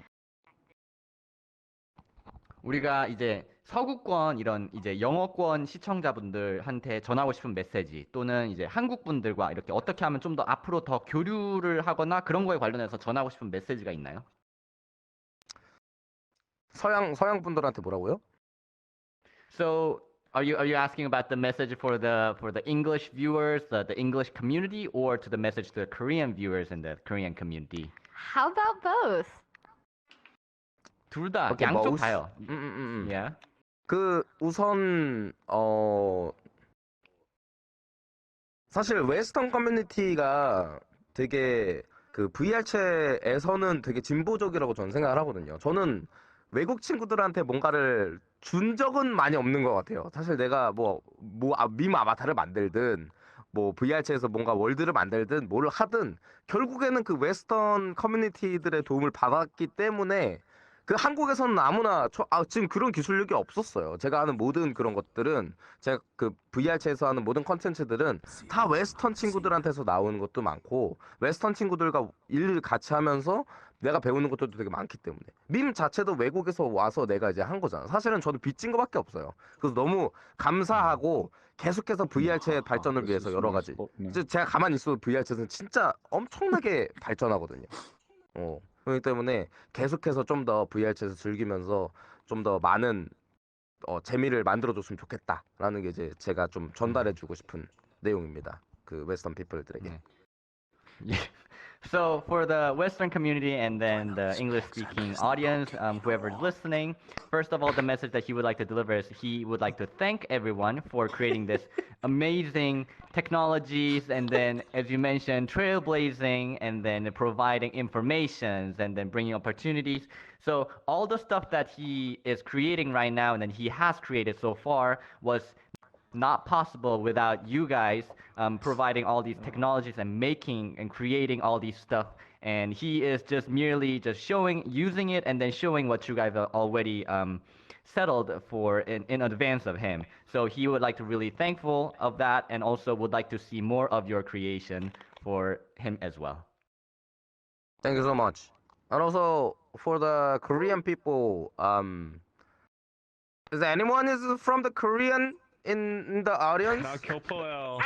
우리가 이제 서구권 이런 이제 영어권 시청자분들한테 전하고 싶은 메시지, 또는 이제 한국 분들과 이렇게 어떻게 하면 좀 더 앞으로 더 교류를 하거나 그런 거에 관련해서 전하고 싶은 메시지가 있나요? 서양 분들한테 뭐라고요? So are you asking about the message for the English viewers, the English community, or to the message to the Korean viewers and the Korean community? How about both? 둘 다, Okay, 양쪽 both. 다요. Yeah. 그 우선 사실 웨스턴 커뮤니티가 되게 그 VR챗에서는 되게 진보적이라고 저는 생각을 하거든요. 저는 외국 친구들한테 뭔가를 준 적은 많이 없는 것 같아요. 사실 내가 밈 아바타를 만들든 뭐 VR챗에서 뭔가 월드를 만들든 뭘 하든 결국에는 그 웨스턴 커뮤니티들의 도움을 받았기 때문에 그 한국에서는 아무나 지금 그런 기술력이 없었어요. 제가 하는 모든 그런 것들은 제가 그 VR챗에서 하는 모든 컨텐츠들은 다 웨스턴 친구들한테서 나오는 것도 많고 웨스턴 친구들과 일을 같이 하면서 내가 배우는 것들도 되게 많기 때문에 밈 자체도 외국에서 와서 내가 이제 한 거잖아. 사실은 저는 빚진 거밖에 없어요. 그래서 너무 감사하고 계속해서 VR챗 발전을 위해서 여러 가지 제가 가만히 있어도 VR챗은 진짜 엄청나게 발전하거든요. 그렇기 때문에 계속해서 좀 더 VR챗을 즐기면서 좀 더 많은 재미를 만들어줬으면 좋겠다라는 게 이제 제가 좀 전달해주고 싶은 내용입니다. 그 웨스턴 피플들에게. So for the Western community and then the English-speaking audience, whoever's listening, first of all, the message that he would like to deliver is he would like to thank everyone for creating this amazing technologies, and then, as you mentioned, trailblazing, and then providing information, and then bringing opportunities. So all the stuff that he is creating right now and then he has created so far was not possible without you guys providing all these technologies and making and creating all these stuff. And he is just merely just using it and then showing what you guys are already settled for in advance of him. So he would like to really thankful of that, and also would like to see more of your creation for him as well. Thank you so much. And also for the Korean people, is there anyone is from the Korean in the audience? Oh,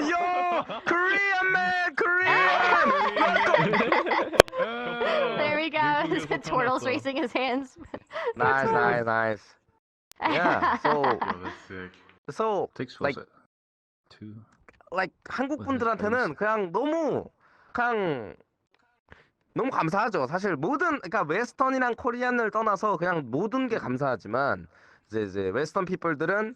yo! Korean man! Korean! There we go. Turtle's raising his hands. Nice. Yeah, so like 한국 분들한테는 그냥 너무 그냥 너무 감사하죠. 사실 그러니까 웨스턴이랑 코리안을 떠나서 그냥 모든 게 감사하지만 이제 웨스턴 피플들은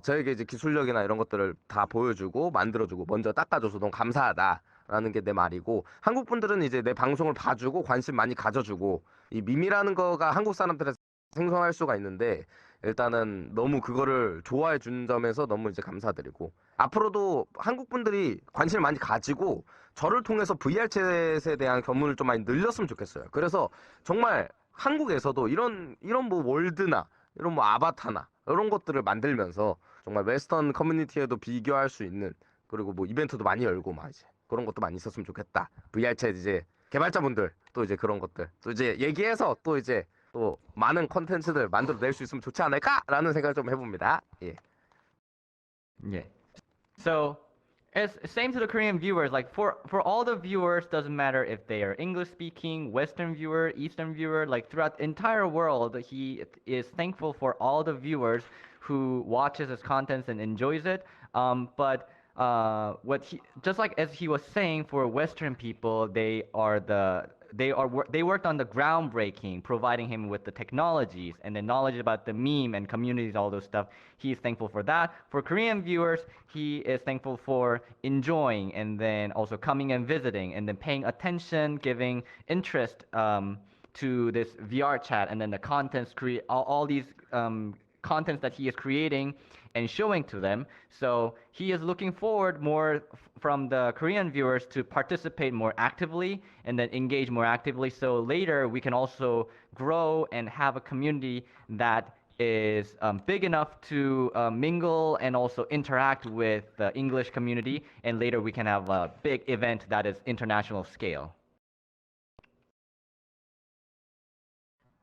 저에게 이제 기술력이나 이런 것들을 다 보여주고 만들어주고 먼저 닦아줘서 너무 감사하다라는 게 내 말이고, 한국 분들은 이제 내 방송을 봐주고 관심 많이 가져주고, 이 밈이라는 거가 한국 사람들한테 생소할 수가 있는데 일단은 너무 그거를 좋아해 준 점에서 너무 이제 감사드리고, 앞으로도 한국 분들이 관심을 많이 가지고 저를 통해서 VR챗에 대한 견문을 좀 많이 늘렸으면 좋겠어요. 그래서 정말 한국에서도 이런 뭐 월드나 이런 뭐 아바타나 이런 것들을 만들면서 정말 웨스턴 커뮤니티에도 비교할 수 있는, 그리고 뭐 이벤트도 많이 열고 막 이제 그런 것도 많이 있었으면 좋겠다. VR챗 이제 개발자분들 또 이제 그런 것들 또 이제 얘기해서 또 이제 또 많은 콘텐츠들 만들어낼 수 있으면 좋지 않을까라는 생각을 좀 해봅니다. 예. Yeah. So, as same to the Korean viewers, like for all the viewers, doesn't matter if they are English speaking, Western viewer, Eastern viewer, like throughout the entire world, he is thankful for all the viewers who watches his contents and enjoys it. But just like as he was saying, for Western people, they worked on the groundbreaking, providing him with the technologies and the knowledge about the meme and communities, all those stuff. He is thankful for that. For Korean viewers, he is thankful for enjoying and then also coming and visiting and then paying attention, giving interest to this VR chat and then the contents, all these contents that he is creating and showing to them. So he is looking forward more from the Korean viewers to participate more actively and then engage more actively. So later we can also grow and have a community that is big enough to mingle and also interact with the English community. And later we can have a big event that is international scale.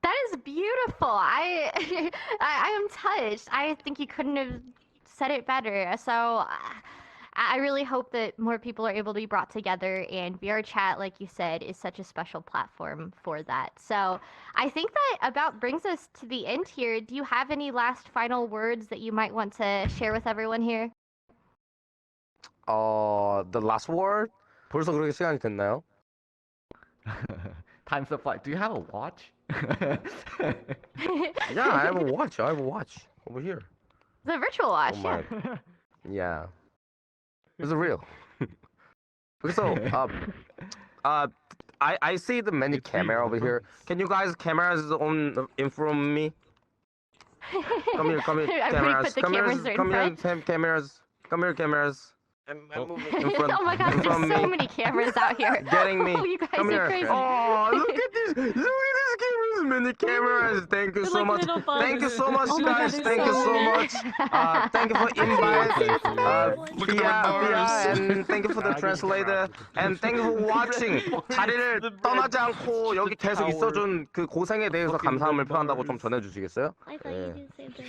That is beautiful. I am touched. I think you couldn't have said it better. So I really hope that more people are able to be brought together, and VRChat, like you said, is such a special platform for that. So I think that about brings us to the end here. Do you have any last final words that you might want to share with everyone here? The last word? 벌써 그렇게 시간이 됐나요? Time's up. Do you have a watch? Yeah, I have a watch. Over here. The virtual watch. Oh my. Yeah. It's real. So, I see the many camera over here. Can you guys cameras on in front of me? Come here, cameras. Put the cameras right in front. Cameras. Come here, cameras. I'm moving in front. Oh my gosh, there's so many cameras out here. Getting me. Oh, you guys Come are here. crazy. Oh, look at these cameras, many cameras. Thank you so much. Thank you so much, guys. Thank you so much. Thank you for invite. PHIA, and thank you for the translator. And thank you for watching. 자리를 떠나지 않고 여기 계속 있어준 그 고생에 대해서 감사함을 표한다고 좀 전해주시겠어요?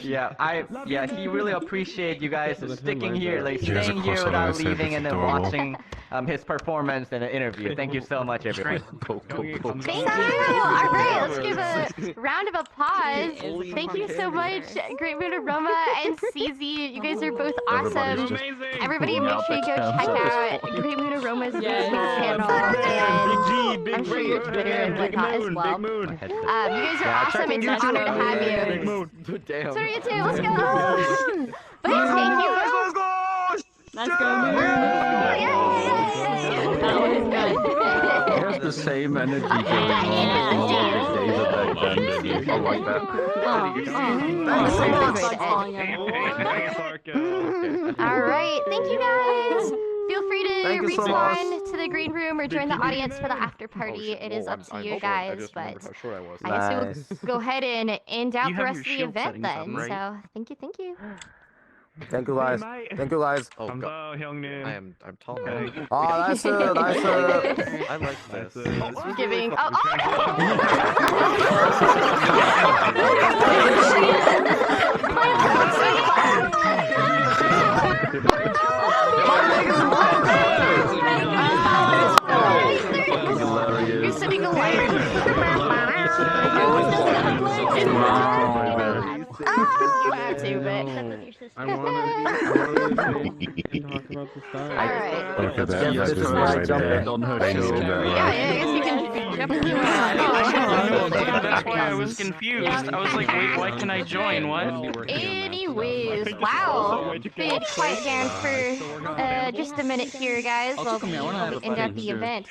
Yeah, he really appreciate you guys sticking here, like staying here without leaving and then watching his performance and the interview. Thank you so much, everyone. Thank you. All right, let's give a round of applause. Thank you so much, GreatMoonAroma and CZ. You guys are both awesome. Everybody, make sure you go check out GreatMoonAroma's YouTube channel, and I'm sure your Twitter and whatnot as well. You guys are awesome. It's an honor to have you. So are you too. Let's go. But thank you. Let's go. It has the same energy. I like that. All right. Thank you guys. Feel free to you so respawn to the green room or join the audience for the after party. It is up to you guys, but I guess we'll go ahead and end out the rest of the event then. So thank you. Thank you guys. Thank you guys. Oh god. I'm tall. Ah, nice. I like this. Giving. You're sitting alone. You have to, but I want to talk about the style. Alright. Okay, that is right there. on her I needed show. that Yeah, right. I guess you can jump in. That's why I was confused. I was like, wait, why can I join? What? Anyways, wow. Been quiet down for just a minute here, guys, while we end up the event.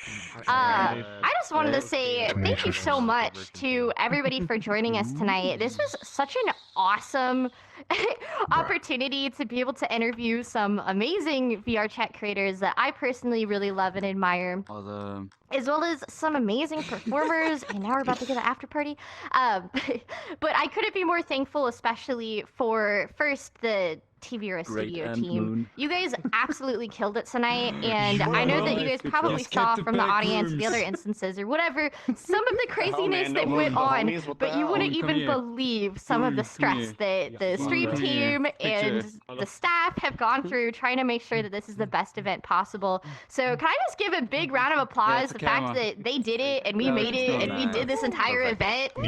I just wanted to say thank you so much to everybody for joining us tonight. This was such an awesome opportunity to be able to interview some amazing VRChat creators that I personally really love and admire, as well as some amazing performers. And now we're about to get an after party. But I couldn't be more thankful, especially for first the TVRS studio team. You guys absolutely killed it tonight, and I know that you guys probably saw from the audience the other instances or whatever some of the craziness that went on, but you wouldn't even believe some of the stress that the stream team and the staff have gone through trying to make sure that this is the best event possible. So can I just give a big round of applause the fact that they did it and we made it and we did this entire event. We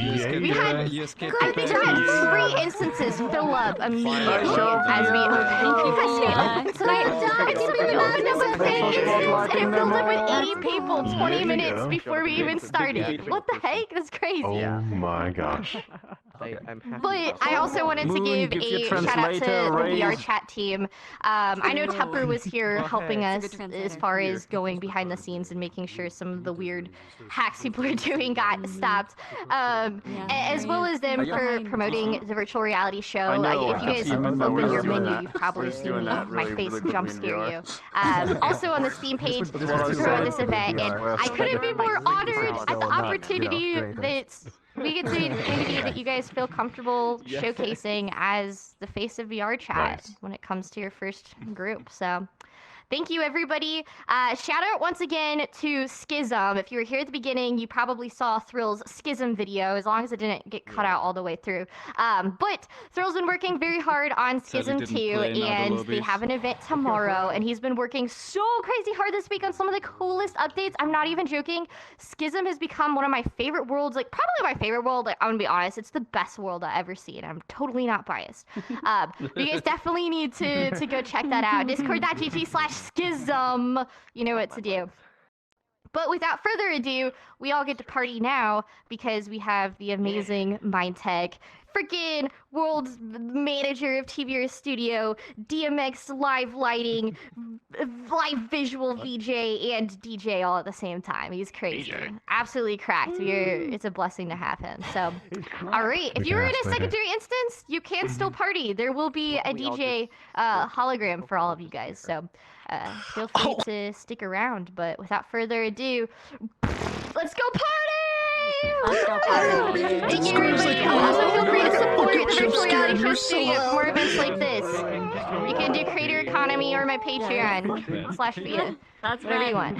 had, I think we had 3 instances fill up immediately as we opened. You guys stayed up tonight. I think we opened up with 3 instances and it filled up with 80 people 20 minutes before we even started. What the heck? That's crazy. Oh my gosh. But I also wanted to give a shout out to the VRChat team. I know Tupper was here helping us as far as going behind the scenes and making sure some of the weird hacks people are doing got stopped. As well as them for promoting the virtual reality show. If you guys open your menu, you've probably seen my face jump scare you. Also on the Steam page throughout this event, and I couldn't be more honored at the opportunity that we get to be the community that you guys feel comfortable showcasing as the face of VRChat when it comes to your first group. So thank you, everybody. Shout out once again to Schism. If you were here at the beginning, you probably saw Thrill's Schism video, as long as it didn't get cut out all the way through. But Thrill's been working very hard on Schism 2, and they have an event tomorrow, and he's been working so crazy hard this week on some of the coolest updates. I'm not even joking. Schism has become one of my favorite worlds, like probably my favorite world. Like, I'm gonna be honest, it's the best world I've ever seen. I'm totally not biased. You guys definitely need to go check that out. Discord.gg/Schism. You know what to do. But without further ado, we all get to party now because we have the amazing Mindtech, freaking world manager of TVRS Studio, DMX live lighting, live visual VJ, and DJ all at the same time. He's crazy. Absolutely cracked. It's a blessing to have him. So, all right. If you were in a secondary instance, you can still party. There will be a DJ hologram for all of you guys. So, feel free to stick around. But without further ado, let's go party! Thank you, everybody. Also, feel free to support the Virtual Reality Show Studio for more events like this. You can do Creator Economy or my Patreon /PHIA. Whatever you want.